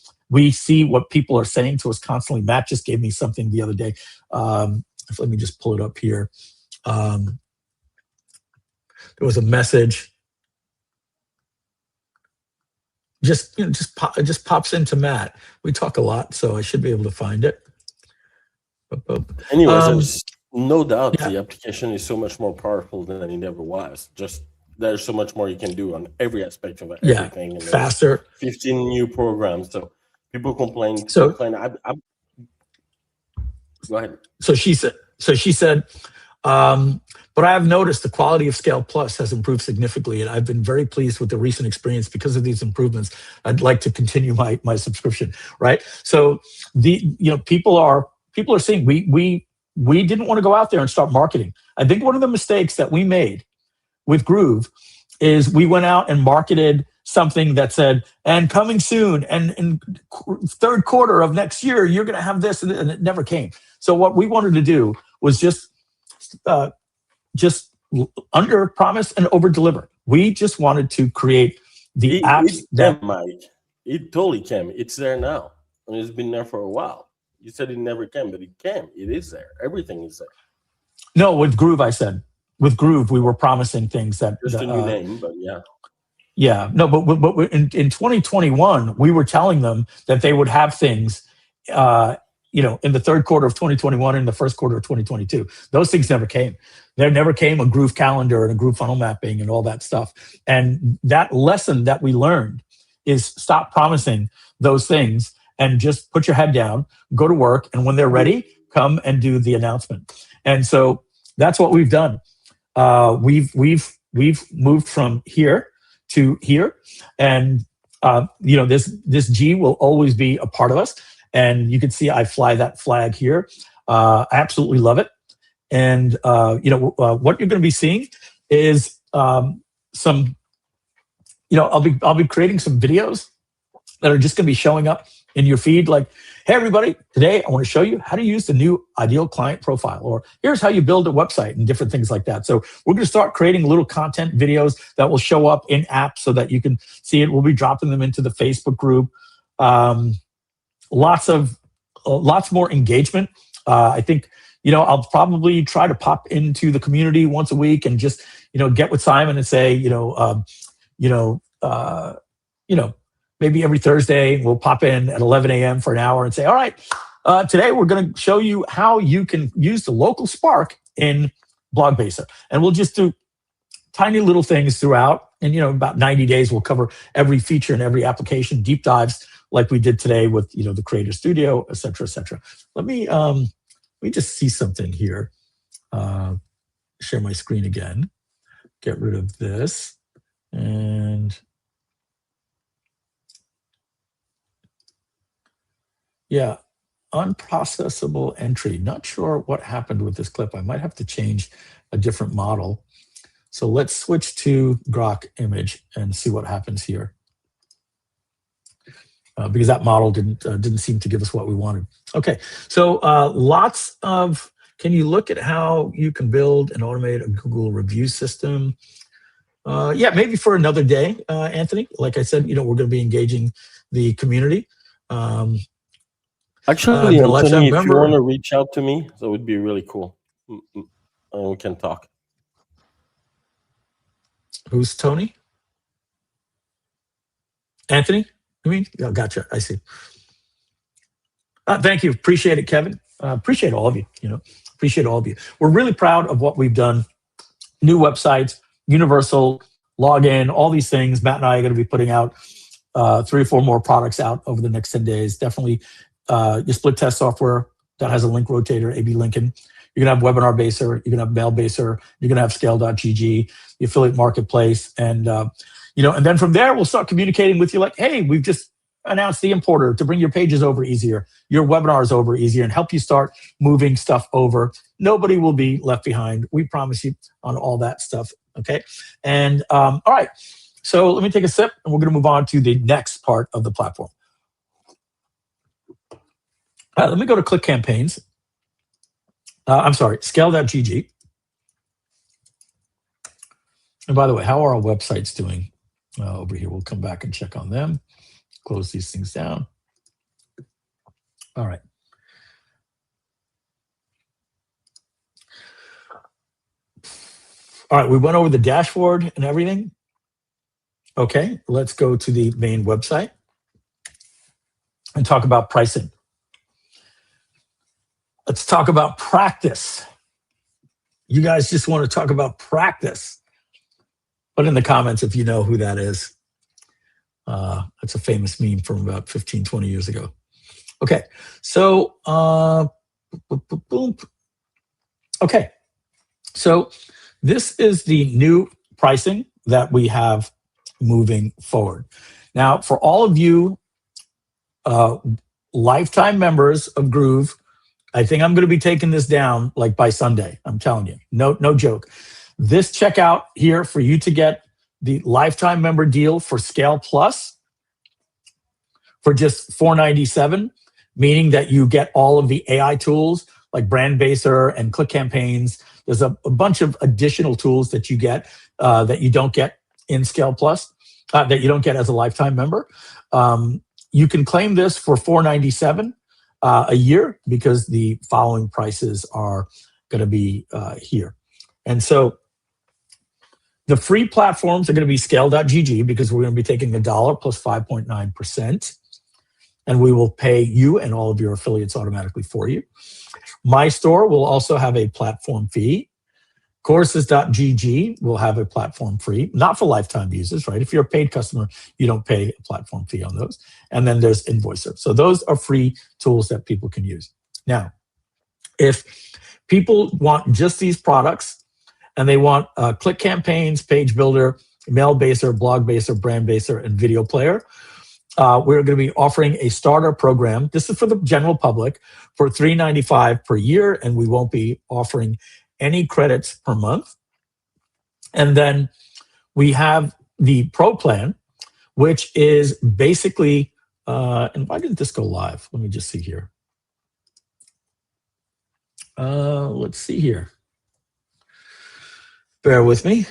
G: see what people are saying to us constantly. Matt just gave me something the other day. Let me just pull it up here. There was a message. It just pops into Matt. We talk a lot, so I should be able to find it.
D: Anyways, there's no doubt the application is so much more powerful than it ever was. Just there's so much more you can do on every aspect of everything. And
G: faster.
D: 15 new programs. So people complain.
G: Go
D: ahead.
G: So she said, but I have noticed the quality of Scale Plus has improved significantly, and I've been very pleased with the recent experience. Because of these improvements, I'd like to continue my subscription. Right. So people are seeing we didn't want to go out there and start marketing. I think one of the mistakes that we made with Groove is we went out and marketed something that said, and coming soon, and in third quarter of next year, you're going to have this, and it never came. So what we wanted to do was just under promise and over deliver. We just wanted to create the apps that
D: Mike. It totally came. It's there now. I mean, it's been there for a while. You said it never came, but it came. It is there. Everything is there.
G: No, with Groove, I said. With Groove, we were promising things that
D: just a new name, but yeah.
G: Yeah, no, but in 2021, we were telling them that they would have things, in the third quarter of 2021 and the first quarter of 2022. Those things never came. There never came a Groove calendar and a Groove funnel mapping and all that stuff. And that lesson that we learned is stop promising those things and just put your head down, go to work, and when they're ready, come and do the announcement. And so that's what we've done. We've moved from here to here, and this G will always be a part of us. And you can see I fly that flag here. I absolutely love it. And what you're going to be seeing is some, I'll be creating some videos that are just going to be showing up in your feed, like, hey everybody, today I want to show you how to use the new ideal client profile, or here's how you build a website, and different things like that. So we're going to start creating little content videos that will show up in apps so that you can see it. We'll be dropping them into the Facebook group. Lots more engagement. I think, I'll probably try to pop into the community once a week and just, get with Simon and say, maybe every Thursday we'll pop in at 11 a.m. for an hour and say, all right, today we're going to show you how you can use the local Spark in Blogbaser. And we'll just do tiny little things throughout. And, about 90 days, we'll cover every feature and every application, deep dives like we did today with, the Creator Studio, et cetera, et cetera. Let me just see something here. Share my screen again. Get rid of this. And yeah, unprocessable entry. Not sure what happened with this clip. I might have to change a different model. So let's switch to Grok image and see what happens here. Because that model didn't seem to give us what we wanted. Okay, so can you look at how you can build and automate a Google review system? Yeah, maybe for another day, Anthony. Like I said, we're going to be engaging the community.
D: Actually, Anthony, if you want to reach out to me, that would be really cool. And we can talk.
G: Who's Tony? Anthony? You mean? Oh, gotcha. I see. Thank you. Appreciate it, Kevin. Appreciate all of you. Appreciate all of you. We're really proud of what we've done. New websites, universal login, all these things. Matt and I are going to be putting out 3 or 4 more products out over the next 10 days. Definitely your split test software that has a link rotator, A/B linking. You're going to have Webinar Baser. You're going to have Mailbaser. You're going to have ScaleGG, the affiliate marketplace. And, and then from there, we'll start communicating with you like, hey, we've just announced the importer to bring your pages over easier, your webinars over easier, and help you start moving stuff over. Nobody will be left behind. We promise you on all that stuff. Okay. And all right. So let me take a sip and we're going to move on to the next part of the platform. Let me go to ClickCampaigns. I'm sorry, Scale.gg. And by the way, how are our websites doing over here? We'll come back and check on them. Close these things down. All right. All right, we went over the dashboard and everything. Okay, let's go to the main website and talk about pricing. Let's talk about practice. You guys just want to talk about practice. Put in the comments if you know who that is. That's a famous meme from about 15, 20 years ago. Okay, so, okay. So this is the new pricing that we have moving forward. Now, for all of you lifetime members of Groove, I think I'm going to be taking this down like by Sunday. I'm telling you, no joke. This checkout here for you to get the lifetime member deal for Scale Plus for just $497, meaning that you get all of the AI tools like Brandbaser and ClickCampaigns. There's a bunch of additional tools that you get that you don't get in Scale Plus, that you don't get as a lifetime member. You can claim this for $497 a year because the following prices are going to be here. And so the free platforms are going to be Scale.gg because we're going to be taking $1 plus 5.9%. And we will pay you and all of your affiliates automatically for you. My store will also have a platform fee. Courses.gg will have a platform fee, not for lifetime users, right? If you're a paid customer, you don't pay a platform fee on those. And then there's Invoicer. So those are free tools that people can use. Now, if people want just these products and they want ClickCampaigns, Page Builder, Mailbaser, Blogbaser, Brandbaser, and Video Player. We're going to be offering a starter program. This is for the general public for $395 per year, and we won't be offering any credits per month. And then we have the Pro plan, which is basically, and why didn't this go live? Let me just see here. Let's see here. Bear with me.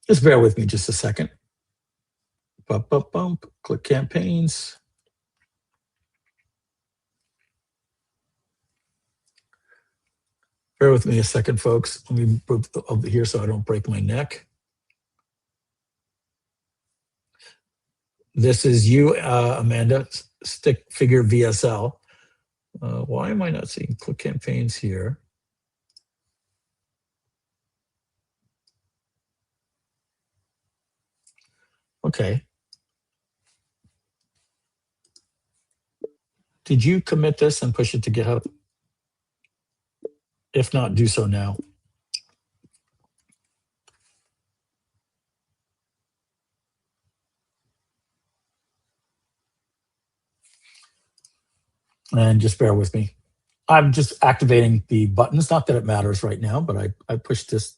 G: Just bear with me just a second. Bump, click campaigns. Bear with me a second, folks. Let me move over here so I don't break my neck. This is you, Amanda, stick figure VSL. Why am I not seeing click campaigns here? Okay. Did you commit this and push it to GitHub? If not, do so now. And just bear with me. I'm just activating the buttons. Not that it matters right now, but I pushed this.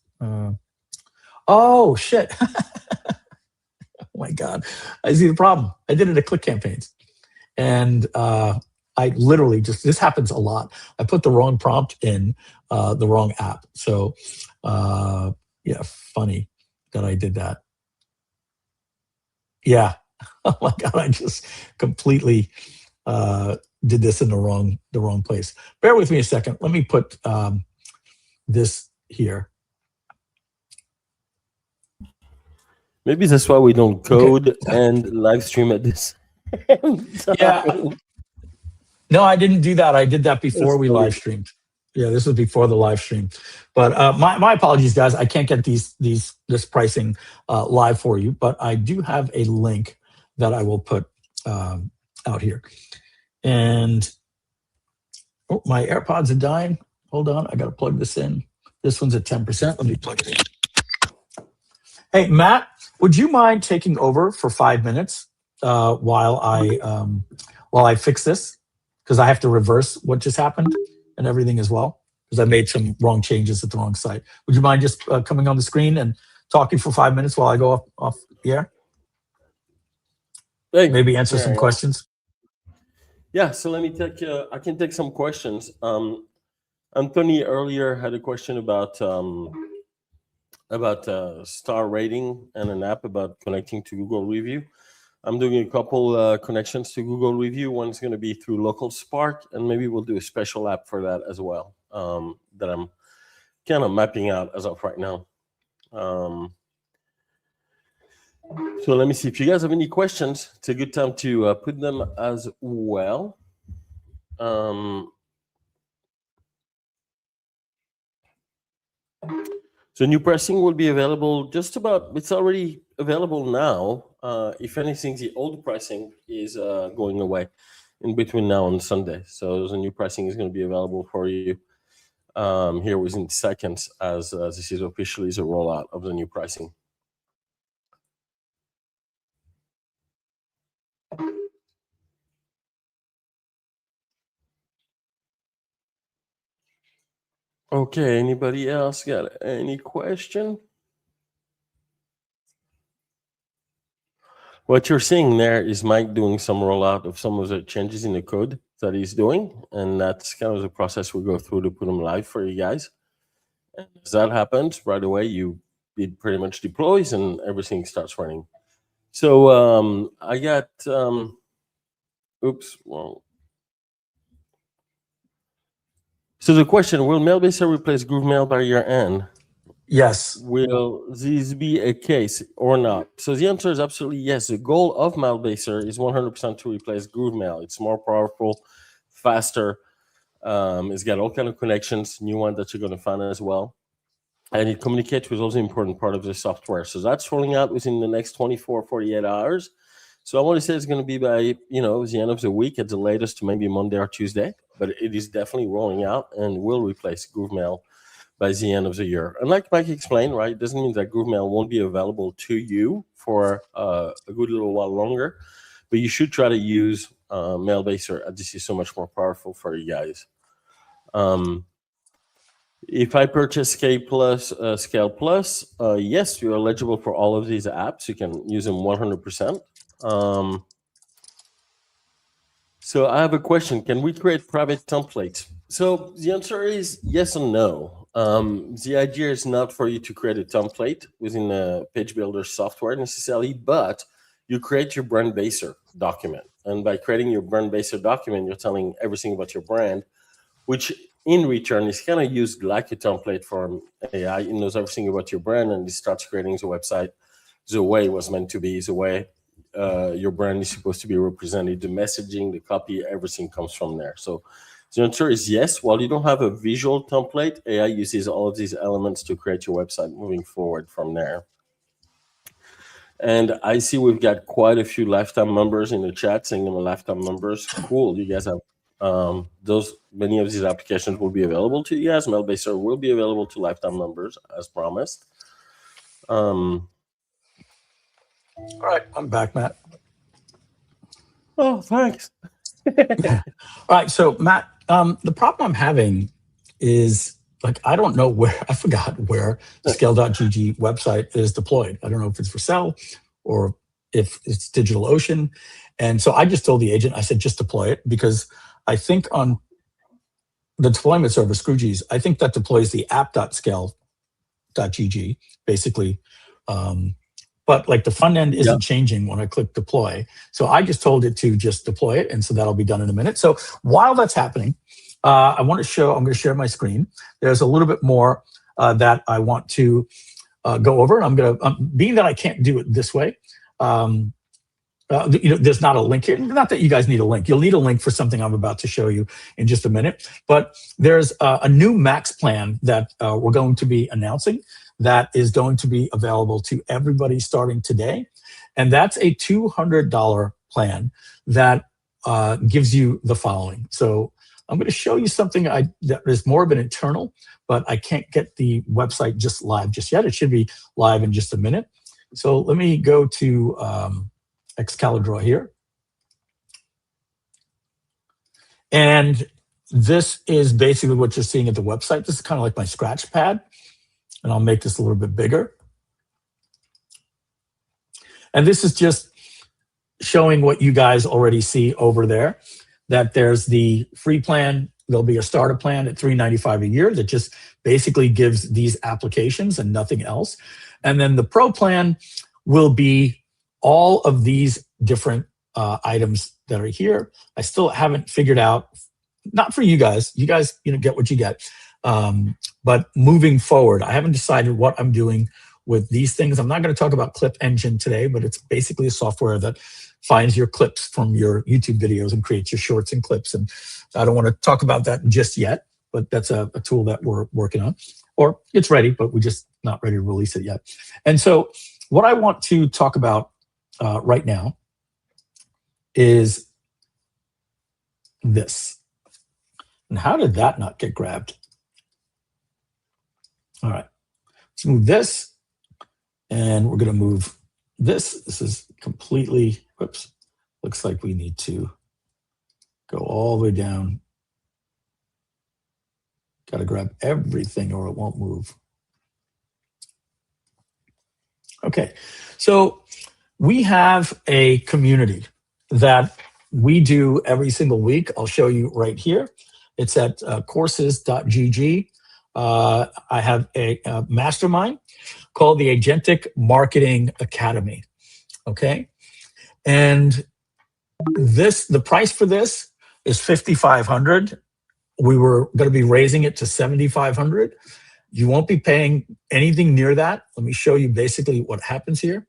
G: Oh, shit. Oh, my God. I see the problem. I did it at ClickCampaigns. And I literally just, this happens a lot. I put the wrong prompt in the wrong app. So yeah, funny that I did that. Yeah. Oh my God, I just completely did this in the wrong place. Bear with me a second. Let me put this here.
D: Maybe that's why we don't code and live stream at this.
G: Yeah. No, I didn't do that. I did that before we live streamed. Yeah, this was before the live stream. But my apologies, guys. I can't get this pricing live for you, but I do have a link that I will put out here. And oh, my AirPods are dying. Hold on, I got to plug this in. This one's at 10%. Let me plug it in. Hey, Matt, would you mind taking over for 5 minutes while I fix this? Because I have to reverse what just happened and everything as well, because I made some wrong changes at the wrong site. Would you mind just coming on the screen and talking for 5 minutes while I go off the air? Maybe answer some questions.
D: Yeah, so let me take. I can take some questions. Anthony earlier had a question about star rating and an app about connecting to Google Review. I'm doing a couple connections to Google Review. One's going to be through Local Spark, and maybe we'll do a special app for that as well that I'm kind of mapping out as of right now. So let me see if you guys have any questions. It's a good time to put them as well. So new pricing will be available just about, it's already available now. If anything, the old pricing is going away in between now and Sunday. So the new pricing is going to be available for you here within seconds as this is officially the rollout of the new pricing. Okay, anybody else got any question? What you're seeing there is Mike doing some rollout of some of the changes in the code that he's doing, and that's kind of the process we go through to put them live for you guys. And as that happens, right away, it pretty much deploys and everything starts running. So I got, oops, well. So the question, will Mailbaser replace GrooveMail by year end?
G: Yes.
D: Will this be a case or not? So the answer is absolutely yes. The goal of Mailbaser is 100% to replace GrooveMail. It's more powerful, faster. It's got all kinds of connections, new one that you're going to find as well. And it communicates with all the important part of the software. So that's rolling out within the next 24, 48 hours. So I want to say it's going to be by, the end of the week at the latest, maybe Monday or Tuesday. But it is definitely rolling out and will replace GrooveMail by the end of the year. And like Mike explained, right, it doesn't mean that GrooveMail won't be available to you for a good little while longer, but you should try to use Mailbaser. This is so much more powerful for you guys. If I purchase Scale Plus, yes, you're eligible for all of these apps. You can use them 100%. So I have a question. Can we create private templates? So the answer is yes and no. The idea is not for you to create a template within a page builder software necessarily, but you create your brand baser document. And by creating your brand baser document, you're telling everything about your brand, which in return is kind of used like a template from AI. It knows everything about your brand, and it starts creating the website the way it was meant to be, the way your brand is supposed to be represented, the messaging, the copy, everything comes from there. So the answer is yes. While you don't have a visual template, AI uses all of these elements to create your website moving forward from there. And I see we've got quite a few lifetime members in the chat saying them are lifetime members. Cool. You guys have many of these applications will be available to you guys. Mailbaser will be available to lifetime members as promised.
G: All right, I'm back, Matt.
D: Oh, thanks.
G: All right, so Matt, the problem I'm having is, like, I don't know where, I forgot where the Scale.gg website is deployed. I don't know if it's for sale or if it's DigitalOcean. And so I just told the agent, I said, just deploy it, because I think on the deployment server, ScaleGG, I think that deploys the app.scale.gg, basically. But like the front end isn't changing when I click deploy. So I just told it to just deploy it. And so that'll be done in a minute. So while that's happening, I'm going to share my screen. There's a little bit more that I want to go over. And I'm going to, being that I can't do it this way, there's not a link here. Not that you guys need a link. You'll need a link for something I'm about to show you in just a minute. But there's a new max plan that we're going to be announcing that is going to be available to everybody starting today. And that's a $200 plan that gives you the following. So I'm going to show you something that is more of an internal, but I can't get the website just live just yet. It should be live in just a minute. So let me go to Excalibur here. And this is basically what you're seeing at the website. This is kind of like my scratch pad. And I'll make this a little bit bigger. And this is just showing what you guys already see over there, that there's the free plan. There'll be a starter plan at $395 a year that just basically gives these applications and nothing else. And then the pro plan will be all of these different items that are here. I still haven't figured out, not for you guys get what you get. But moving forward, I haven't decided what I'm doing with these things. I'm not going to talk about Clip Engine today, but it's basically a software that finds your clips from your YouTube videos and creates your shorts and clips. And I don't want to talk about that just yet, but that's a tool that we're working on. Or it's ready, but we're just not ready to release it yet. And so what I want to talk about right now is this. And how did that not get grabbed? All right, let's move this, and we're going to move this. This is completely, whoops, looks like we need to go all the way down. Got to grab everything or it won't move. Okay, so we have a community that we do every single week. I'll show you right here. It's at courses.gg. I have a mastermind called the Agentic Marketing Academy. Okay. And the price for this is $5,500. We were going to be raising it to $7,500. You won't be paying anything near that. Let me show you basically what happens here.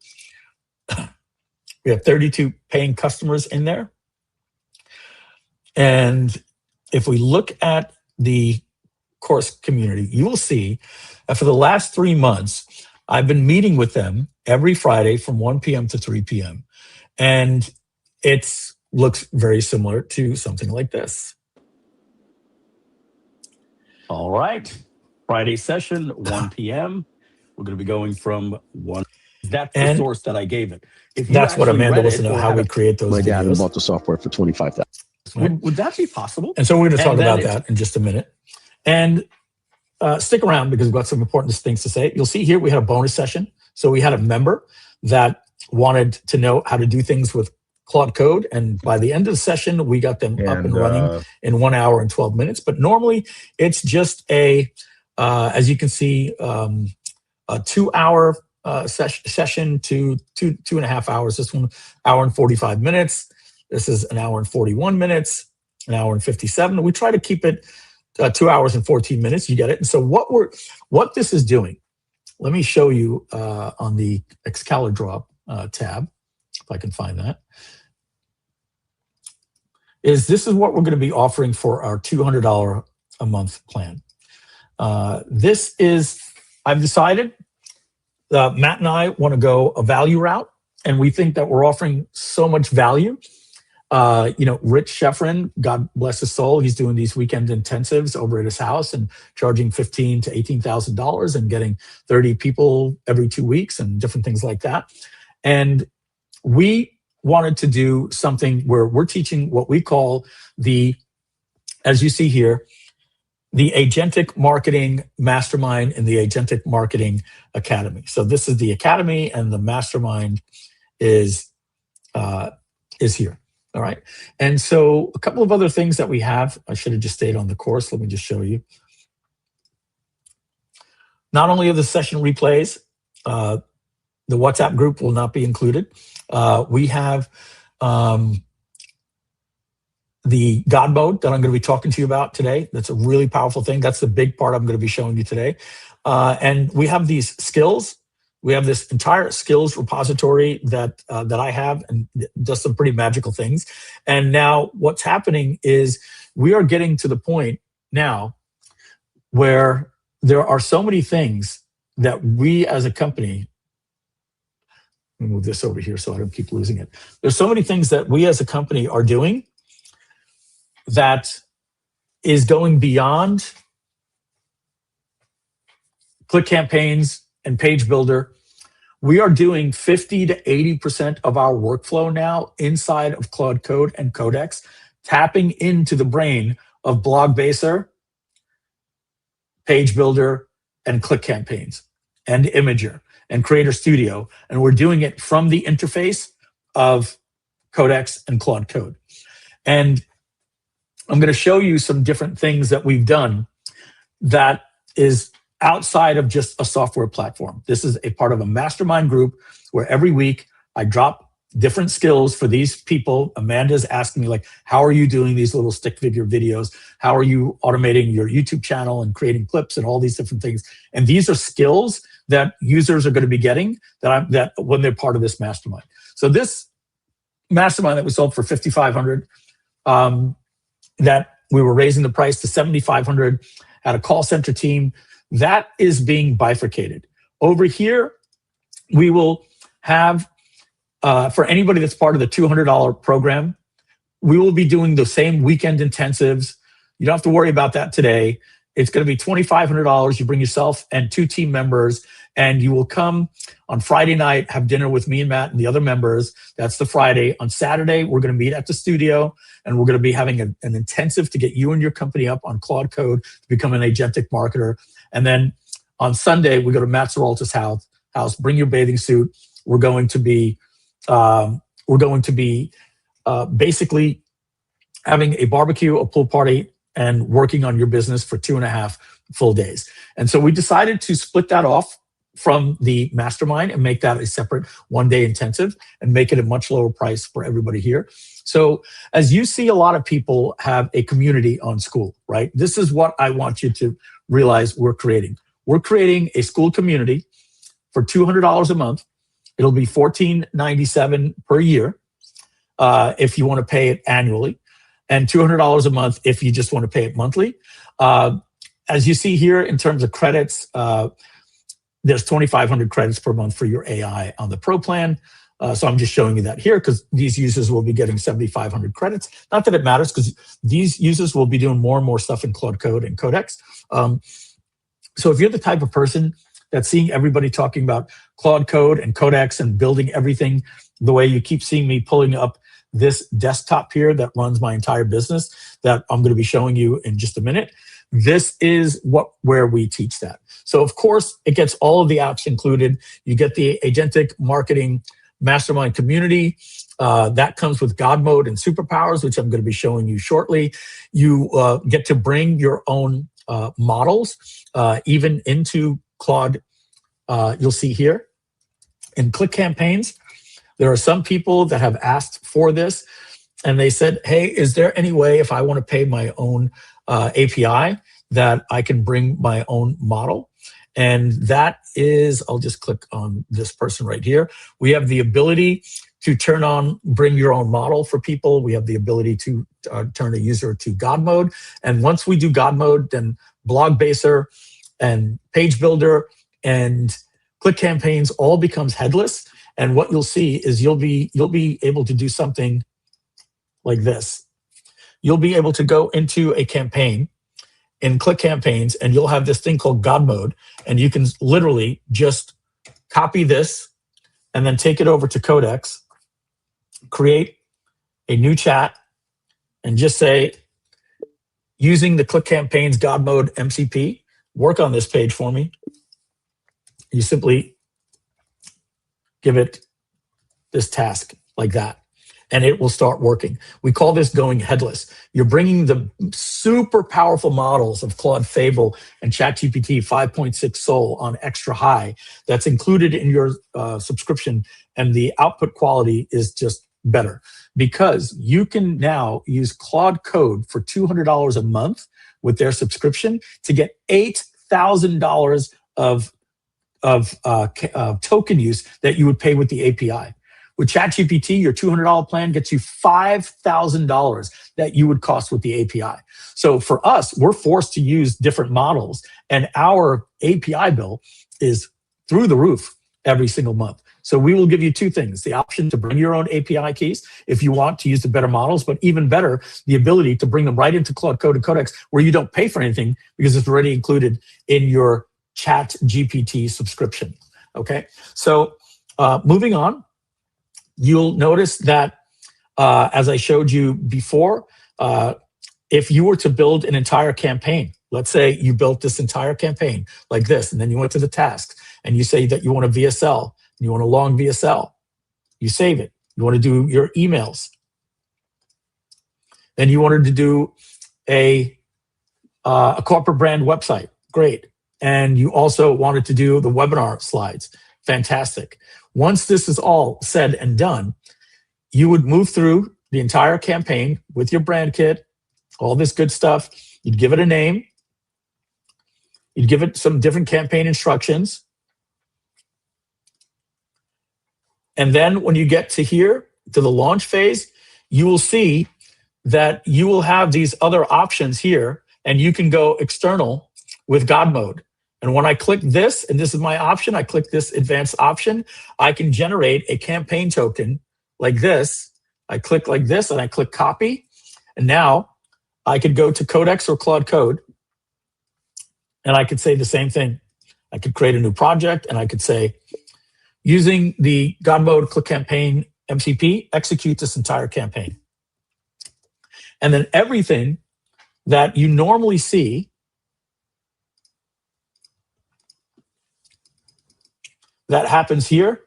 G: We have 32 paying customers in there. And if we look at the course community, you will see that for the last 3 months, I've been meeting with them every Friday from 1 p.m. to 3 p.m. And it looks very similar to something like this. All right.
B: Friday session, 1 p.m. We're going to be going from 1. That's the
G: And
B: source that I gave it. If you
G: that's what
B: actually
G: Amanda
B: read
G: wants
B: it
G: to know,
B: or
G: how
B: had
G: we
B: a,
G: create those
H: My dad
G: videos.
H: bought the software for $25,000.
G: Right?
B: would that be possible?
G: And so we're going to talk
B: And then
G: about
B: it's-
G: that in just a minute. And stick around because we've got some important things to say. You'll see here we had a bonus session. So we had a member that wanted to know how to do things with Claude Code. And by the end of the session, we got them up and running in 1 hour and 12 minutes. But normally it's just as you can see, a 2 hour session to 2.5 hours. This 1 hour and 45 minutes. This is an hour and 41 minutes, an hour and 57. We try to keep it 2 hours and 14 minutes. You get it. And so what this is doing, let me show you on the ScaleGG tab, if I can find that, is this is what we're going to be offering for our $200 a month plan. This is, I've decided, Matt and I want to go a value route, and we think that we're offering so much value. Rich Sheffrin, God bless his soul, he's doing these weekend intensives over at his house and charging $15,000 to $18,000 and getting 30 people every 2 weeks and different things like that. And we wanted to do something where we're teaching what we call as you see here, the Agentic Marketing Mastermind and the Agentic Marketing Academy. So this is the academy, and the mastermind is here. All right. And so a couple of other things that we have, I should have just stayed on the course. Let me just show you. Not only are the session replays, the WhatsApp group will not be included. We have the GodMode that I'm going to be talking to you about today. That's a really powerful thing. That's the big part I'm going to be showing you today. And we have these skills. We have this entire skills repository that I have, and does some pretty magical things. And now what's happening is we are getting to the point now where there are so many things that we as a company, let me move this over here so I don't keep losing it. There's so many things that we as a company are doing that is going beyond ClickCampaigns and Page Builder. We are doing 50 to 80% of our workflow now inside of Claude Code and Codex, tapping into the brain of Mailbaser, Page Builder, and ClickCampaigns, and Imager, and Creator Studio. And we're doing it from the interface of Codex and Claude Code. And I'm going to show you some different things that we've done that is outside of just a software platform. This is a part of a mastermind group where every week I drop different skills for these people. Amanda's asking me, like, how are you doing these little stick figure videos? How are you automating your YouTube channel and creating clips and all these different things? And these are skills that users are going to be getting that when they're part of this mastermind. So this mastermind that we sold for $5,500, that we were raising the price to $7,500, had a call center team, that is being bifurcated. Over here, we will have, for anybody that's part of the $200 program, we will be doing the same weekend intensives. You don't have to worry about that today. It's going to be $2,500. You bring yourself and 2 team members, and you will come on Friday night, have dinner with me and Matt and the other members. That's the Friday. On Saturday, we're going to meet at the studio, and we're going to be having an intensive to get you and your company up on Claude Code to become an agentic marketer. And then on Sunday, we go to Matt Seralta's house. Bring your bathing suit. We're going to be basically having a barbecue, a pool party, and working on your business for 2.5 full days. And so we decided to split that off from the mastermind and make that a separate 1-day intensive and make it a much lower price for everybody here. So as you see, a lot of people have a community on School, right? This is what I want you to realize we're creating. We're creating a School community for $200 a month. It'll be $14.97 per year if you want to pay it annually, and $200 a month if you just want to pay it monthly. As you see here, in terms of credits, there's 2,500 credits per month for your AI on the Pro plan. So I'm just showing you that here because these users will be getting 7,500 credits. Not that it matters because these users will be doing more and more stuff in Claude Code and Codex. So if you're the type of person that's seeing everybody talking about Claude Code and Codex and building everything the way you keep seeing me pulling up this desktop here that runs my entire business that I'm going to be showing you in just a minute, this is where we teach that. So of course, it gets all of the apps included. You get the Agentic Marketing Mastermind community. That comes with GodMode and Superpowers, which I'm going to be showing you shortly. You get to bring your own models, even into Claude. You'll see here in ClickCampaigns, there are some people that have asked for this, and they said, hey, is there any way if I want to pay my own API that I can bring my own model? And that is, I'll just click on this person right here. We have the ability to turn on, bring your own model for people. We have the ability to turn a user to God mode. And once we do God mode, then Blogbaser and Page Builder and ClickCampaigns all becomes headless. And what you'll see is you'll be able to do something like this. You'll be able to go into a campaign in ClickCampaigns, and you'll have this thing called God mode, and you can literally just copy this and then take it over to Codex, create a new chat, and just say, using the ClickCampaigns GodMode MCP, work on this page for me. You simply give it this task like that, and it will start working. We call this going headless. You're bringing the super powerful models of Claude Fable and ChatGPT 5.6 Soul on extra high that's included in your subscription, and the output quality is just better because you can now use Claude Code for $200 a month with their subscription to get $8,000 of token use that you would pay with the API. With ChatGPT, your $200 plan gets you $5,000 that you would cost with the API. So for us, we're forced to use different models, and our API bill is through the roof every single month. So we will give you two things: the option to bring your own API keys if you want to use the better models, but even better, the ability to bring them right into Claude Code and Codex where you don't pay for anything because it's already included in your ChatGPT subscription. Okay, so moving on, you'll notice that as I showed you before, if you were to build an entire campaign, let's say you built this entire campaign like this, and then you went to the tasks and you say that you want a VSL, you want a long VSL, you save it. You want to do your emails. Then you wanted to do a corporate brand website. Great. And you also wanted to do the webinar slides. Fantastic. Once this is all said and done, you would move through the entire campaign with your brand kit, all this good stuff. You'd give it a name. You'd give it some different campaign instructions. And then when you get to here, to the launch phase, you will see that you will have these other options here, and you can go external with God mode. And when I click this, and this is my option, I click this advanced option, I can generate a campaign token like this. I click like this, and I click copy. And now I could go to Codex or Claude Code, and I could say the same thing. I could create a new project, and I could say, using the God mode ClickCampaign MCP, execute this entire campaign. And then everything that you normally see that happens here,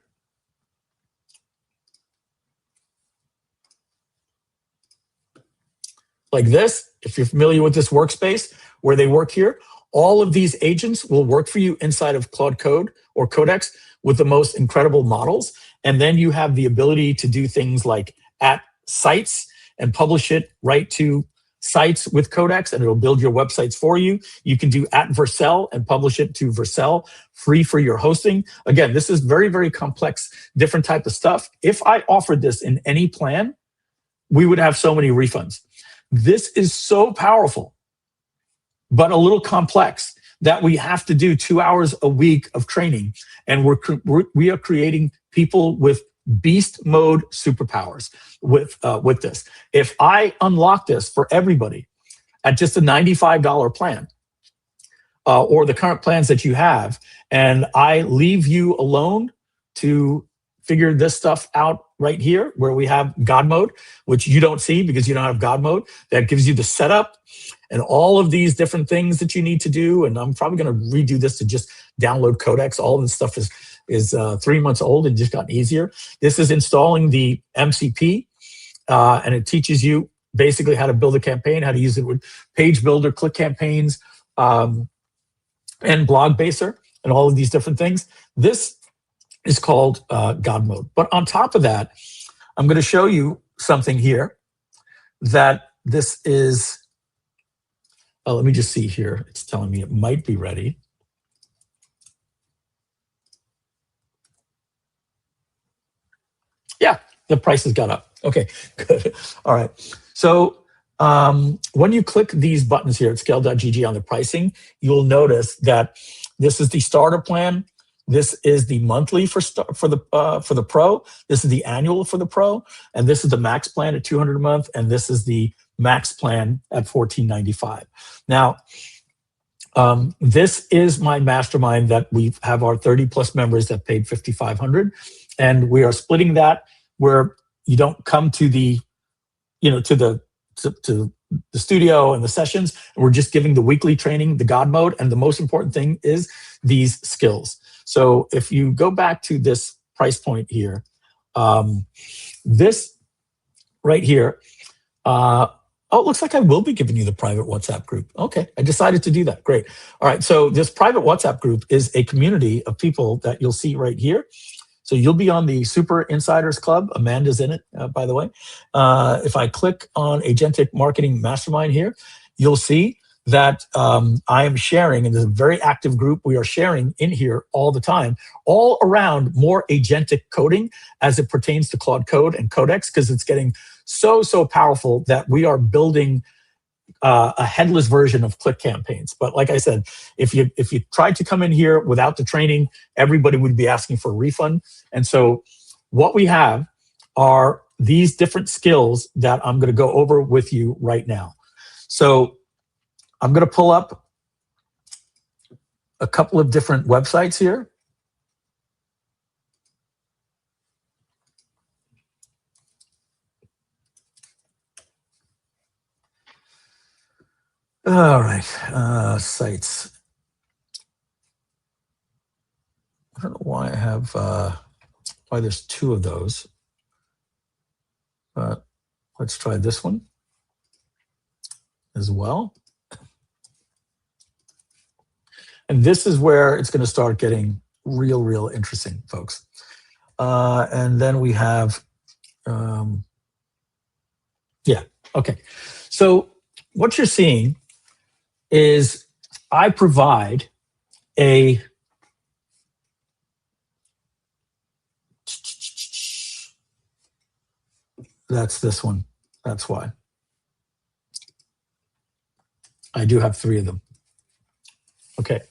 G: like this, if you're familiar with this workspace where they work here, all of these agents will work for you inside of Claude Code or Codex with the most incredible models. And then you have the ability to do things like at sites and publish it right to sites with Codex, and it'll build your websites for you. You can do at Vercel and publish it to Vercel, free for your hosting. Again, this is very, very complex, different type of stuff. If I offered this in any plan, we would have so many refunds. This is so powerful, but a little complex, that we have to do 2 hours a week of training. And we are creating people with beast mode superpowers with this. If I unlock this for everybody at just a $95 plan, or the current plans that you have, and I leave you alone to figure this stuff out right here where we have GodMode, which you don't see because you don't have GodMode. That gives you the setup and all of these different things that you need to do. And I'm probably going to redo this to just download codecs. All this stuff is 3 months old and just gotten easier. This is installing the MCP, and it teaches you basically how to build a campaign, how to use it with Page Builder, ClickCampaigns, and Blogbaser, and all of these different things. This is called GodMode. But on top of that, I'm going to show you something here that this is, let me just see here. It's telling me it might be ready. Yeah, the price has got up. Okay, good. All right. So when you click these buttons here at ScaleGG on the pricing, you'll notice that this is the starter plan. This is the monthly for the Pro. This is the annual for the Pro, and this is the max plan at $200 a month, and this is the max plan at $14.95. Now, this is my mastermind that we have our 30+ members that paid $5,500, and we are splitting that where you don't come to the, to the studio and the sessions, and we're just giving the weekly training, the GodMode, and the most important thing is these skills. So if you go back to this price point here, this right here, oh, it looks like I will be giving you the private WhatsApp group. Okay, I decided to do that. Great. All right, so this private WhatsApp group is a community of people that you'll see right here. So you'll be on the Super Insiders Club. Amanda's in it, by the way. If I click on Agentic Marketing Mastermind here, you'll see that I am sharing, and there's a very active group. We are sharing in here all the time, all around more agentic coding as it pertains to Claude Code and Codex, because it's getting so powerful that we are building a headless version of ClickCampaigns. But like I said, if you tried to come in here without the training, everybody would be asking for a refund. And so what we have are these different skills that I'm going to go over with you right now. So I'm going to pull up a couple of different websites here. All right, sites. I don't know why I have, why there's two of those, but let's try this one as well. And this is where it's going to start getting real interesting, folks. And then we have, yeah, okay. So what you're seeing is I provide a that's this one. That's why. I do have 3 of them. Okay.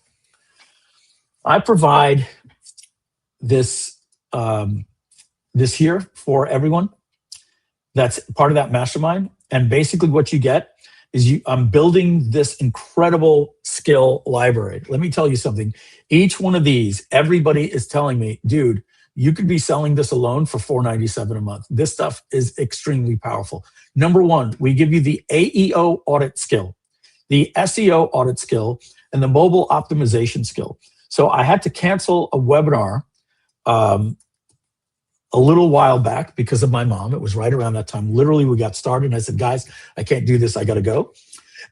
G: I provide this this here for everyone that's part of that mastermind. And basically what you get is I'm building this incredible skill library. Let me tell you something. Each one of these, everybody is telling me, dude, you could be selling this alone for $4.97 a month. This stuff is extremely powerful. Number 1, we give you the AEO audit skill, the SEO audit skill, and the mobile optimization skill. So I had to cancel a webinar a little while back because of my mom. It was right around that time. Literally, we got started and I said, guys, I can't do this. I got to go.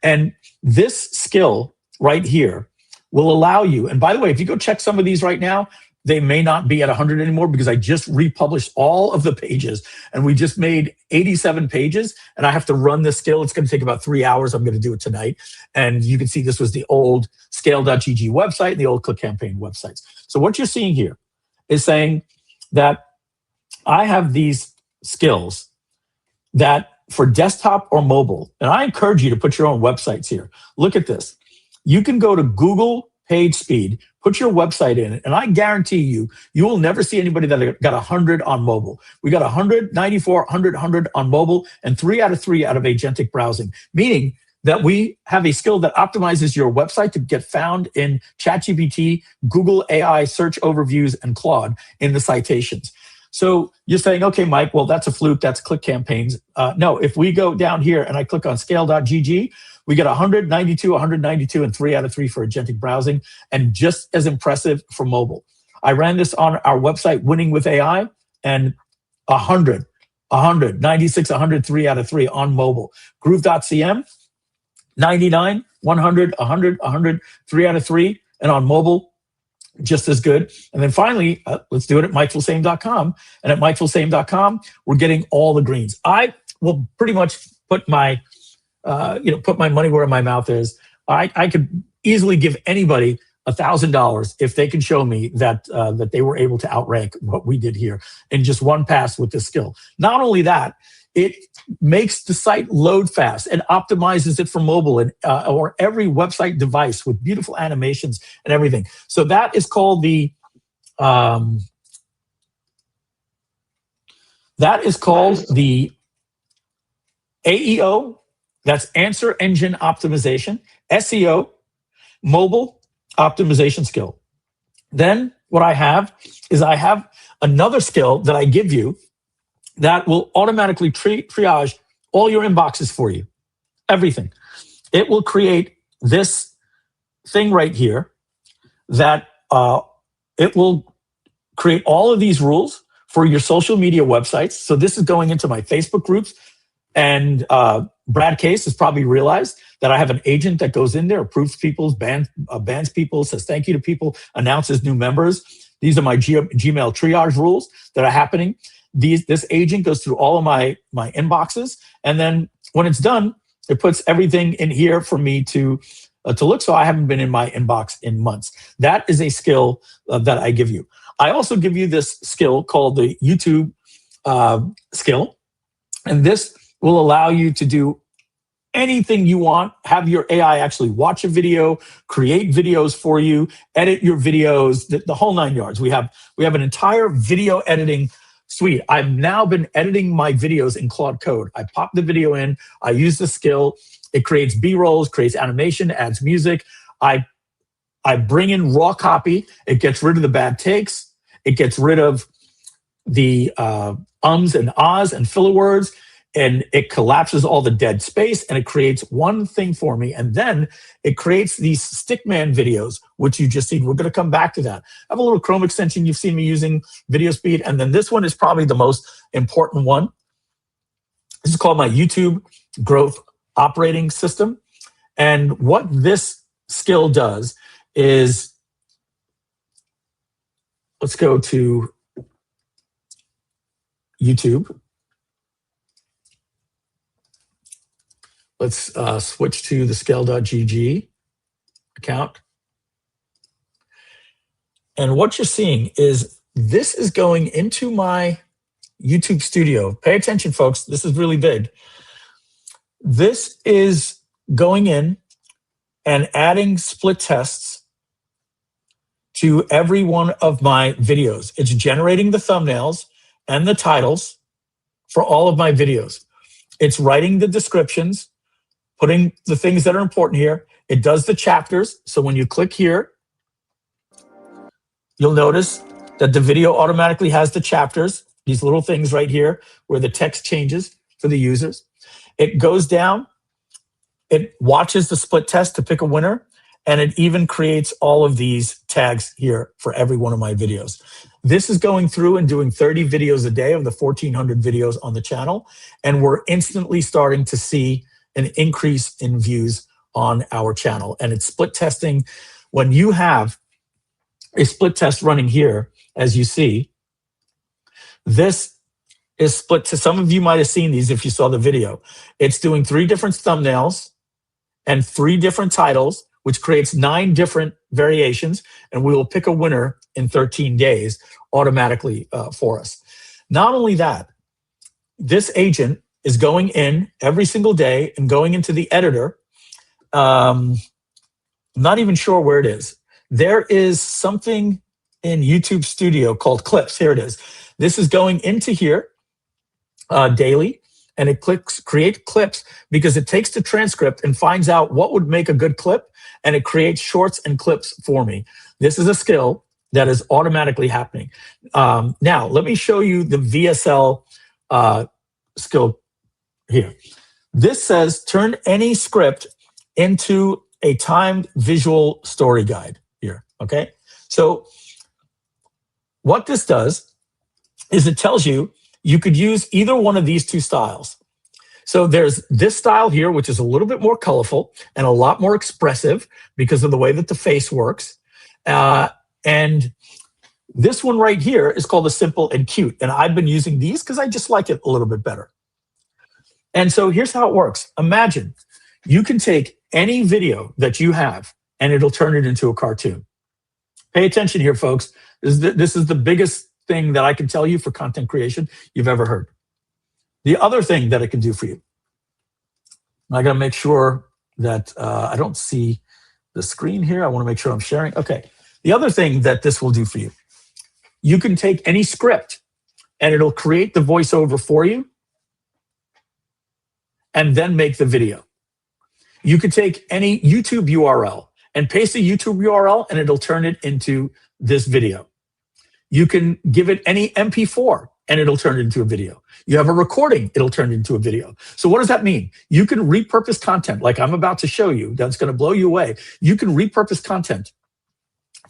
G: And this skill right here will allow you. And by the way, if you go check some of these right now, they may not be at 100 anymore because I just republished all of the pages and we just made 87 pages and I have to run this skill. It's going to take about 3 hours. I'm going to do it tonight. And you can see this was the old ScaleGG website and the old ClickCampaign websites. So what you're seeing here is saying that I have these skills that for desktop or mobile, and I encourage you to put your own websites here. Look at this. You can go to Google Page Speed, put your website in it, and I guarantee you, you will never see anybody that got 100 on mobile. We got 100, 94, 100, 100 on mobile, and 3 out of 3 out of agentic browsing, meaning that we have a skill that optimizes your website to get found in ChatGPT, Google AI search overviews, and Claude in the citations. So you're saying, okay, Mike, well, that's a fluke. That's ClickCampaigns. No, if we go down here and I click on Scale.gg, we get 192, 192, and 3 out of 3 for agentic browsing, and just as impressive for mobile. I ran this on our website, Winning with AI, and 100, 96, 103 out of 3 on mobile. Groove.cm, 99, 100, 100, 100, 3 out of 3, and on mobile, just as good. And then finally, let's do it at MikeFilsaime.com. And at MikeFilsaime.com, we're getting all the greens. I will pretty much put my, put my money where my mouth is. I could easily give anybody $1,000 if they can show me that that they were able to outrank what we did here in just one pass with this skill. Not only that, it makes the site load fast and optimizes it for mobile and or every website device with beautiful animations and everything. So that is called the AEO. That's Answer Engine Optimization, SEO, mobile optimization skill. Then what I have is I have another skill that I give you that will automatically triage all your inboxes for you, everything. It will create this thing right here that it will create all of these rules for your social media websites. So this is going into my Facebook groups, and Brad Case has probably realized that I have an agent that goes in there, approves people's, bans people, says thank you to people, announces new members. These are my Gmail triage rules that are happening. This agent goes through all of my inboxes, and then when it's done, it puts everything in here for me to look. So I haven't been in my inbox in months. That is a skill that I give you. I also give you this skill called the YouTube skill, and this will allow you to do anything you want. Have your AI actually watch a video, create videos for you, edit your videos, the whole 9 yards. We have an entire video editing suite. I've now been editing my videos in Claude Code. I pop the video in, I use the skill, it creates B-rolls, creates animation, adds music. I bring in raw copy, it gets rid of the bad takes, it gets rid of the ums and ahs and filler words, and it collapses all the dead space, and it creates one thing for me. And then it creates these stickman videos, which you just seen. We're going to come back to that. I have a little Chrome extension. You've seen me using video speed. And then this one is probably the most important one. This is called my YouTube Growth Operating System. And what this skill does is, let's go to YouTube. Let's switch to the ScaleGG account. And what you're seeing is this is going into my YouTube studio. Pay attention, folks. This is really big. This is going in and adding split tests to every one of my videos. It's generating the thumbnails and the titles for all of my videos. It's writing the descriptions, putting the things that are important here. It does the chapters. So when you click here, you'll notice that the video automatically has the chapters, these little things right here where the text changes for the users. It goes down, it watches the split test to pick a winner, and it even creates all of these tags here for every one of my videos. This is going through and doing 30 videos a day of the 1,400 videos on the channel, and we're instantly starting to see an increase in views on our channel. And it's split testing. When you have a split test running here, as you see, this is split to, some of you might have seen these if you saw the video. It's doing 3 different thumbnails and 3 different titles, which creates 9 different variations, and we will pick a winner in 13 days automatically for us. Not only that, this agent is going in every single day and going into the editor. I'm not even sure where it is. There is something in YouTube Studio called Clips. Here it is. This is going into here daily, and it clicks create clips because it takes the transcript and finds out what would make a good clip, and it creates shorts and clips for me. This is a skill that is automatically happening. Now, let me show you the VSL skill here. This says turn any script into a timed visual story guide here, okay? So what this does is it tells you you could use either one of these two styles. So there's this style here, which is a little bit more colorful and a lot more expressive because of the way that the face works. And this one right here is called a simple and cute. And I've been using these because I just like it a little bit better. And so here's how it works. Imagine you can take any video that you have and it'll turn it into a cartoon. Pay attention here, folks. This is the biggest thing that I can tell you for content creation you've ever heard. The other thing that it can do for you, I got to make sure that I don't see the screen here. I want to make sure I'm sharing. Okay. The other thing that this will do for you, you can take any script and it'll create the voiceover for you and then make the video. You could take any YouTube URL and paste a YouTube URL and it'll turn it into this video. You can give it any MP4 and it'll turn it into a video. You have a recording, it'll turn it into a video. So what does that mean? You can repurpose content like I'm about to show you. That's going to blow you away. You can repurpose content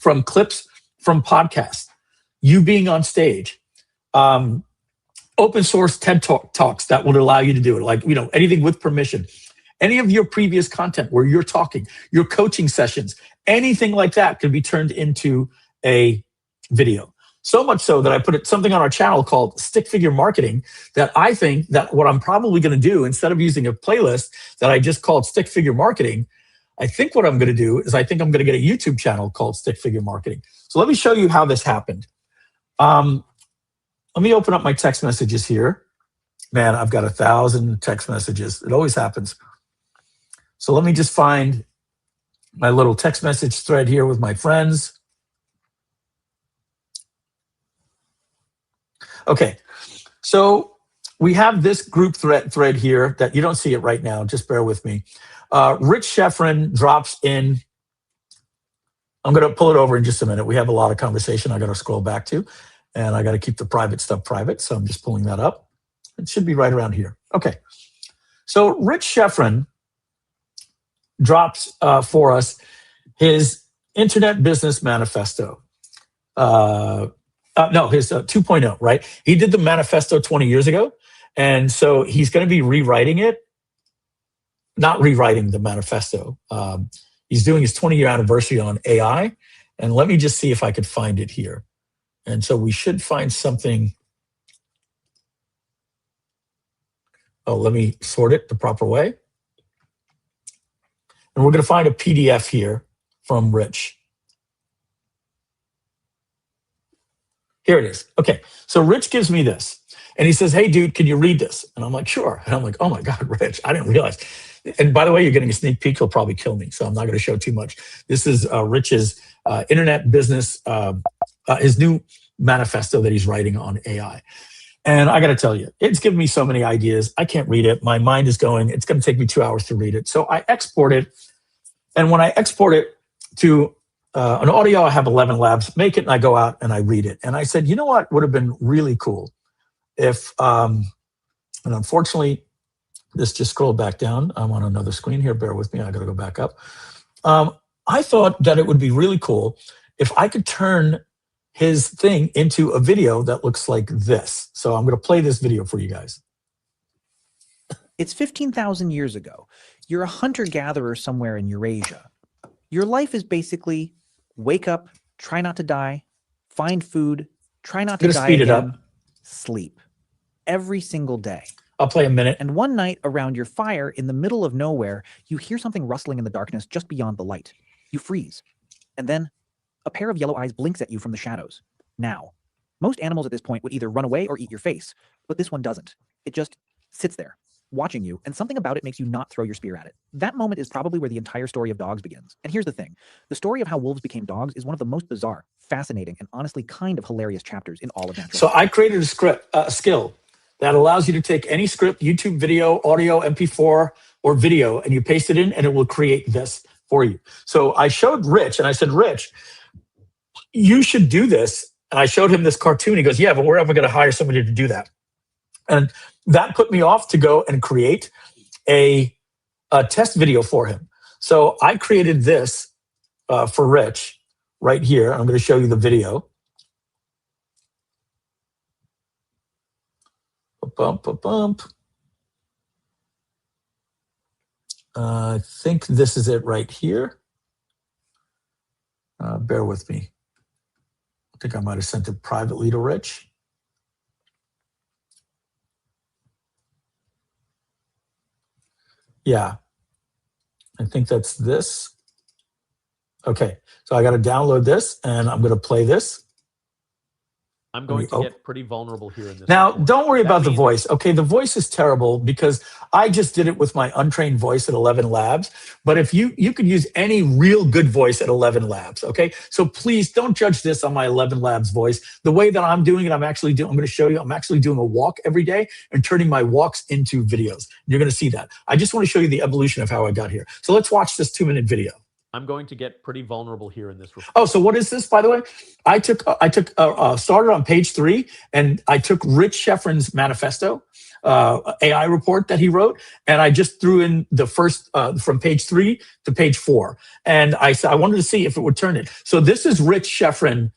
G: from clips from podcasts, you being on stage, open source TED Talks that would allow you to do it, like, you know, anything with permission. Any of your previous content where you're talking, your coaching sessions, anything like that could be turned into a video. So much so that I put something on our channel called Stick Figure Marketing that I think that what I'm probably going to do, instead of using a playlist that I just called Stick Figure Marketing, I think what I'm going to do is I think I'm going to get a YouTube channel called Stick Figure Marketing. So let me show you how this happened. Let me open up my text messages here. Man, I've got 1,000 text messages. It always happens. So let me just find my little text message thread here with my friends. Okay, so we have this group thread here that you don't see it right now. Just bear with me. Rich Sheffrin drops in. I'm going to pull it over in just a minute. We have a lot of conversation I got to scroll back to, and I got to keep the private stuff private. So I'm just pulling that up. It should be right around here. Okay, so Rich Sheffrin drops for us his Internet Business Manifesto. No, his 2.0, right? He did the manifesto 20 years ago. And so he's going to be rewriting it, not rewriting the manifesto. He's doing his 20-year anniversary on AI. And let me just see if I could find it here. And so we should find something. Oh, let me sort it the proper way. And we're going to find a PDF here from Rich. Here it is. Okay, so Rich gives me this. And he says, hey, dude, can you read this? And I'm like, sure. And I'm like, oh, my God, Rich, I didn't realize. And by the way, you're getting a sneak peek. He'll probably kill me, so I'm not going to show too much. This is Rich's internet business, his new manifesto that he's writing on AI. And I got to tell you, it's given me so many ideas. I can't read it. My mind is going. It's going to take me 2 hours to read it. So I export it. And when I export it to an audio, I have 11 labs make it, and I go out and I read it. And I said, you know what would have been really cool if, and unfortunately, this just scrolled back down. I'm on another screen here. Bear with me. I got to go back up. I thought that it would be really cool if I could turn his thing into a video that looks like this. So I'm going to play this video for you guys.
H: It's 15,000 years ago. You're a hunter-gatherer somewhere in Eurasia. Your life is basically wake up, try not to die, find food, try not to die again, sleep. Every single day.
G: I'll play a minute.
H: And one night around your fire in the middle of nowhere, you hear something rustling in the darkness just beyond the light. You freeze. And then a pair of yellow eyes blinks at you from the shadows. Now, most animals at this point would either run away or eat your face, but this one doesn't. It just sits there, watching you, and something about it makes you not throw your spear at it. That moment is probably where the entire story of dogs begins. And here's the thing. The story of how wolves became dogs is one of the most bizarre, fascinating, and honestly kind of hilarious chapters in all of natural
G: So I created a skill that allows you to take any script, YouTube video, audio, MP4, or video, and you paste it in, and it will create this for you. So I showed Rich, and I said, Rich, you should do this. And I showed him this cartoon. He goes, yeah, but we're ever going to hire somebody to do that. And that put me off to go and create a test video for him. So I created this for Rich right here. I'm going to show you the video. I think this is it right here. Bear with me. I think I might have sent it privately to Rich. Yeah, I think that's this. Okay, so I got to download this, and I'm going to play this.
F: I'm going to get pretty vulnerable here in this.
G: Now,
F: report.
G: don't worry
F: That
G: about the
F: means-
G: voice. Okay, the voice is terrible because I just did it with my untrained voice at 11 Labs. But if you could use any real good voice at 11 Labs, okay? So please don't judge this on my 11 Labs voice. The way that I'm doing it, I'm going to show you, I'm actually doing a walk every day and turning my walks into videos. You're going to see that. I just want to show you the evolution of how I got here. So let's watch this 2-minute video.
F: I'm going to get pretty vulnerable here in this report.
G: Oh, so what is this, by the way? I started on page 3, and I took Rich Schefren's manifesto, AI report that he wrote, and I just threw in the first from page 3 to page 4, and I wanted to see if it would turn it. So this is Rich Schefren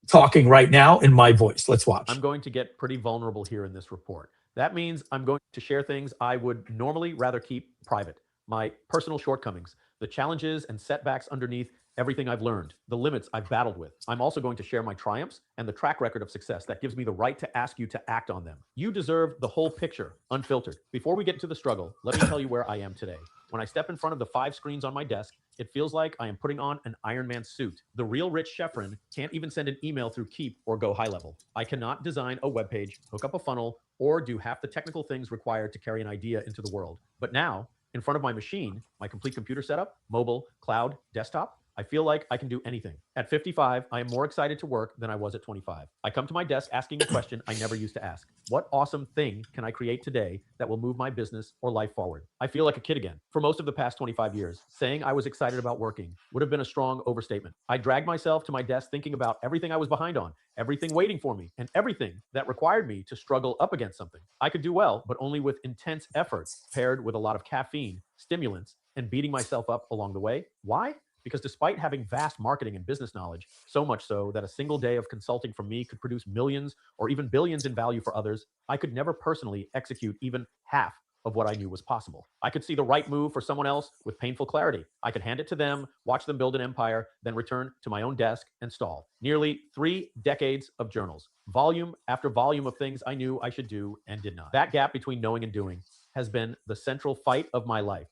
G: talking right now in my voice. Let's watch.
F: I'm going to get pretty vulnerable here in this report. That means I'm going to share things I would normally rather keep private. My personal shortcomings, the challenges and setbacks underneath everything I've learned, the limits I've battled with. I'm also going to share my triumphs and the track record of success that gives me the right to ask you to act on them. You deserve the whole picture, unfiltered. Before we get to the struggle, let me tell you where I am today. When I step in front of the 5 screens on my desk, it feels like I am putting on an Iron Man suit. The real Rich Schefren can't even send an email through Keep or go high level. I cannot design a web page, hook up a funnel, or do half the technical things required to carry an idea into the world. But now, in front of my machine, my complete computer setup, mobile, cloud, desktop, I feel like I can do anything. At 55, I am more excited to work than I was at 25. I come to my desk asking a question I never used to ask. What awesome thing can I create today that will move my business or life forward? I feel like a kid again. For most of the past 25 years, saying I was excited about working would have been a strong overstatement. I dragged myself to my desk thinking about everything I was behind on, everything waiting for me, and everything that required me to struggle up against something. I could do well, but only with intense effort, paired with a lot of caffeine, stimulants, and beating myself up along the way. Why? Because despite having vast marketing and business knowledge, so much so that a single day of consulting from me could produce millions or even billions in value for others, I could never personally execute even half of what I knew was possible. I could see the right move for someone else with painful clarity. I could hand it to them, watch them build an empire, then return to my own desk and stall. Nearly 3 decades of journals, volume after volume of things I knew I should do and did not. That gap between knowing and doing has been the central fight of my life.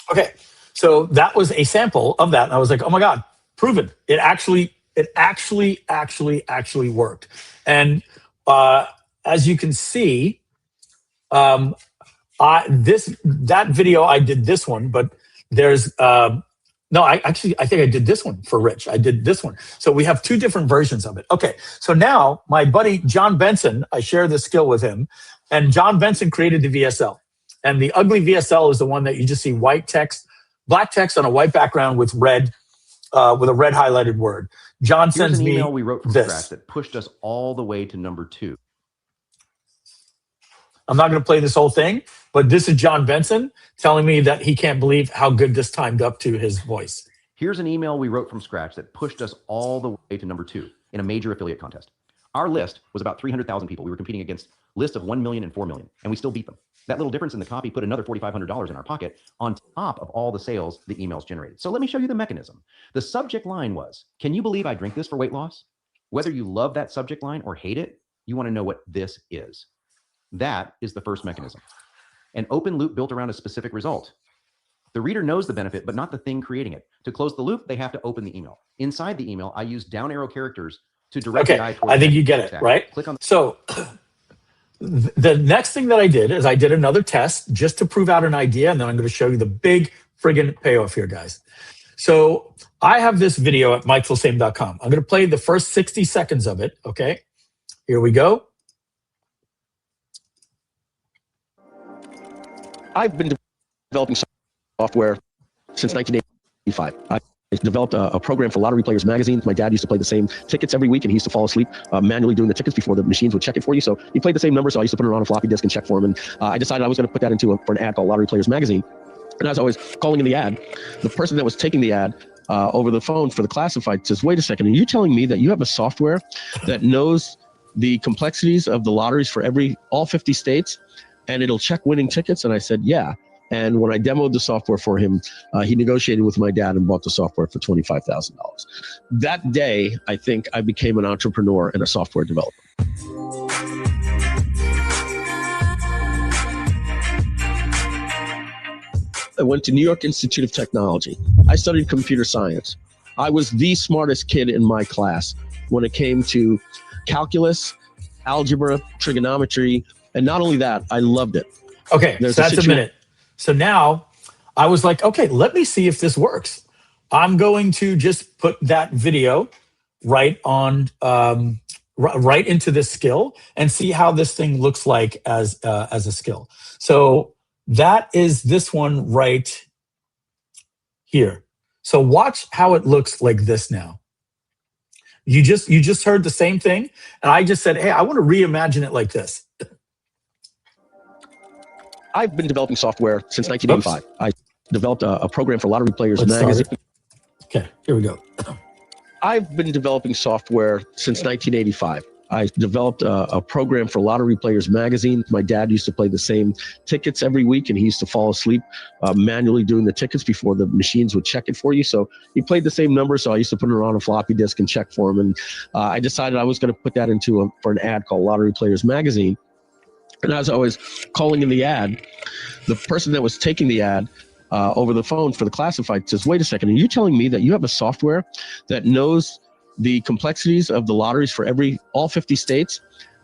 G: Okay, so that was a sample of that. And I was like, oh my God, proven. It actually worked. And as you can see, that video, I did this one, but there's, no, I think I did this one for Rich. I did this one. So we have 2 different versions of it. Okay, so now my buddy, John Benson, I share this skill with him, and John Benson created the VSL. And the ugly VSL is the one that you just see white text, black text on a white background with red, with a red highlighted word. John sends me
I: an email we wrote from
G: this.
I: scratch that pushed us all the way to number 2.
G: I'm not going to play this whole thing, but this is John Benson telling me that he can't believe how good this timed up to his voice.
I: Here's an email we wrote from scratch that pushed us all the way to number 2 in a major affiliate contest. Our list was about 300,000 people. We were competing against lists of 1 million and 4 million, and we still beat them. That little difference in the copy put another $4,500 in our pocket on top of all the sales the emails generated. So let me show you the mechanism. The subject line was, can you believe I drink this for weight loss? Whether you love that subject line or hate it, you want to know what this is. That is the first mechanism. An open loop built around a specific result. The reader knows the benefit, but not the thing creating it. To close the loop, they have to open the email. Inside the email, I use down arrow characters to direct the eye towards
G: I think you get it, right?
I: Click on
G: so the next thing that I did is I did another test just to prove out an idea, and then I'm going to show you the big friggin' payoff here, guys. So I have this video at MikeFilsaime.com. I'm going to play the first 60 seconds of it, okay? Here we go.
J: I've been developing software since 1985. I developed a program for lottery players magazine. My dad used to play the same tickets every week, and he used to fall asleep manually doing the tickets before the machines would check it for you. So he played the same number, so I used to put it on a floppy disk and check for him. And I decided I was going to put that into for an ad called Lottery Players Magazine. And as I was calling in the ad, the person that was taking the ad over the phone for the classified says, "Wait a second, are you telling me that you have a software that knows the complexities of the lotteries for all 50 states, and it'll check winning tickets?" And I said, "Yeah." And when I demoed the software for him, he negotiated with my dad and bought the software for $25,000. That day, I think I became an entrepreneur and a software developer. I went to New York Institute of Technology. I studied computer science. I was the smartest kid in my class when it came to calculus, algebra, trigonometry, and not only that, I loved it.
G: Okay, so that's a minute. So now I was like, okay, let me see if this works. I'm going to just put that video right on, right into this skill and see how this thing looks like as a skill. So that is this one right here. So watch how it looks like this now. You just heard the same thing, and I just said, hey, I want to reimagine it like this.
J: I've been developing software since 1985. Oops. I developed a program for lottery players magazine.
G: Okay, here we go.
J: I've been developing software since 1985. I developed a program for Lottery Players magazine. My dad used to play the same tickets every week, and he used to fall asleep manually doing the tickets before the machines would check it for you. So he played the same number, so I used to put it on a floppy disk and check for him. And I decided I was going to put that into for an ad called Lottery Players magazine. And as I was calling in the ad, the person that was taking the ad over the phone for the classified says, "Wait a second, are you telling me that you have a software that knows the complexities of the lotteries for all 50 states,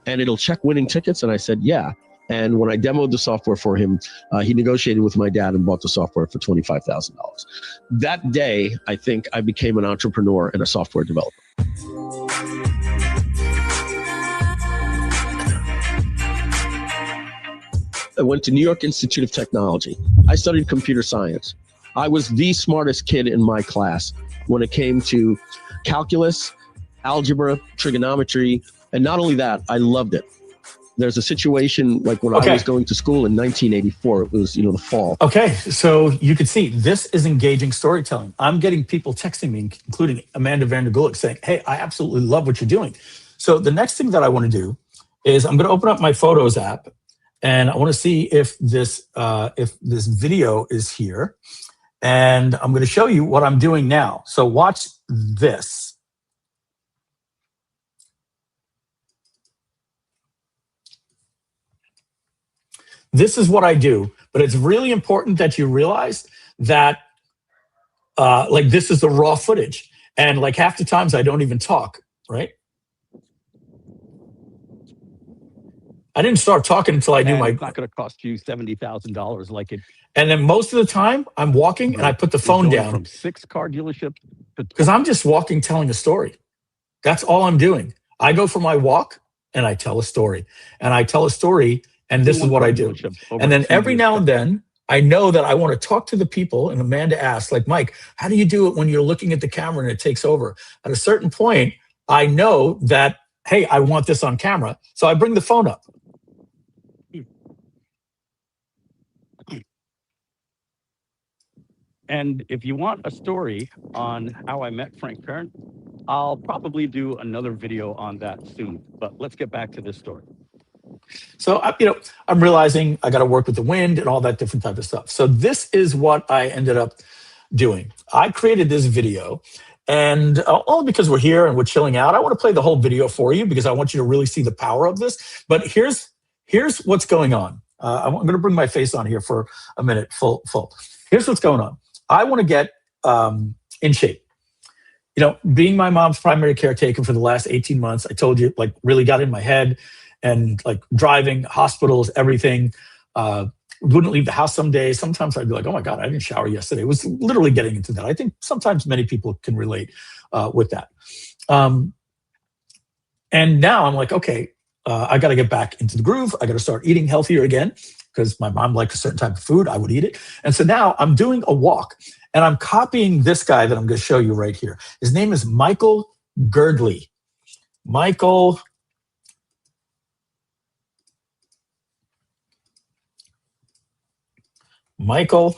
J: and it'll check winning tickets?" And I said, "Yeah." And when I demoed the software for him, he negotiated with my dad and bought the software for $25,000. That day, I think I became an entrepreneur and a software developer. I went to New York Institute of Technology. I studied computer science. I was the smartest kid in my class when it came to calculus, algebra, trigonometry, and not only that, I loved it. There's a situation like when I was going to school in 1984, it was, the fall.
G: Okay, so you can see this is engaging storytelling. I'm getting people texting me, including Amanda Vandergulik, saying, "Hey, I absolutely love what you're doing." So the next thing that I want to do is I'm going to open up my Photos app, and I want to see if this video is here. And I'm going to show you what I'm doing now. So watch this. This is what I do, but it's really important that you realize that like this is the raw footage. And like half the times I don't even talk, right? I didn't start talking until I knew
K: it's not going to cost you $70,000 like it.
G: And then most of the time I'm walking and I put the phone down.
K: From 6 car dealership to
G: because I'm just walking, telling a story. That's all I'm doing. I go for my walk and I tell a story, and I tell a story, and this is what I do. And then every now and then I know that I want to talk to the people, and Amanda asks, like, "Mike, how do you do it when you're looking at the camera and it takes over?" At a certain point, I know that, hey, I want this on camera. So I bring the phone up.
K: And if you want a story on how I met Frank Parent, I'll probably do another video on that soon. But let's get back to this story.
G: So, I'm realizing I got to work with the wind and all that different type of stuff. So this is what I ended up doing. I created this video, and all because we're here and we're chilling out. I want to play the whole video for you because I want you to really see the power of this. But here's what's going on. I'm going to bring my face on here for a minute, full. Here's what's going on. I want to get in shape. Being my mom's primary caretaker for the last 18 months, I told you, like, really got in my head, and like driving, hospitals, everything. Wouldn't leave the house some days. Sometimes I'd be like, "Oh my God, I didn't shower yesterday." It was literally getting into that. I think sometimes many people can relate with that. And now I'm like, okay, I got to get back into the groove. I got to start eating healthier again. because my mom liked a certain type of food. I would eat it. And so now I'm doing a walk and I'm copying this guy that I'm going to show you right here. His name is Michael Girdley. Michael Girdley,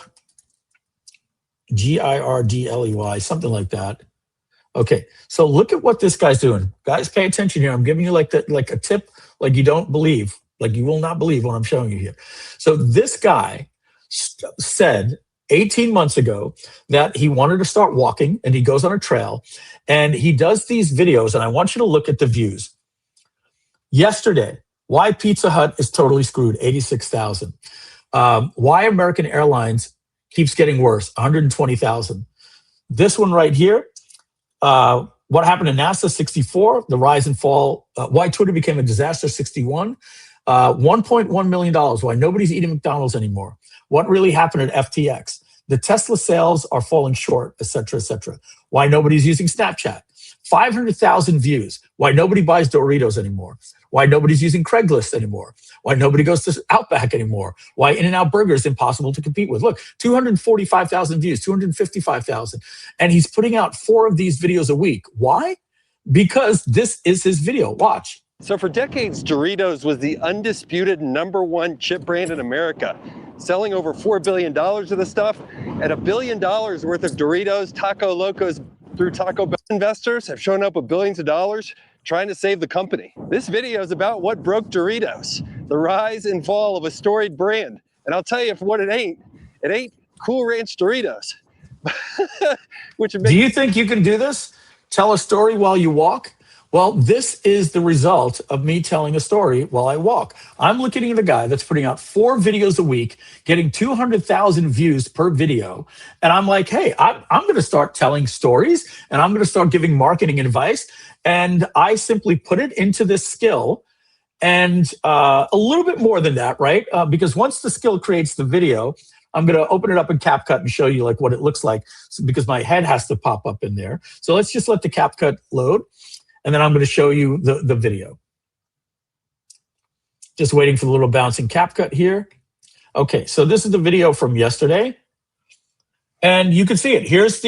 G: something like that. Okay, so look at what this guy's doing. Guys, pay attention here. I'm giving you like a tip, like you don't believe, like you will not believe what I'm showing you here. So this guy said 18 months ago that he wanted to start walking, and he goes on a trail, and he does these videos, and I want you to look at the views. Yesterday, why Pizza Hut is totally screwed, 86,000. Why American Airlines keeps getting worse, 120,000. This one right here, what happened to NASA, 64. The rise and fall, why Twitter became a disaster, 61. $1.1 million, why nobody's eating McDonald's anymore. What really happened at FTX? The Tesla sales are falling short, et cetera, et cetera. Why nobody's using Snapchat? 500,000 views. Why nobody buys Doritos anymore. Why nobody's using Craigslist anymore. Why nobody goes to Outback anymore. Why In-N-Out Burger is impossible to compete with. Look, 245,000 views, 255,000. And he's putting out 4 of these videos a week. Why? Because this is his video. Watch.
L: So for decades, Doritos was the undisputed #1 chip brand in America, selling over $4 billion of the stuff. At $1 billion worth of Doritos, Taco Locos through Taco Bell investors have shown up with billions of dollars trying to save the company. This video is about what broke Doritos, the rise and fall of a storied brand. And I'll tell you for what it ain't Cool Ranch Doritos.
G: Do you think you can do this? Tell a story while you walk? Well, this is the result of me telling a story while I walk. I'm looking at a guy that's putting out 4 videos a week, getting 200,000 views per video. And I'm like, hey, I'm going to start telling stories, and I'm going to start giving marketing advice. And I simply put it into this skill, and a little bit more than that, right? Because once the skill creates the video, I'm going to open it up in CapCut and show you like what it looks like, because my head has to pop up in there. So let's just let the CapCut load. And then I'm going to show you the video. Just waiting for the little bouncing CapCut here. Okay, so this is the video from yesterday. And you can see it. Here's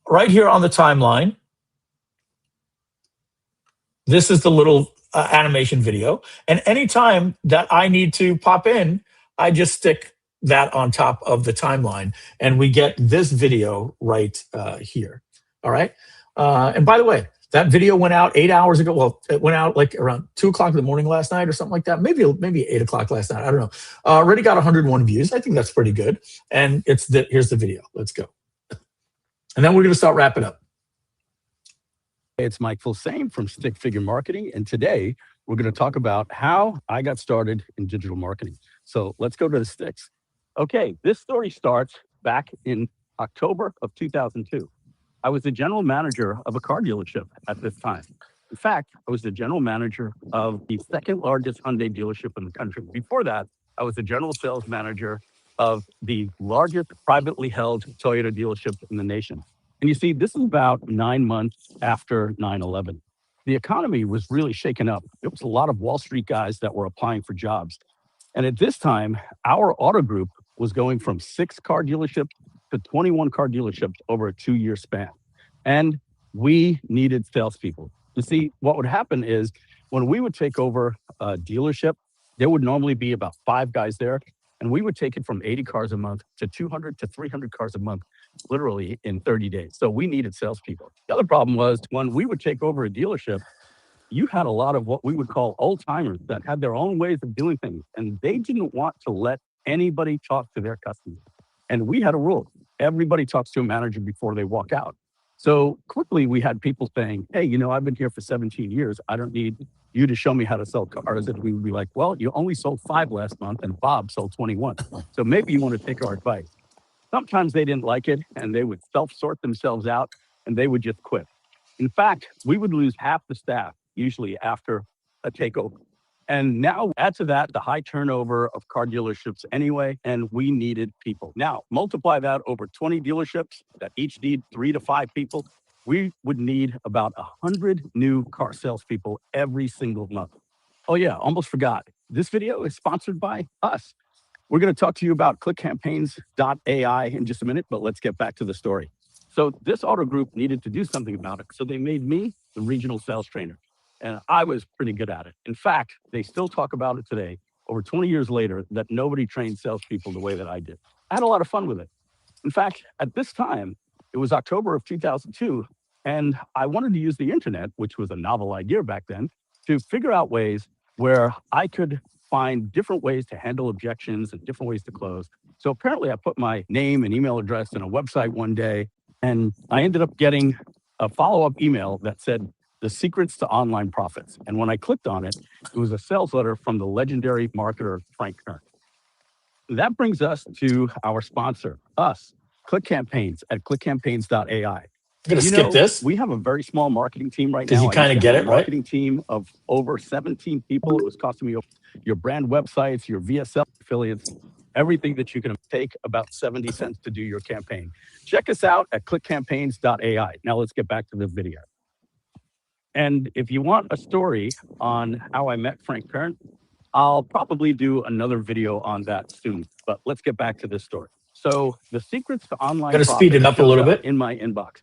G: right here on the timeline. This is the little animation video. And anytime that I need to pop in, I just stick that on top of the timeline. And we get this video right here. All right. And by the way, that video went out 8 hours ago. Well, it went out like around 2 o'clock in the morning last night or something like that. Maybe 8 o'clock last night. I don't know. Already got 101 views. I think that's pretty good. And here's the video. Let's go. And then we're going to start wrapping up.
K: It's Mike Filsaime from Stick Figure Marketing. And today we're going to talk about how I got started in digital marketing. So let's go to the sticks. Okay, this story starts back in October of 2002. I was the general manager of a car dealership at this time. In fact, I was the general manager of the second largest Hyundai dealership in the country. Before that, I was the general sales manager of the largest privately held Toyota dealership in the nation. And you see, this is about 9 months after 9/11. The economy was really shaken up. There was a lot of Wall Street guys that were applying for jobs. And at this time, our auto group was going from 6 car dealerships to 21 car dealerships over a 2-year span. And we needed salespeople. You see, what would happen is when we would take over a dealership, there would normally be about 5 guys there. And we would take it from 80 cars a month to 200 to 300 cars a month, literally in 30 days. So we needed salespeople. The other problem was when we would take over a dealership, you had a lot of what we would call old timers that had their own ways of doing things. And they didn't want to let anybody talk to their customers. And we had a rule. Everybody talks to a manager before they walk out. So quickly we had people saying, hey, I've been here for 17 years. I don't need you to show me how to sell cars. And we would be like, well, you only sold 5 last month and Bob sold 21. So maybe you want to take our advice. Sometimes they didn't like it and they would self-sort themselves out and they would just quit. In fact, we would lose half the staff usually after a takeover. And now add to that the high turnover of car dealerships anyway, and we needed people. Now, multiply that over 20 dealerships that each need 3 to 5 people. We would need about 100 new car salespeople every single month. Oh yeah, almost forgot. this video is sponsored by us. We're going to talk to you about ClickCampaigns.ai in just a minute, but let's get back to the story. So this auto group needed to do something about it. So they made me the regional sales trainer, and I was pretty good at it. In fact, they still talk about it today, over 20 years later, that nobody trained salespeople the way that I did. I had a lot of fun with it. In fact, at this time, it was October of 2002, and I wanted to use the internet, which was a novel idea back then, to figure out ways where I could find different ways to handle objections and different ways to close. So apparently I put my name and email address in a website one day, and I ended up getting a follow-up email that said, "The secrets to online profits." And when I clicked on it, it was a sales letter from the legendary marketer, Frank Kern. That brings us to our sponsor, us, ClickCampaigns at ClickCampaigns.ai.
G: I'm going to skip this.
K: We have a very small marketing team right now.
G: Because you kind of get it, right?
K: Marketing team of over 17 people. It was costing me your brand websites, your VSL affiliates, everything that you can take about 70 cents to do your campaign. Check us out at ClickCampaigns.ai. Now let's get back to the video. And if you want a story on how I met Frank Kern, I'll probably do another video on that soon, but let's get back to this story. So the secrets to online
G: Got to speed it up a little bit
K: in my inbox.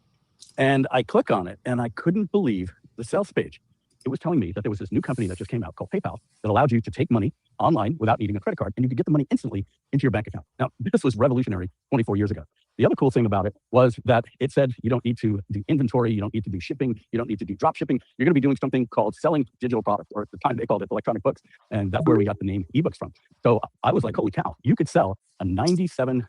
K: And I click on it and I couldn't believe the sales page. It was telling me that there was this new company that just came out called PayPal that allowed you to take money online without needing a credit card, and you could get the money instantly into your bank account. Now, this was revolutionary 24 years ago. The other cool thing about it was that it said you don't need to do inventory, you don't need to do shipping, you don't need to do drop shipping. You're going to be doing something called selling digital products, or at the time they called it electronic books, and that's where we got the name ebooks from. So I was like, holy cow, you could sell a $97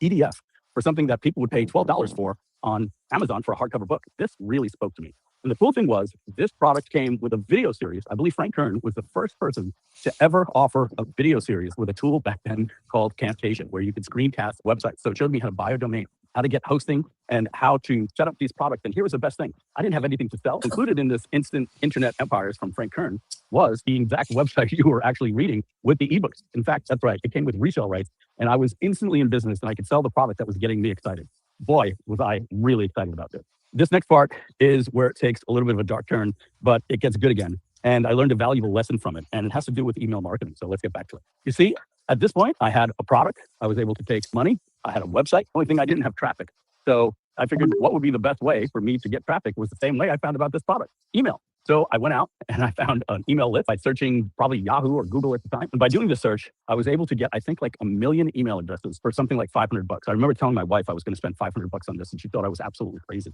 K: PDF for something that people would pay $12 for on Amazon for a hardcover book. This really spoke to me. And the cool thing was, this product came with a video series. I believe Frank Kern was the first person to ever offer a video series with a tool back then called Camtasia, where you could screencast websites. So it showed me how to buy a domain, how to get hosting, and how to set up these products. And here was the best thing. I didn't have anything to sell. Included in this instant internet empires from Frank Kern was the exact website you were actually reading with the ebooks. In fact, that's right. It came with resale rights, and I was instantly in business, and I could sell the product that was getting me excited. Boy, was I really excited about this. This next part is where it takes a little bit of a dark turn, but it gets good again. And I learned a valuable lesson from it, and it has to do with email marketing. So let's get back to it. You see, at this point, I had a product. I was able to take money. I had a website. The only thing I didn't have traffic. So I figured what would be the best way for me to get traffic was the same way I found about this product, email. So I went out and I found an email list by searching probably Yahoo or Google at the time. And by doing the search, I was able to get, I think, like 1 million email addresses for something like $500. I remember telling my wife I was going to spend $500 on this, and she thought I was absolutely crazy.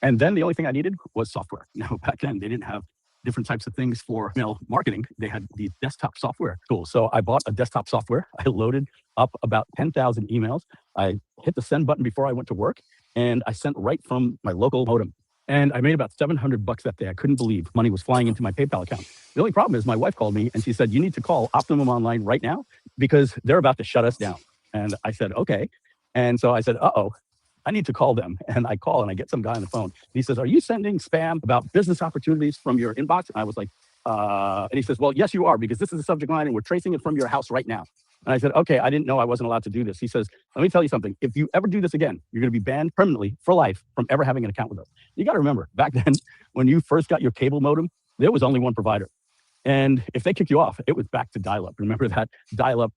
K: And then the only thing I needed was software. Now, back then, they didn't have different types of things for email marketing. They had these desktop software tools. So I bought a desktop software. I loaded up about 10,000 emails. I hit the send button before I went to work, and I sent right from my local modem. And I made about $700 that day. I couldn't believe money was flying into my PayPal account. The only problem is my wife called me and she said, "You need to call Optimum Online right now because they're about to shut us down." And I said, "Okay." And so I said, "Uh-oh, I need to call them." And I call and I get some guy on the phone. And he says, "Are you sending spam about business opportunities from your inbox?" And I was like, and he says, "Well, yes, you are, because this is the subject line and we're tracing it from your house right now." And I said, "Okay, I didn't know I wasn't allowed to do this." He says, "Let me tell you something. If you ever do this again, you're going to be banned permanently for life from ever having an account with us." You got to remember, back then, when you first got your cable modem, there was only one provider. And if they kicked you off, it was back to dial-up. Remember that dial-up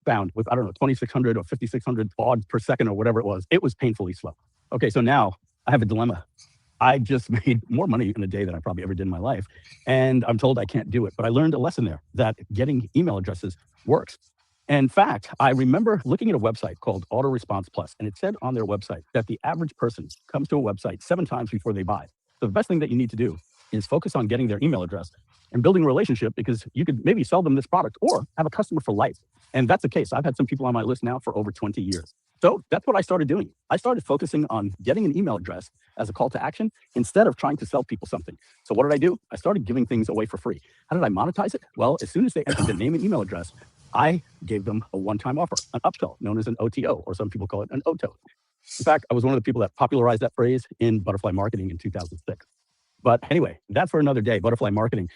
K: bound with, I don't know, 2,600 or 5,600 baud per second or whatever it was. It was painfully slow. Okay, so now I have a dilemma. I just made more money in a day than I probably ever did in my life. And I'm told I can't do it. But I learned a lesson there that getting email addresses works. In fact, I remember looking at a website called Auto-Response Plus, and it said on their website that the average person comes to a website 7 times before they buy. So the best thing that you need to do is focus on getting their email address and building a relationship, because you could maybe sell them this product or have a customer for life. And that's the case. I've had some people on my list now for over 20 years. So that's what I started doing. I started focusing on getting an email address as a call to action instead of trying to sell people something. So what did I do? I started giving things away for free. How did I monetize it? Well, as soon as they entered the name and email address, I gave them a one-time offer, an upsell known as an OTO, or some people call it an OTO. In fact, I was one of the people that popularized that phrase in butterfly marketing in 2006. But anyway, that's for another day, butterfly marketing.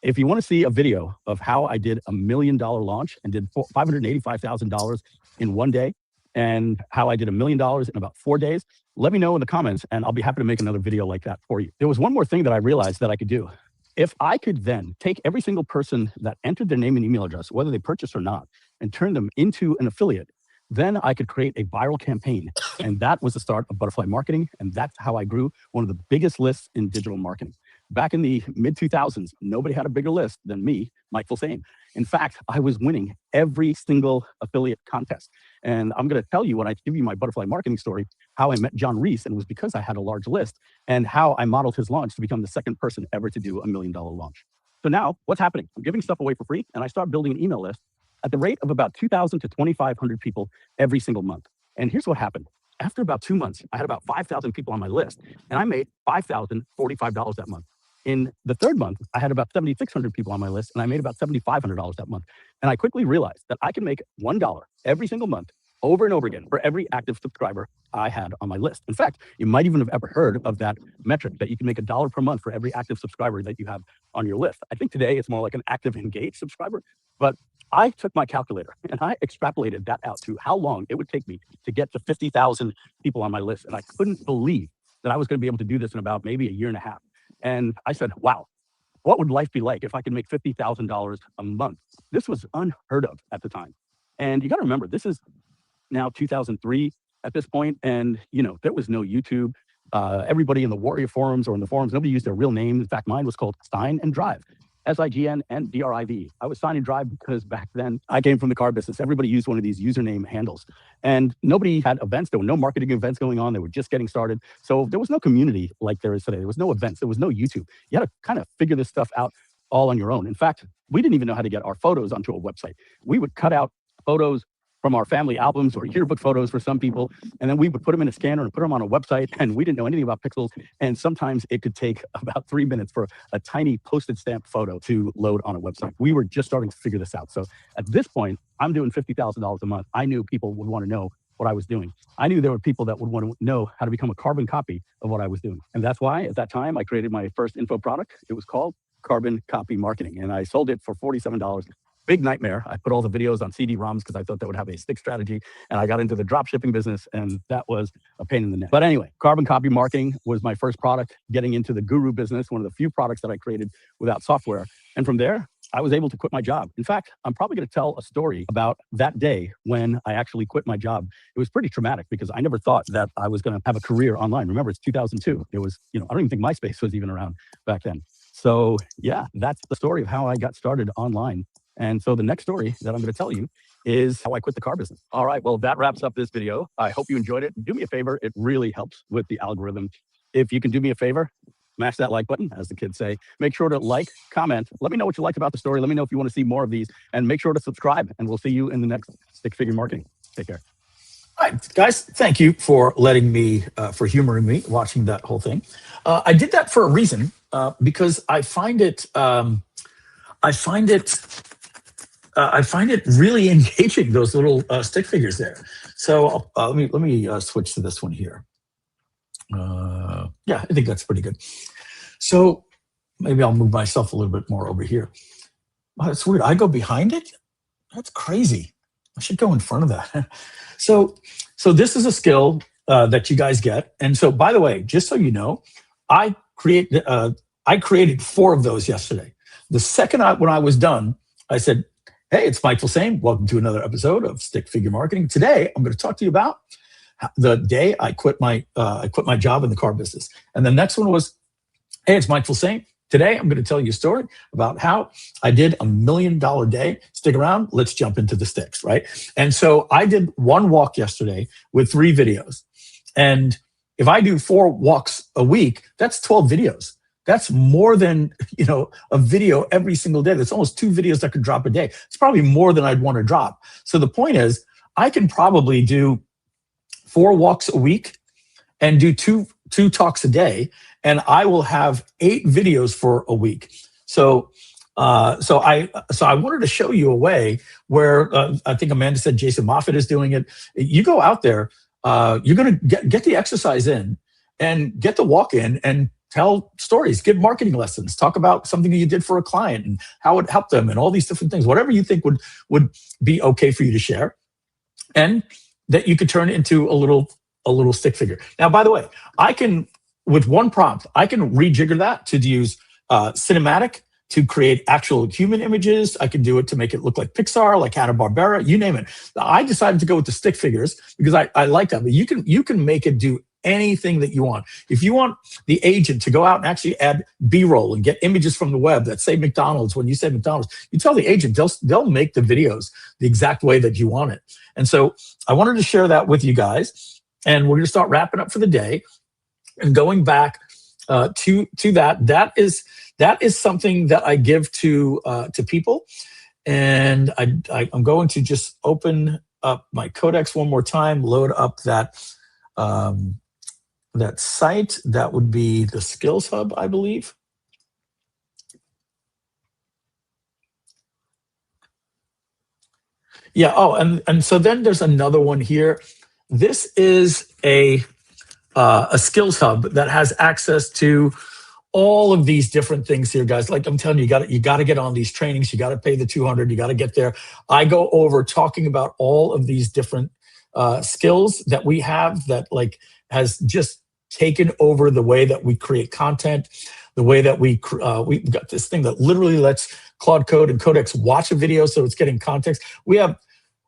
K: If you want to see a video of how I did $1 million launch and did $585,000 in one day, and how I did $1 million in about 4 days, let me know in the comments and I'll be happy to make another video like that for you. There was one more thing that I realized that I could do. if I could then take every single person that entered their name and email address, whether they purchased or not, and turn them into an affiliate, then I could create a viral campaign. And that was the start of Butterfly Marketing. And that's how I grew one of the biggest lists in digital marketing. Back in the mid 2000s, nobody had a bigger list than me, Mike Filsaime. In fact, I was winning every single affiliate contest. And I'm going to tell you, when I give you my Butterfly Marketing story, how I met John Reese, and it was because I had a large list, and how I modeled his launch to become the second person ever to do $1 million launch. So now what's happening? I'm giving stuff away for free, and I start building an email list at the rate of about 2,000 to 2,500 people every single month. And here's what happened. After about 2 months, I had about 5,000 people on my list, and I made $5,045 that month. In the third month, I had about 7,600 people on my list, and I made about $7,500 that month. And I quickly realized that I can make $1 every single month over and over again for every active subscriber I had on my list. In fact, you might even have ever heard of that metric, that you can make $1 per month for every active subscriber that you have on your list. I think today it's more like an active engaged subscriber, but I took my calculator and I extrapolated that out to how long it would take me to get to 50,000 people on my list. And I couldn't believe that I was going to be able to do this in about maybe a year and a half. And I said, wow, what would life be like if I could make $50,000 a month? This was unheard of at the time. And you got to remember, this is now 2003 at this point. And, you know, there was no YouTube. Everybody in the Warrior forums or in the forums, nobody used their real name. In fact, mine was called Sign and Drive. SIGN and DRIV. I was Sign and Drive because back then I came from the car business. Everybody used one of these username handles, and nobody had events. There were no marketing events going on. They were just getting started. So there was no community like there is today. There was no events. There was no YouTube. You had to kind of figure this stuff out all on your own. In fact, we didn't even know how to get our photos onto a website. We would cut out photos from our family albums or yearbook photos for some people, and then we would put them in a scanner and put them on a website, and we didn't know anything about pixels, and sometimes it could take about 3 minutes for a tiny postage stamp photo to load on a website. We were just starting to figure this out. So at this point, I'm doing $50,000 a month. I knew people would want to know what I was doing. I knew there were people that would want to know how to become a carbon copy of what I was doing. And that's why at that time, I created my first info product. It was called Carbon Copy Marketing, and I sold it for $47. Big nightmare. I put all the videos on CD-ROMs because I thought that would have a stick strategy. And I got into the drop shipping business, and that was a pain in the neck. But anyway, Carbon Copy Marketing was my first product, getting into the guru business, one of the few products that I created without software. And from there, I was able to quit my job. In fact, I'm probably going to tell a story about that day when I actually quit my job. It was pretty traumatic because I never thought that I was going to have a career online. Remember, it's 2002. It was, I don't even think MySpace was even around back then. So yeah, that's the story of how I got started online. And so the next story that I'm going to tell you is how I quit the car business. All right, well, that wraps up this video. I hope you enjoyed it. Do me a favor. It really helps with the algorithm. If you can do me a favor, smash that like button, as the kids say. Make sure to like, comment. Let me know what you liked about the story. Let me know if you want to see more of these. And make sure to subscribe. And we'll see you in the next Stick Figure Marketing. Take care.
G: All right, guys, thank you for letting me, for humoring me, watching that whole thing. I did that for a reason, because I find it really engaging, those little stick figures there. So let me switch to this one here. Yeah, I think that's pretty good. So maybe I'll move myself a little bit more over here. Oh, that's weird. I go behind it? That's crazy. I should go in front of that. So this is a skill that you guys get. And so, by the way, just so you know, I created 4 of those yesterday. The second when I was done, I said, hey, it's Mike Filsaime. Welcome to another episode of Stick Figure Marketing. Today, I'm going to talk to you about the day I quit my job in the car business. And the next one was, hey, it's Mike Filsaime. Today, I'm going to tell you a story about how I did $1 million day. Stick around. Let's jump into the sticks, right? And so I did 1 walk yesterday with 3 videos. And if I do 4 walks a week, that's 12 videos. That's more than, a video every single day. That's almost 2 videos I could drop a day. It's probably more than I'd want to drop. So the point is, I can probably do 4 walks a week and do two talks a day, and I will have 8 videos for a week. So I wanted to show you a way where I think Amanda said Jason Moffitt is doing it. You go out there, you're going to get the exercise in and get the walk in and tell stories, give marketing lessons, talk about something that you did for a client and how it helped them and all these different things, whatever you think would be okay for you to share, and that you could turn into a little stick figure. Now, by the way, I can, with 1 prompt, I can rejigger that to use cinematic to create actual human images. I can do it to make it look like Pixar, like Hanna-Barbera, you name it. I decided to go with the stick figures because I like that. But you can make it do anything that you want. If you want the agent to go out and actually add B-roll and get images from the web that say McDonald's, when you say McDonald's, you tell the agent, they'll make the videos the exact way that you want it. And so I wanted to share that with you guys. And we're going to start wrapping up for the day and going back to that. That is something that I give to people. And I'm going to just open up my Codex one more time, load up that that site. That would be the Skills Hub, I believe. Yeah. Oh, and so then there's another one here. This is a Skills Hub that has access to all of these different things here, guys. Like I'm telling you, you got to get on these trainings. You got to pay the $200. You got to get there. I go over talking about all of these different skills that we have that like has just taken over the way that we create content, the way that we've got this thing that literally lets Claude Code and Codex watch a video so it's getting context.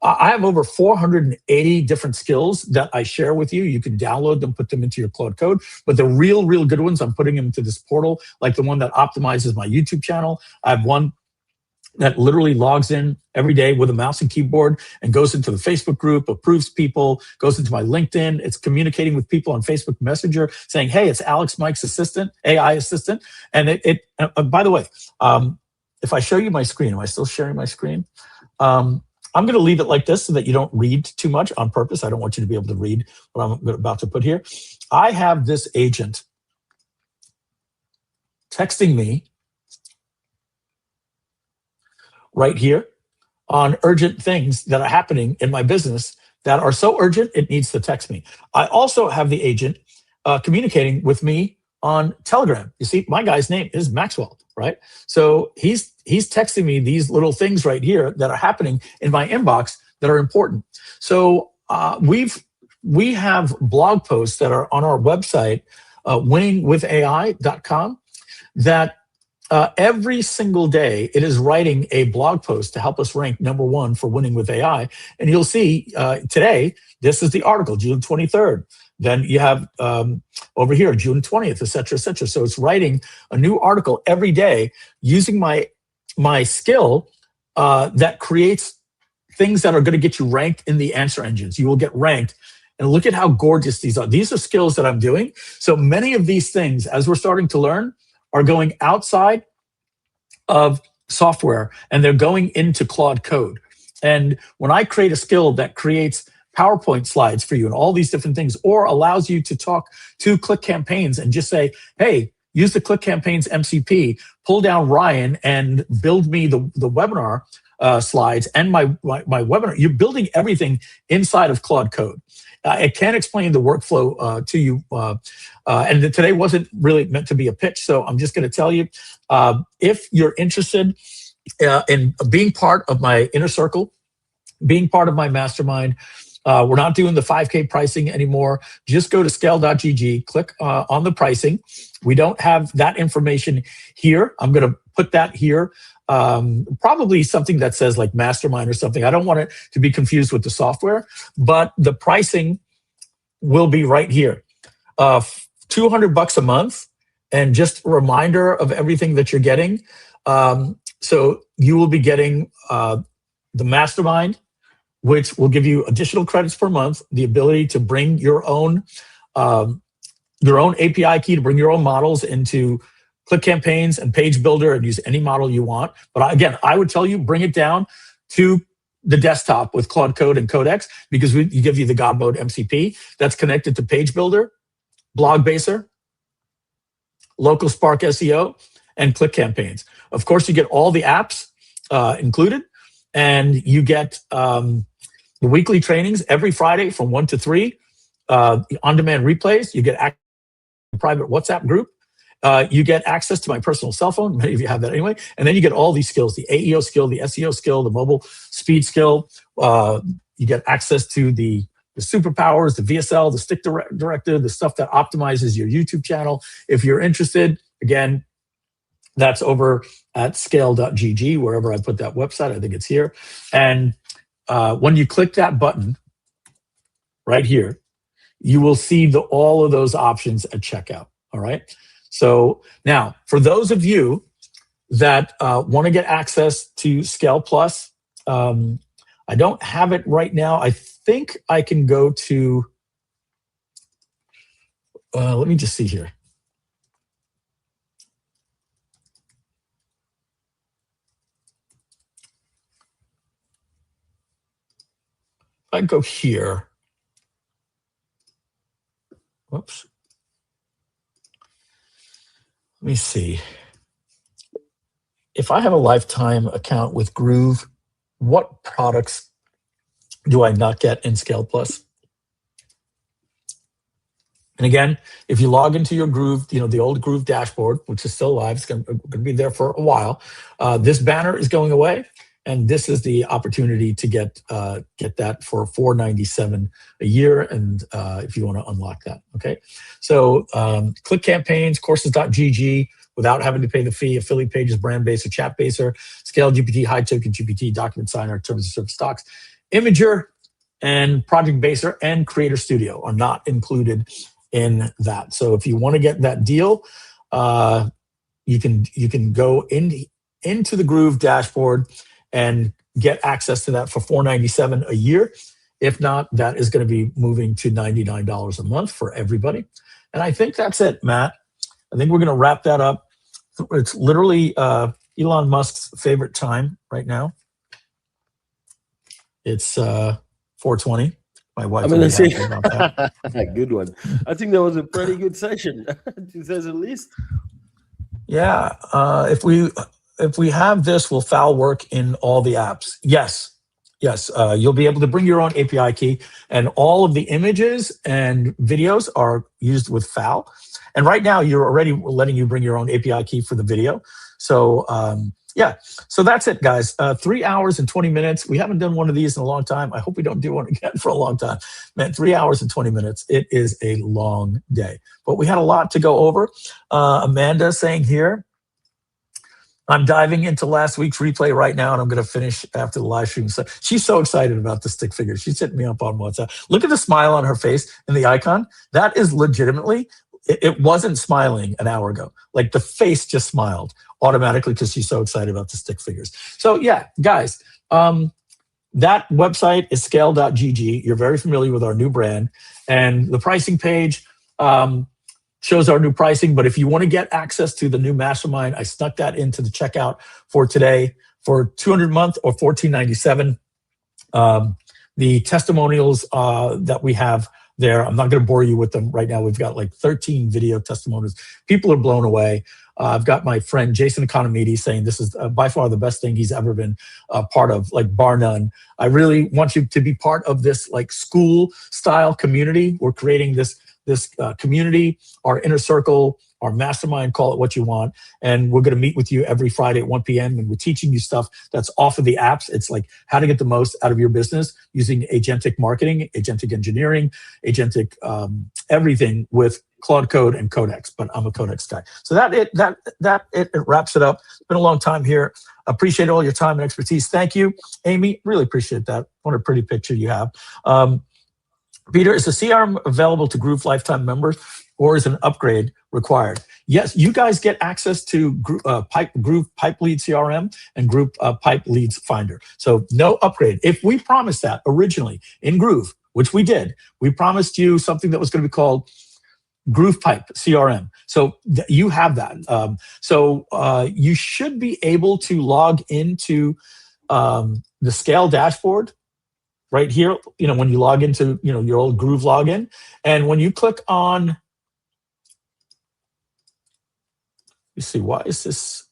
G: I have over 480 different skills that I share with you. You can download them, put them into your Claude Code. But the real good ones, I'm putting them into this portal, like the one that optimizes my YouTube channel. I have one that literally logs in every day with a mouse and keyboard and goes into the Facebook group, approves people, goes into my LinkedIn. It's communicating with people on Facebook Messenger saying, hey, it's Alex Mike's assistant, AI assistant. And by the way, if I show you my screen, am I still sharing my screen? I'm going to leave it like this so that you don't read too much on purpose. I don't want you to be able to read what I'm about to put here. I have this agent texting me right here on urgent things that are happening in my business that are so urgent, it needs to text me. I also have the agent communicating with me on Telegram. You see, my guy's name is Maxwell, right? So he's texting me these little things right here that are happening in my inbox that are important. So we have blog posts that are on our website, winningwithai.com, that every single day it is writing a blog post to help us rank #1 for Winning with AI. And you'll see today, this is the article, June 23rd. Then you have over here, June 20th, et cetera, et cetera. So it's writing a new article every day using my skill that creates things that are going to get you ranked in the answer engines. You will get ranked. And look at how gorgeous these are. These are skills that I'm doing. So many of these things, as we're starting to learn, are going outside of software and they're going into Claude Code. And when I create a skill that creates PowerPoint slides for you and all these different things, or allows you to talk to ClickCampaigns and just say, hey, use the ClickCampaigns MCP, pull down Ryan and build me the webinar slides and my webinar. You're building everything inside of Claude Code. I can't explain the workflow to you. And today wasn't really meant to be a pitch, so I'm just going to tell you, if you're interested in being part of my inner circle, being part of my mastermind, we're not doing the 5K pricing anymore. Just go to scale.gg, click on the pricing. We don't have that information here. I'm going to put that here. Probably something that says like mastermind or something. I don't want it to be confused with the software, but the pricing will be right here. $200 a month, and just a reminder of everything that you're getting. So you will be getting the mastermind, which will give you additional credits per month, the ability to bring your own API key to bring your own models into ClickCampaigns and Page Builder and use any model you want. But again, I would tell you, bring it down to the desktop with Claude Code and Codex, because we give you the GodMode MCP that's connected to Page Builder, Blogbaser, Local Spark SEO, and ClickCampaigns. Of course, you get all the apps included, and you get the weekly trainings every Friday from 1 to 3, on-demand replays. You get access to a private WhatsApp group. You get access to my personal cell phone. Many of you have that anyway. And then you get all these skills, the AEO skill, the SEO skill, the mobile speed skill. You get access to the superpowers, the VSL, the stick director, the stuff that optimizes your YouTube channel. If you're interested, again, That's over at scale.gg, wherever I put that website. I think it's here. And when you click that button right here, you will see all of those options at checkout. All right. So now, for those of you that want to get access to Scale Plus, I don't have it right now. I think I can go to, let me just see here. I go here. Whoops. Let me see. If I have a lifetime account with Groove, what products do I not get in Scale Plus? And again, if you log into your Groove, the old Groove dashboard, which is still live, it's going to be there for a while. This banner is going away, and this is the opportunity to get that for $497 a year. And if you want to unlock that, okay. So ClickCampaigns, courses.gg, without having to pay the fee, affiliate pages, Brandbaser, Chatbaser, ScaleGPT, High Token GPT, Document Signer, Terms of Service Stocks, Imager, and Project Baser and Creator Studio are not included in that. So if you want to get that deal, you can go into the Groove dashboard and get access to that for $497 a year. If not, that is going to be moving to $99 a month for everybody. And I think that's it, Matt. I think we're going to wrap that up. It's literally Elon Musk's favorite time right now. It's 4:20. My wife.
D: I'm gonna say
G: about that.
D: good one. I think that was a pretty good session, to say the least.
G: Yeah. If we have this, will FAL work in all the apps? Yes. Yes. You'll be able to bring your own API key, and all of the images and videos are used with FAL. And right now, you're already letting you bring your own API key for the video. So yeah, so that's it, guys. 3 hours and 20 minutes. We haven't done one of these in a long time. I hope we don't do one again for a long time. Man, 3 hours and 20 minutes. It is a long day, but we had a lot to go over. Amanda saying here, I'm diving into last week's replay right now, and I'm going to finish after the live stream. So she's so excited about the stick figure. She's hitting me up on WhatsApp. Look at the smile on her face and the icon. That is legitimately, it wasn't smiling an hour ago. Like the face just smiled automatically because she's so excited about the stick figures. So yeah, guys, that website is scale.gg. You're very familiar with our new brand, and the pricing page shows our new pricing. But if you want to get access to the new mastermind, I snuck that into the checkout for today for $200 a month or $14.97. The testimonials that we have there, I'm not going to bore you with them right now. We've got like 13 video testimonials. People are blown away. I've got my friend Jason Economides saying this is by far the best thing he's ever been part of, like bar none. I really want you to be part of this like school style community. We're creating this community, our inner circle, our mastermind, call it what you want. And we're going to meet with you every Friday at 1 p.m. And we're teaching you stuff that's off of the apps. It's like how to get the most out of your business using agentic marketing, agentic engineering, agentic everything with Claude Code and Codex. But I'm a Codex guy. So it wraps it up. It's been a long time here. Appreciate all your time and expertise. Thank you, Amy. Really appreciate that. What a pretty picture you have. Peter, is the CRM available to Groove lifetime members, or is an upgrade required? Yes, you guys get access to Groove Pipe Lead CRM and Groove Pipe Leads Finder. So no upgrade. If we promised that originally in Groove, which we did, we promised you something that was going to be called Groove Pipe CRM. So you have that. You should be able to log into the Scale dashboard right here, when you log into, your old Groove login. And when you click on, you see, why is this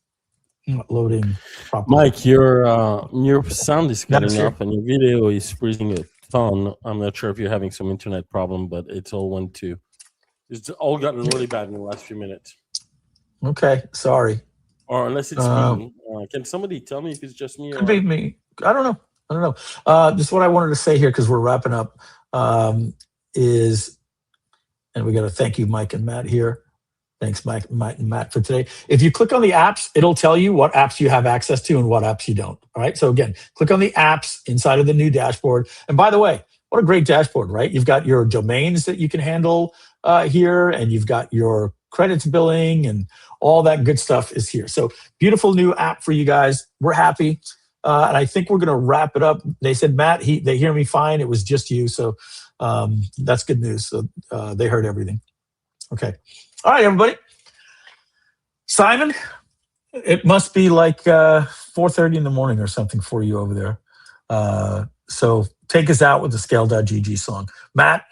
G: not loading properly?
D: Mike, your sound is cutting off and your video is freezing a ton. I'm not sure if you're having some internet problem, but it's all gotten really bad in the last few minutes.
G: Okay, sorry.
D: Or unless it's me. Can somebody tell me if it's just me?
G: Could be me. I don't know. Just what I wanted to say here, because we're wrapping up, is, and we got to thank you, Mike and Matt here. Thanks, Mike and Matt, for today. If you click on the apps, it'll tell you what apps you have access to and what apps you don't. All right. So again, click on the apps inside of the new dashboard. And by the way, what a great dashboard, right? You've got your domains that you can handle here, and you've got your credits billing, and all that good stuff is here. So beautiful new app for you guys. We're happy. And I think we're going to wrap it up. They said, Matt, they hear me fine. It was just you. So that's good news. So they heard everything. Okay. All right, everybody. Simon, it must be like 4:30 in the morning or something for you over there. So take us out with the Scale.gg song. Matt,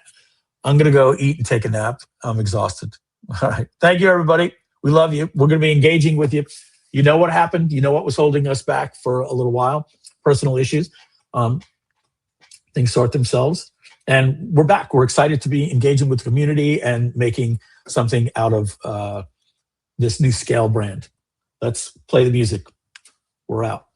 G: I'm going to go eat and take a nap. I'm exhausted. All right. Thank you, everybody. We love you. We're going to be engaging with you. You know what happened. You know what was holding us back for a little while. Personal issues. Things sort themselves. And we're back. We're excited to be engaging with the community and making something out of this new Scale brand. Let's play the music. We're out.